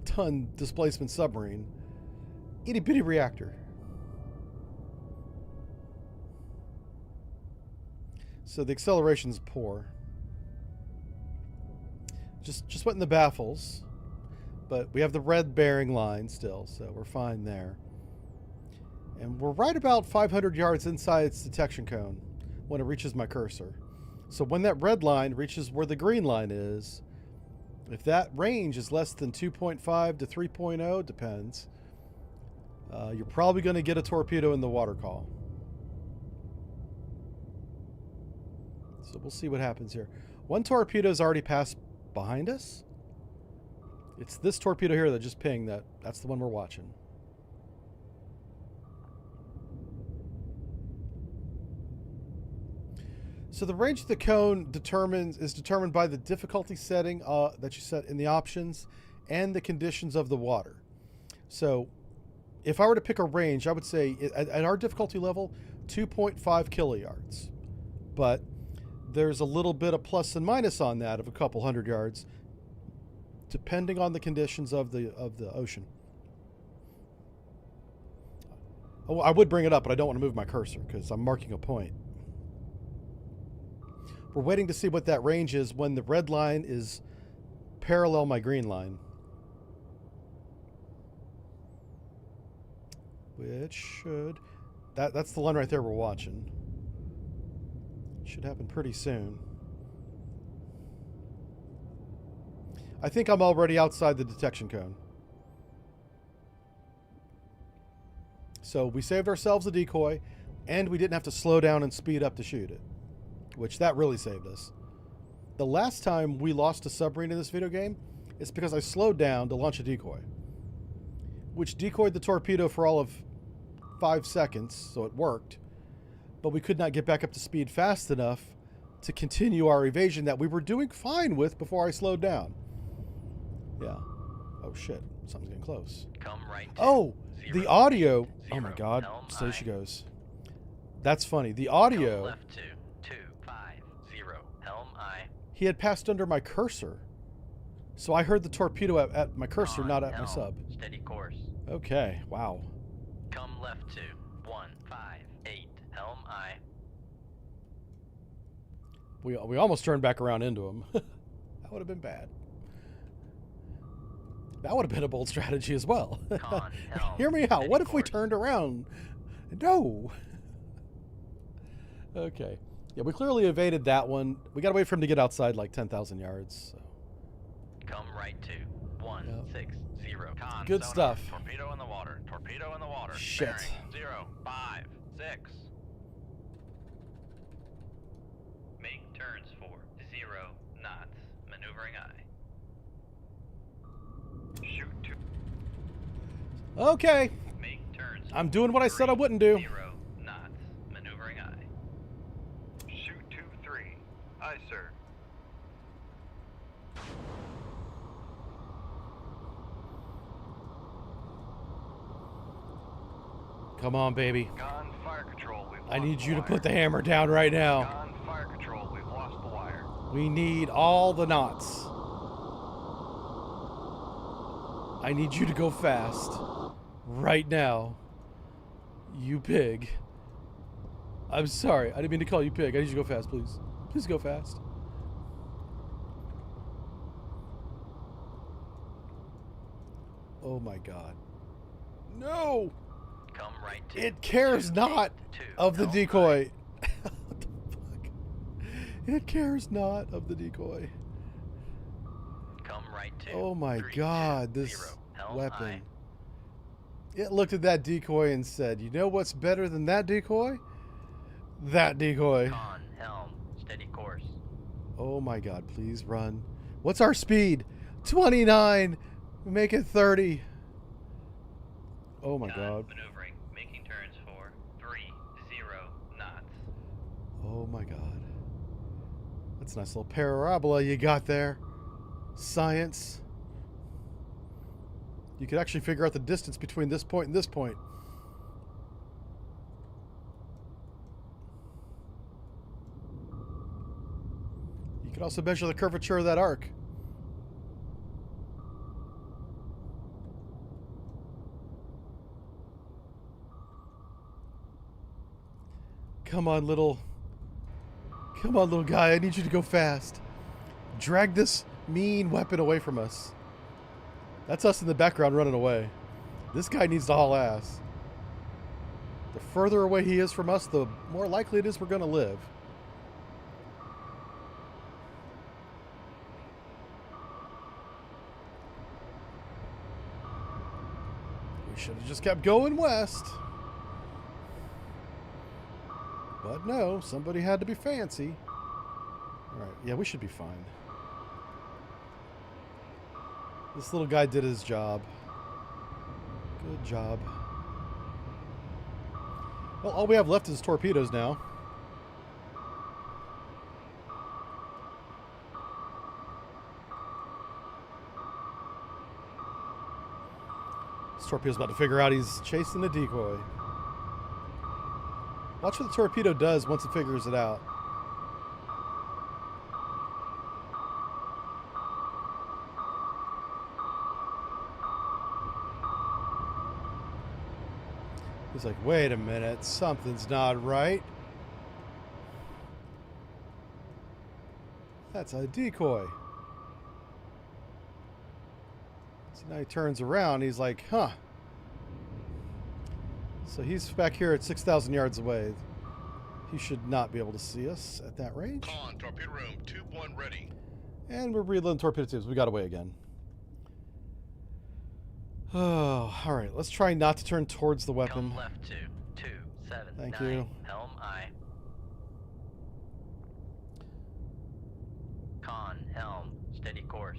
ton displacement submarine. Itty bitty reactor. So the acceleration's poor. Just went in the baffles, but we have the red bearing line still, so we're fine there. And we're right about 500 yards inside its detection cone when it reaches my cursor. So when that red line reaches where the green line is, if that range is less than 2.5 to 3.0, depends, you're probably going to get a torpedo in the water call. So we'll see what happens here. One torpedo's already passed behind us. It's this torpedo here that just pinged. That's the one we're watching. So the range of the cone is determined by the difficulty setting that you set in the options and the conditions of the water. So if I were to pick a range, I would say at our difficulty level, 2.5 kiloyards. But there's a little bit of plus and minus on that of a couple hundred yards, depending on the conditions of the ocean. Oh, I would bring it up, but I don't want to move my cursor because I'm marking a point. We're waiting to see what that range is when the red line is parallel my green line. Which should... That's the line right there we're watching. Should happen pretty soon. I think I'm already outside the detection cone. So we saved ourselves a decoy, and we didn't have to slow down and speed up to shoot it, which that really saved us. The last time we lost a submarine in this video game, it's because I slowed down to launch a decoy, which decoyed the torpedo for all of 5 seconds, so it worked. But we could not get back up to speed fast enough to continue our evasion that we were doing fine with before I slowed down. Yeah. Oh, shit. Something's getting close. Come right to Oh, the audio. 0, Oh, my God. helm So she I. goes. That's funny. The Come audio, left to 250, helm I. he had passed under my cursor. So I heard the torpedo at my cursor, On not at my helm, sub. Steady course. Okay. Wow. Come left to 158, helm I. We almost turned back around into him. That would have been bad. That would have been a bold strategy as well. Con, helm, Hear me out. steady What if we course. turned around? No. Okay. Yeah, we clearly evaded that one. We got to wait for him to get outside like 10,000 yards. So. Come right to 160. Con, Good sonar, stuff. Torpedo in the water. Torpedo in the water. Shit. Bearing 056. Make turns for 0 knots. Maneuvering I. Shoot 2. Okay. Make turns I'm for doing what I said I 3, wouldn't do. 0 knots. Maneuvering I. Shoot 2-3. Aye, sir. Come on, baby. Gone fire control. We've I lost need you to wire. put the hammer down right now. Gone fire control. We need all the knots. I need you to go fast. Right now. You pig. I'm sorry. I didn't mean to call you pig. I need you to go fast, please. Please go fast. Oh my god. No! Come right to. It cares not of the decoy. What the fuck? It cares not of the decoy. Come right to. Oh my 3, god, 2, this 0. Helm weapon. aye. It looked at that decoy and said, you know what's better than that decoy? That decoy. Con, helm, steady course. Oh my god, please run. What's our speed? 29. Make it 30. Oh my god. Maneuvering, making turns for 30 knots. Oh my god. That's a nice little parabola you got there. Science. You could actually figure out the distance between this point and this point. You could also measure the curvature of that arc. Come on, little guy. I need you to go fast. Drag this mean weapon away from us. That's us in the background running away. This guy needs to haul ass. The further away he is from us, the more likely it is we're going to live. We should have just kept going west. But no, somebody had to be fancy. Alright, yeah, we should be fine. This little guy did his job. Good job. Well, all we have left is torpedoes now. This torpedo's about to figure out he's chasing a decoy. Watch what the torpedo does once it figures it out. He's like, wait a minute, something's not right. That's a decoy. So now he turns around, he's like, huh. So he's back here at 6,000 yards away. He should not be able to see us at that range. Con, torpedo room, tube 1 ready. And we're reloading torpedo tubes. We got away again. Oh, all right. Let's try not to turn towards the weapon. Come left to 279. Thank you. Helm aye. Con, helm, steady course.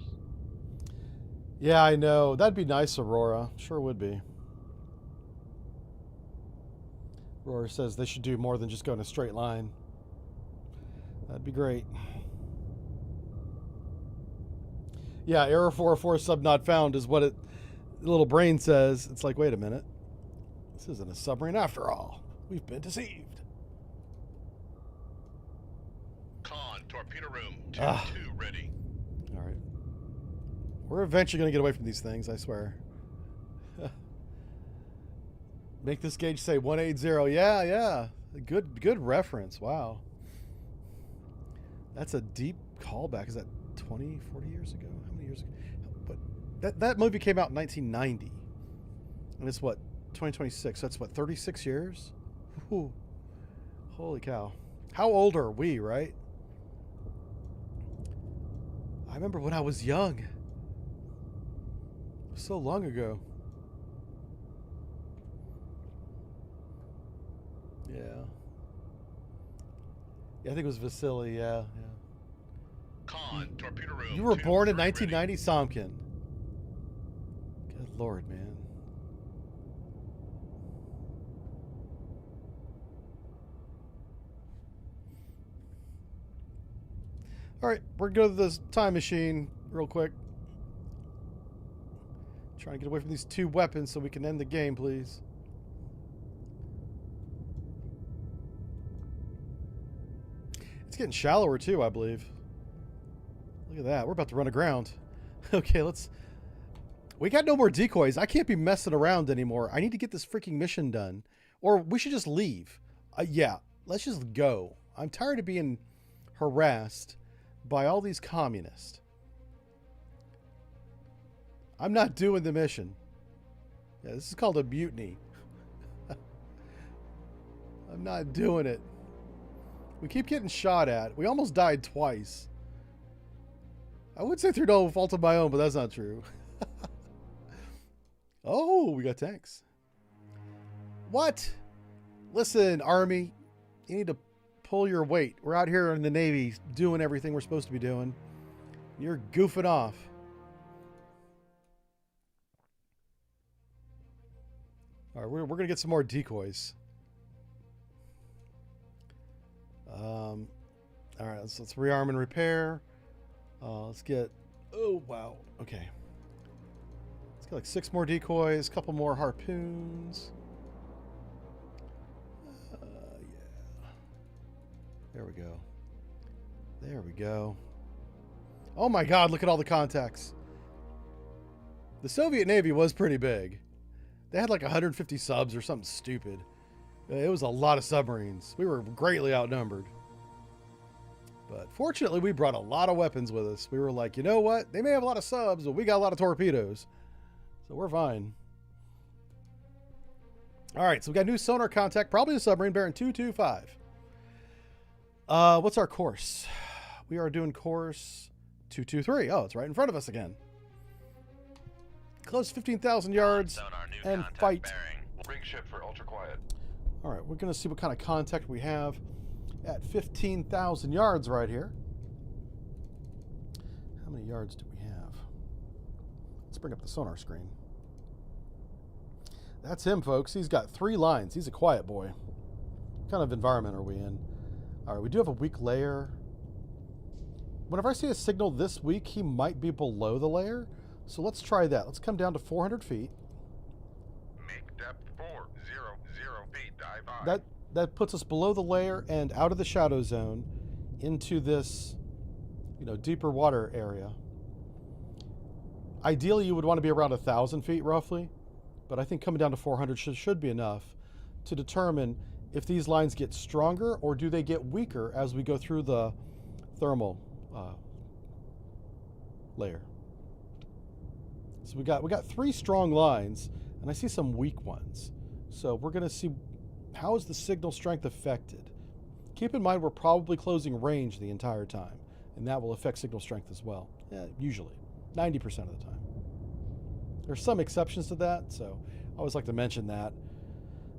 Yeah, I know. That'd be nice, Aurora. Sure would be. Aurora says they should do more than just go in a straight line. That'd be great. Yeah, error 404 sub not found is what it little brain says. It's like, wait a minute. This isn't a submarine after all. We've been deceived. Con, torpedo room, tube 2 ready. All right. We're eventually going to get away from these things, I swear. Make this gauge say 180. Yeah, yeah. Good reference. Wow. That's a deep callback. Is that 20, 40 years ago? How many years ago? But that movie came out in 1990. And it's what? 2026. So that's what, 36 years? Whew. Holy cow. How old are we, right? I remember when I was young. So long ago. Yeah. Yeah, I think it was Vasily, yeah. Con, torpedo room. You were tube born in 3 1990, Somkin. Good lord, man. Alright, we're going to go to this time machine real quick. Trying to get away from these two weapons so we can end the game, please. It's getting shallower too, I believe. Look at that. We're about to run aground. Okay, let's... We got no more decoys. I can't be messing around anymore. I need to get this freaking mission done. Or we should just leave. Yeah, let's just go. I'm tired of being harassed by all these communists. I'm not doing the mission. Yeah, this is called a mutiny. I'm not doing it. We keep getting shot at. We almost died twice. I would say through no fault of my own, but that's not true. Oh, we got tanks. What? Listen, Army, you need to pull your weight. We're out here in the Navy doing everything we're supposed to be doing. You're goofing off. All right, we're going to get some more decoys. All right, let's rearm and repair. Let's get... Oh, wow. Okay. Let's get like 6 more decoys, a couple more harpoons. Yeah. There we go. There we go. Oh my God, look at all the contacts. The Soviet Navy was pretty big. They had like 150 subs or something stupid. It was a lot of submarines. We were greatly outnumbered. But fortunately, we brought a lot of weapons with us. We were like, you know what? They may have a lot of subs, but we got a lot of torpedoes. So we're fine. All right, so we got a new sonar contact, probably a submarine, bearing 225. What's our course? We are doing course 223. Oh, it's right in front of us again. Close 15,000 yards and fight. Rig ship for ultra quiet. All right, we're going to see what kind of contact we have at 15,000 yards right here. How many yards do we have? Let's bring up the sonar screen. That's him, folks. He's got 3 lines. He's a quiet boy. What kind of environment are we in? All right, we do have a weak layer. Whenever I see a signal this weak, he might be below the layer. So let's try that. Let's come down to 400 feet. Make depth 400 feet. Dive on. That puts us below the layer and out of the shadow zone into this, deeper water area. Ideally, you would want to be around 1,000 feet roughly, but I think coming down to 400 should be enough to determine if these lines get stronger or do they get weaker as we go through the thermal layer. So we got 3 strong lines, and I see some weak ones. So we're going to see how is the signal strength affected. Keep in mind we're probably closing range the entire time, and that will affect signal strength as well. Yeah, usually, 90% of the time. There's some exceptions to that, so I always like to mention that,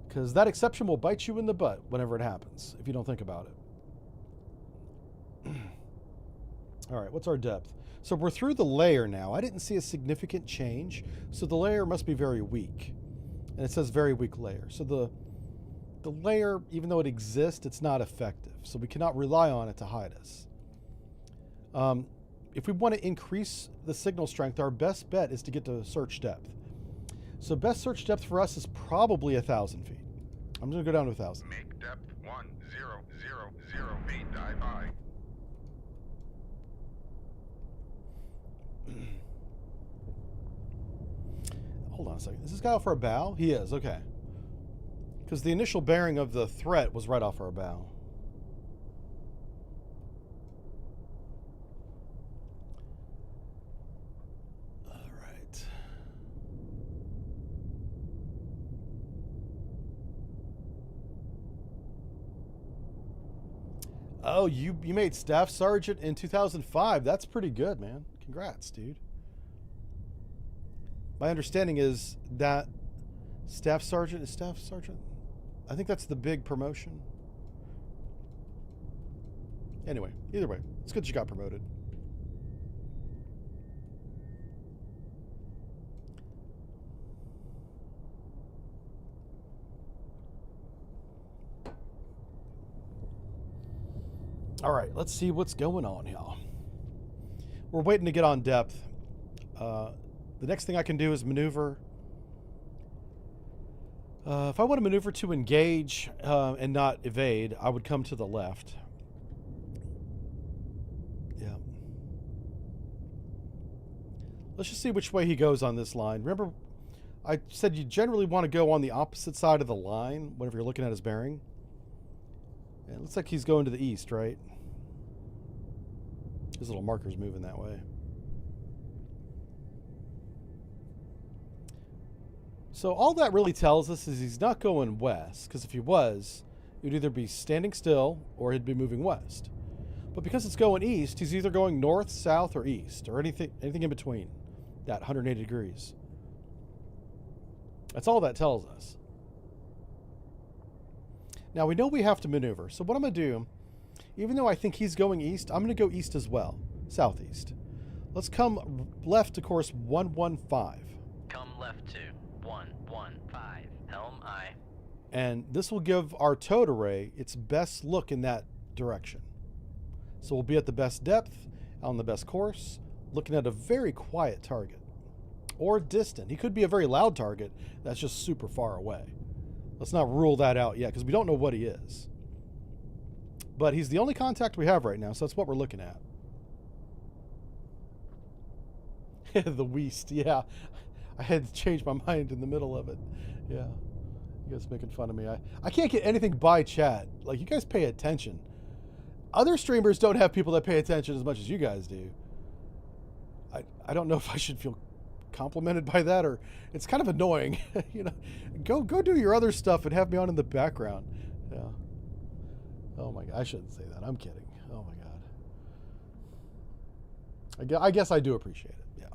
because that exception will bite you in the butt whenever it happens, if you don't think about it. All right, what's our depth? So we're through the layer now. I didn't see a significant change, so the layer must be very weak. And it says very weak layer. So the layer, even though it exists, it's not effective. So we cannot rely on it to hide us. If we want to increase the signal strength, our best bet is to get to search depth. So best search depth for us is probably 1,000 feet. I'm going to go down to 1,000. Make depth 1000 feet. Dive high. Hold on a second. Is this guy off our bow? He is, okay. Because the initial bearing of the threat was right off our bow. All right. Oh, you made Staff Sergeant in 2005. That's pretty good, man. Congrats, dude. My understanding is that Staff Sergeant is Staff Sergeant. I think that's the big promotion. Anyway, either way, it's good you got promoted. All right, let's see what's going on here. We're waiting to get on depth. The next thing I can do is maneuver. If I want to maneuver to engage and not evade, I would come to the left. Yeah. Let's just see which way he goes on this line. Remember, I said you generally want to go on the opposite side of the line whenever you're looking at his bearing. And it looks like he's going to the east, right? His little marker's moving that way. So all that really tells us is he's not going west, because if he was, he would either be standing still or he'd be moving west. But because it's going east, he's either going north, south, or east, or anything in between that 180 degrees. That's all that tells us. Now we know we have to maneuver, so what I'm going to do, even though I think he's going east, I'm going to go east as well, southeast. Let's come left to course 115. Come left to 115. Helm aye. And this will give our towed array its best look in that direction. So we'll be at the best depth, on the best course, looking at a very quiet target. Or distant. He could be a very loud target that's just super far away. Let's not rule that out yet, because we don't know what he is. But he's the only contact we have right now, so that's what we're looking at. The Weast, yeah. I had to change my mind in the middle of it. Yeah. You guys making fun of me. I can't get anything by chat. Like, you guys pay attention. Other streamers don't have people that pay attention as much as you guys do. I don't know if I should feel complimented by that, or it's kind of annoying. You know, go do your other stuff and have me on in the background. Yeah. Oh my God, I shouldn't say that. I'm kidding. Oh my God. I guess I do appreciate it. Yeah.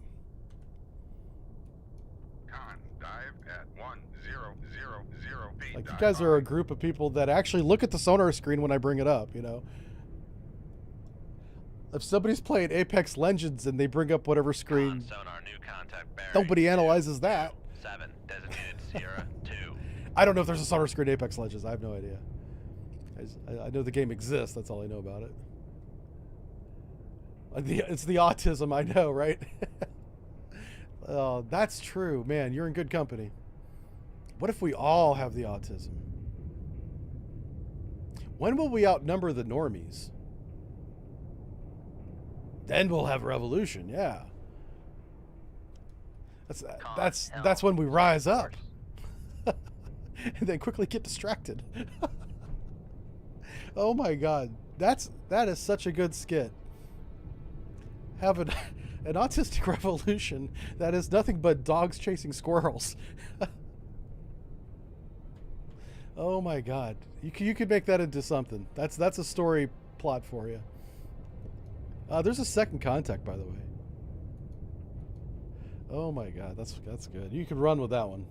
Con, dive at 1000 feet. Like, you Dive guys are a hard. group of people that actually look at the sonar screen when I bring it up, you know. If somebody's playing Apex Legends and they bring up whatever screen, Sonar, new contact bearing. nobody analyzes that. 7, designated Sierra 2. I don't know if there's a sonar screen in Apex Legends. I have no idea. I know the game exists. That's all I know about it. It's the autism, I know, right? Oh, that's true. Man, you're in good company. What if we all have the autism? When will we outnumber the normies? Then we'll have revolution, yeah. That's when we rise up. And then quickly get distracted. Oh my God. That is such a good skit. Have an autistic revolution that is nothing but dogs chasing squirrels. Oh my God. You could make that into something. That's a story plot for you. There's a second contact, by the way. Oh my God, that's good. You can run with that one.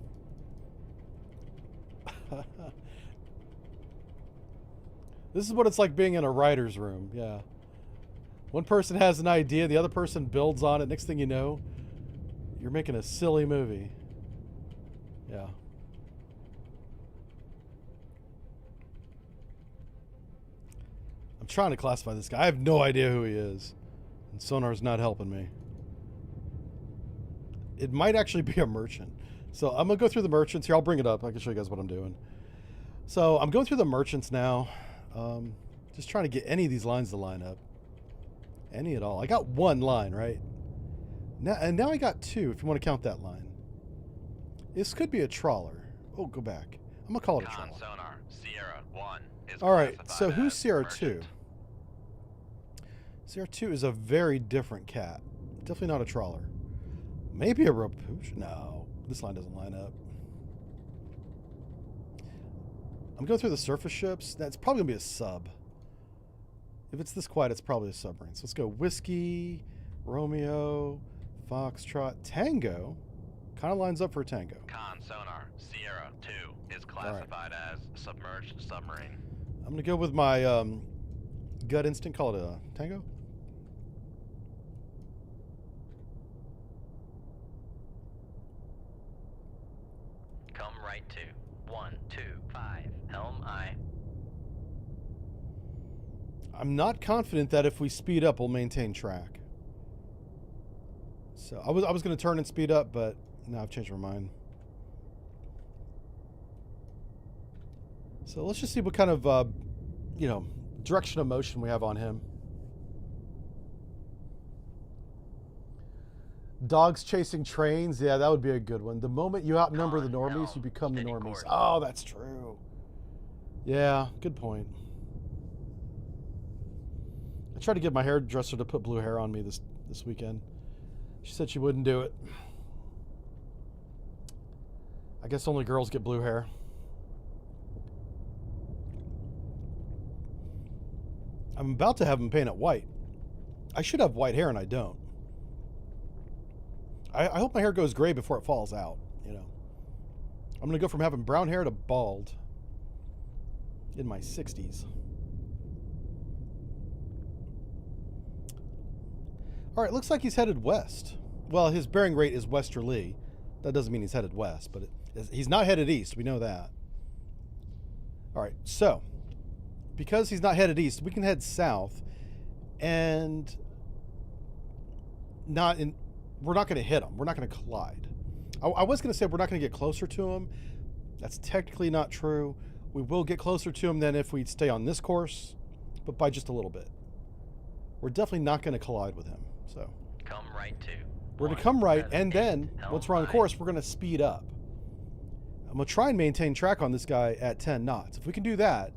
This is what it's like being in a writer's room. Yeah. One person has an idea, the other person builds on it. Next thing you know, you're making a silly movie. Yeah. I'm trying to classify this guy. I have no idea who he is. And sonar's not helping me. It might actually be a merchant. So I'm going to go through the merchants here. I'll bring it up. I can show you guys what I'm doing. So I'm going through the merchants now. Just trying to get any of these lines to line up. Any at all. I got one line, right? Now I got two, if you want to count that line. This could be a trawler. Oh, go back. I'm going to call it a trawler. Sonar, Sierra 1 is All right, classified so who's as Sierra merchant. 2? Sierra 2 is a very different cat. Definitely not a trawler. Maybe a Rapooch? No, this line doesn't line up. I'm going through the surface ships. That's probably going to be a sub. If it's this quiet, it's probably a submarine. So let's go Whiskey, Romeo, Foxtrot, Tango. Kind of lines up for a Tango. Con sonar, Sierra 2 is classified as submerged submarine. I'm going to go with my gut instinct. Call it a Tango. Come right to 125. Helm aye. I'm not confident that if we speed up, we'll maintain track. So I was going to turn and speed up, but now I've changed my mind. So let's just see what kind of, direction of motion we have on him. Dogs chasing trains. Yeah, that would be a good one. The moment you outnumber the Con, normies, helm, you become the steady normies. course. Oh, that's true. Yeah, good point. I tried to get my hairdresser to put blue hair on me this weekend. She said she wouldn't do it. I guess only girls get blue hair. I'm about to have him paint it white. I should have white hair and I don't. I hope my hair goes gray before it falls out, you know. I'm going to go from having brown hair to bald in my 60s. All right, looks like he's headed west. Well, his bearing rate is westerly. That doesn't mean he's headed west, but he's not headed east. We know that. All right, so because he's not headed east, we can head south and we're not going to hit him. We're not going to collide. I was going to say we're not going to get closer to him. That's technically not true. We will get closer to him than if we stay on this course, but by just a little bit. We're definitely not going to collide with him. So Come right to. we're going to come right, and 178, then helm once we're on right. course, we're going to speed up. I'm going to try and maintain track on this guy at 10 knots. If we can do that,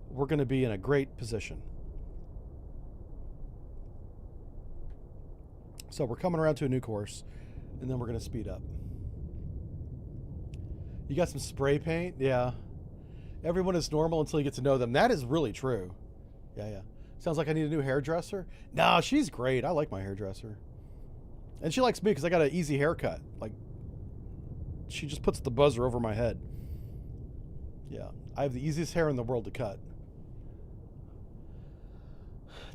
we're going to be in a great position. So we're coming around to a new course, and then we're going to speed up. You got some spray paint? Yeah. Everyone is normal until you get to know them. That is really true. Yeah. Sounds like I need a new hairdresser. No, she's great. I like my hairdresser. And she likes me because I got an easy haircut. Like, she just puts the buzzer over my head. Yeah, I have the easiest hair in the world to cut.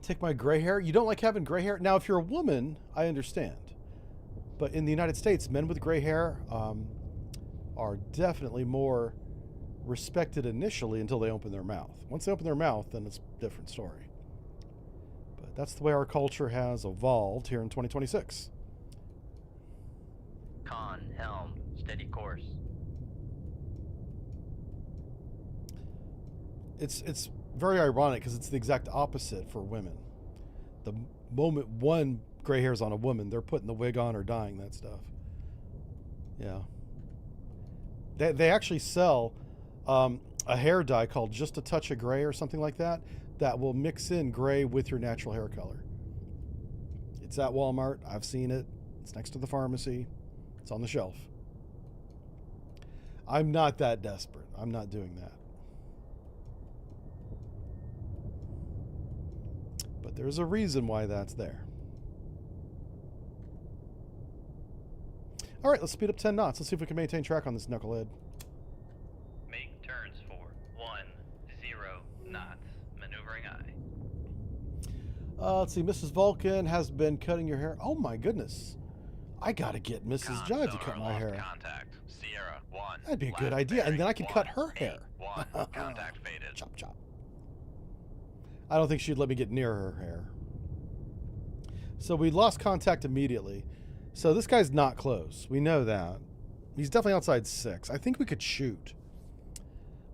Take my gray hair. You don't like having gray hair? Now, if you're a woman, I understand. But in the United States, men with gray hair are definitely more respected initially until they open their mouth. Once they open their mouth, then it's a different story. But that's the way our culture has evolved here in 2026. Con, helm, steady course. It's very ironic because it's the exact opposite for women. The moment one gray hair's on a woman, they're putting the wig on or dyeing that stuff. Yeah. They actually sell a hair dye called Just a Touch of Gray or something like that that will mix in gray with your natural hair color. It's at Walmart. I've seen it. It's next to the pharmacy. It's on the shelf. I'm not that desperate. I'm not doing that. But there's a reason why that's there. All right, let's speed up 10 knots. Let's see if we can maintain track on this knucklehead. Make turns for 10 knots. Maneuvering eye. Let's see. Mrs. Vulcan has been cutting your hair. Oh my goodness. I gotta get Mrs. Con, Jive to sonar cut my lost hair. Contact. Sierra 1. That'd be a good last idea, and then I could bearing, cut her 1, hair. 1. Contact faded. Chop, chop. I don't think she'd let me get near her hair. So we lost contact immediately. So this guy's not close. We know that. He's definitely outside 6. I think we could shoot.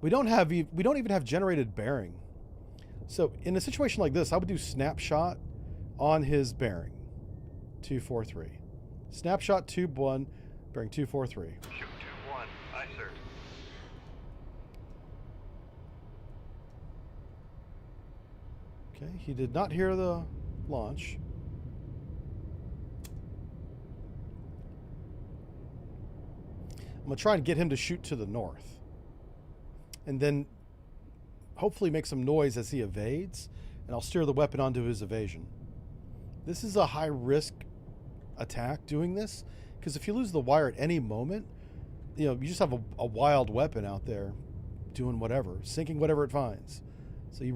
We don't even have generated bearing. So in a situation like this, I would do snapshot on his bearing. 243. Snapshot tube 1, bearing 243. Shoot 2-1. Aye, sir. Okay, he did not hear the launch. I'm going to try and get him to shoot to the north. And then hopefully make some noise as he evades, and I'll steer the weapon onto his evasion. This is a high-risk attack doing this, because if you lose the wire at any moment, you know, you just have a wild weapon out there doing whatever, sinking whatever it finds. So you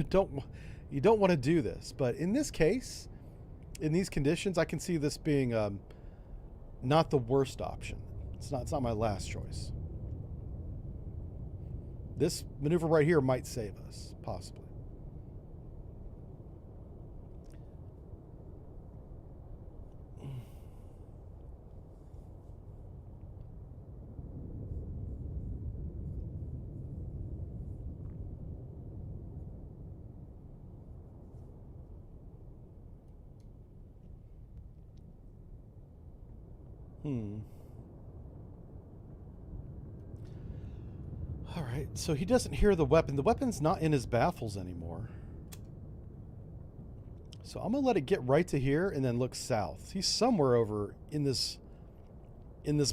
don't want to do this. But in this case, in these conditions, I can see this being not the worst option. It's not my last choice. This maneuver right here might save us, possibly. Alright, so he doesn't hear the weapon. The weapon's not in his baffles anymore. So I'm going to let it get right to here and then look south. He's somewhere over in this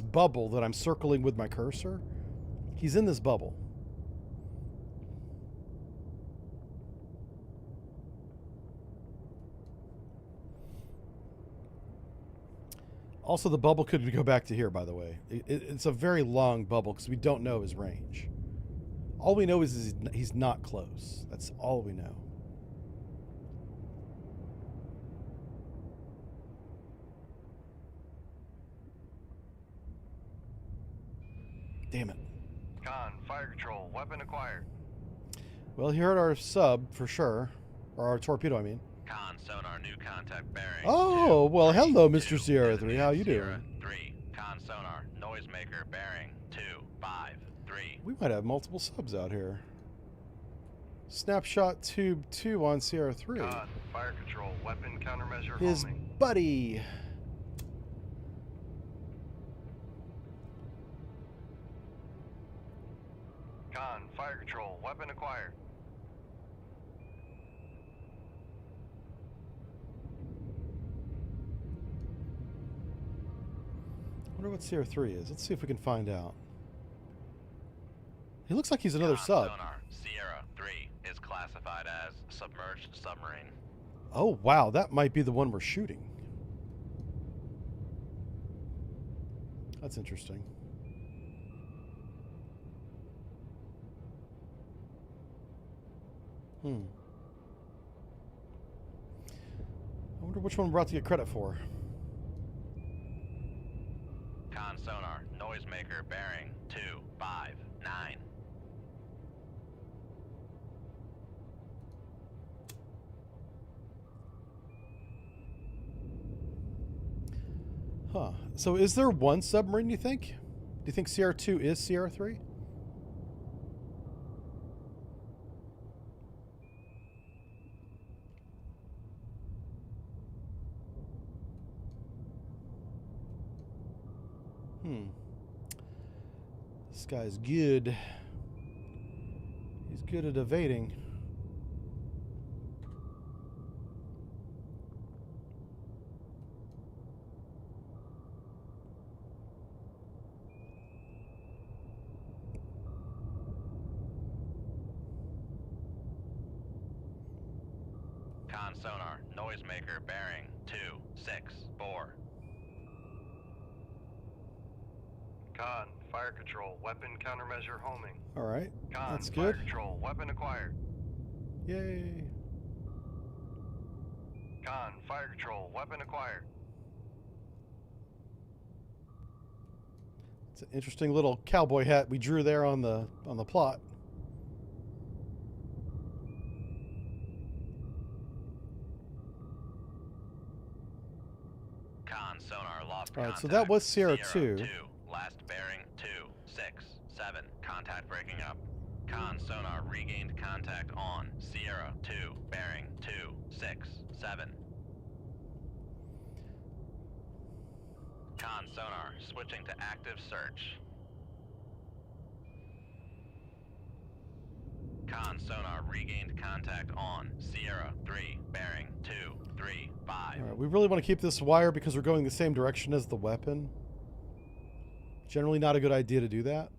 bubble that I'm circling with my cursor. He's in this bubble. Also, the bubble could go back to here, by the way. It's a very long bubble because we don't know his range. All we know is he's not close. That's all we know. Damn it. Con, fire control, weapon acquired. Well, he heard our sub, for sure. Or our torpedo, I mean. Con sonar, new contact bearing. Oh, well, 2, hello, 3, Mr. 2, Sierra 3. How you Sierra doing? 3. Con sonar, noisemaker bearing 2, 5, 3. We might have multiple subs out here. Snapshot tube 2 on Sierra 3. Con, fire control, weapon countermeasure His homing. buddy. Con, fire control, weapon acquired. I wonder what Sierra 3 is. Let's see if we can find out. He looks like he's another Con sub. sonar, Sierra 3 is classified as submerged submarine. Oh, wow. That might be the one we're shooting. That's interesting. I wonder which one we're about to get credit for. Con sonar, noisemaker bearing 2, 5, 9. Huh. So is there one submarine, you think? Do you think Sierra 2 is Sierra 3? This guy's good. He's good at evading. Con sonar, noisemaker bearing 2, 6, 4. Con, fire control, weapon countermeasure homing. All right. Con, That's fire good. control, weapon acquired. Yay. Con, fire control, weapon acquired. It's an interesting little cowboy hat we drew there on the plot. Con sonar, lost All right, contact. so that was Sierra 2. 2, last bearing 2, 6, 7. Contact breaking up. Con sonar, regained contact on Sierra 2, bearing 2, 6, 7. Con sonar, switching to active search. Con sonar, regained contact on Sierra 3, bearing 2, 3, 5. All right, we really want to keep this wire because we're going the same direction as the weapon. Generally not a good idea to do that.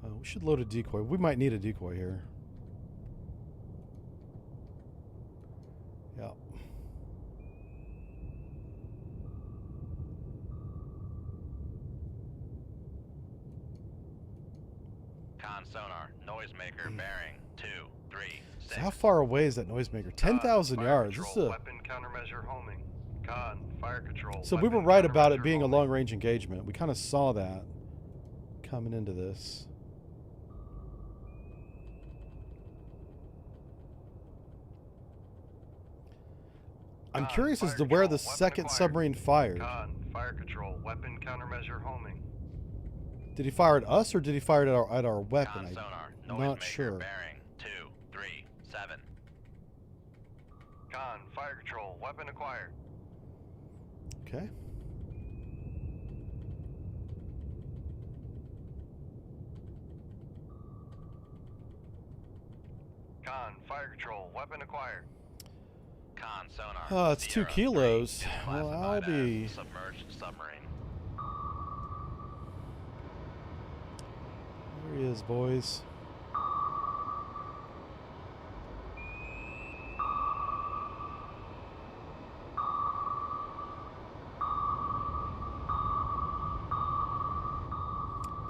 We should load a decoy. We might need a decoy here. Yeah. Con sonar, noisemaker bearing 2, 3, 6. So how far away is that noisemaker? 10,000 Con, yards. fire This is control, a... weapon countermeasure homing. Con, fire control. So we were weapon right about it countermeasure being a homing. long-range engagement. We kind of saw that coming into this. I'm Con, curious as fire to where the control, weapon second acquired. submarine fired. Con, fire control, weapon countermeasure homing. Did he fire at us or did he fire at our weapon? Con sonar, I'm not noisemaker sure. bearing 2, 3, 7. Con, fire control, weapon acquired. Okay. Con, fire control, weapon acquired. Con sonar. Oh, it's 2 Sierra kilos. 3 is Well, I'll classified be... as submerged submarine. There he is, boys.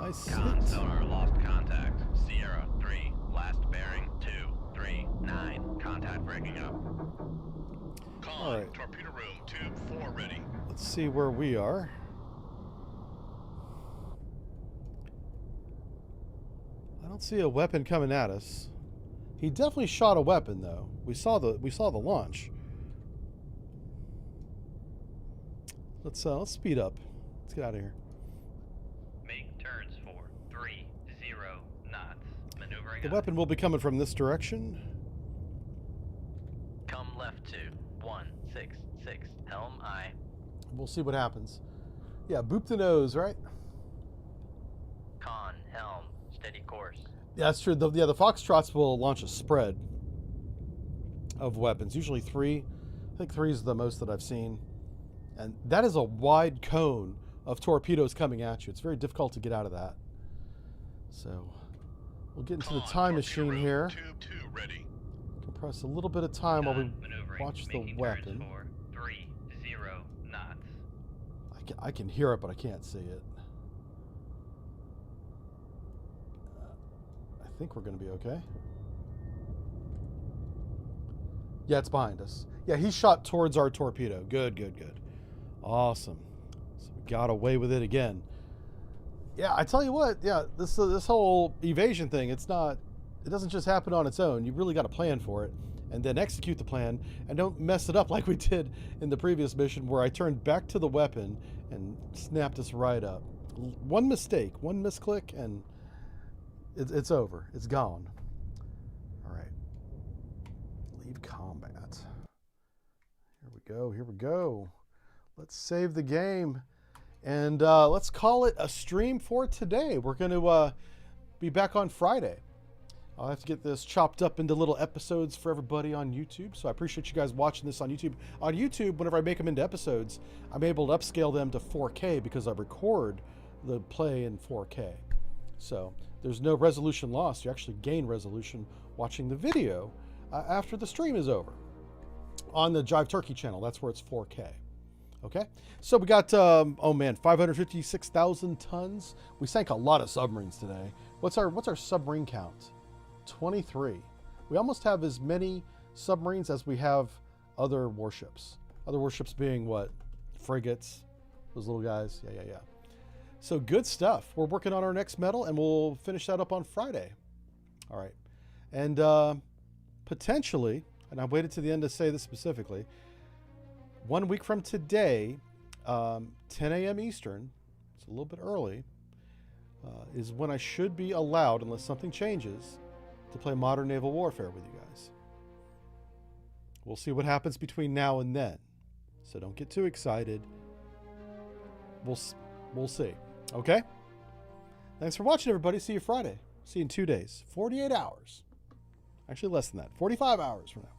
Nice Con hit. sonar lost contact. Sierra 3, last bearing 239. Contact breaking up. All right. Torpedo room, tube 4 ready. Let's see where we are. I don't see a weapon coming at us. He definitely shot a weapon, though. We saw the launch. Let's speed up. Let's get out of here. Make turns for 30 knots. Maneuvering The up. weapon will be coming from this direction. Come left to 166. Helm I. We'll see what happens. Yeah, boop the nose, right? Con helm. Steady course. Yeah, that's true. The Foxtrots will launch a spread of weapons. Usually 3. I think 3 is the most that I've seen. And that is a wide cone of torpedoes coming at you. It's very difficult to get out of that. So we'll get into the time machine here. Tube 2 ready. Compress a little bit of time while we Con, maneuvering, watch the making weapon. turns for 30 knots. I can hear it, but I can't see it. I think we're going to be okay. Yeah, it's behind us. Yeah, he shot towards our torpedo. Good, good, good. Awesome. So we got away with it again. Yeah, I tell you what. Yeah, this whole evasion thing, it doesn't just happen on its own. You really got to plan for it and then execute the plan, and don't mess it up like we did in the previous mission where I turned back to the weapon and snapped us right up. One mistake, one misclick, and it's over. It's gone. All right. Leave combat. Here we go. Here we go. Let's save the game. And let's call it a stream for today. We're going to be back on Friday. I'll have to get this chopped up into little episodes for everybody on YouTube. So I appreciate you guys watching this on YouTube. On YouTube, whenever I make them into episodes, I'm able to upscale them to 4K because I record the play in 4K. So there's no resolution loss. You actually gain resolution watching the video after the stream is over. On the Jive Turkey channel, that's where it's 4K. Okay, so we got, oh man, 556,000 tons. We sank a lot of submarines today. What's our submarine count? 23. We almost have as many submarines as we have other warships. Other warships being what? Frigates, those little guys. Yeah. So good stuff. We're working on our next medal, and we'll finish that up on Friday. All right, and potentially, and I waited to the end to say this specifically, 1 week from today, 10 a.m. Eastern, it's a little bit early, is when I should be allowed, unless something changes, to play Modern Naval Warfare with you guys. We'll see what happens between now and then. So don't get too excited. We'll see. Okay? Thanks for watching, everybody. See you Friday. See you in 2 days. 48 hours. Actually, less than that. 45 hours from now.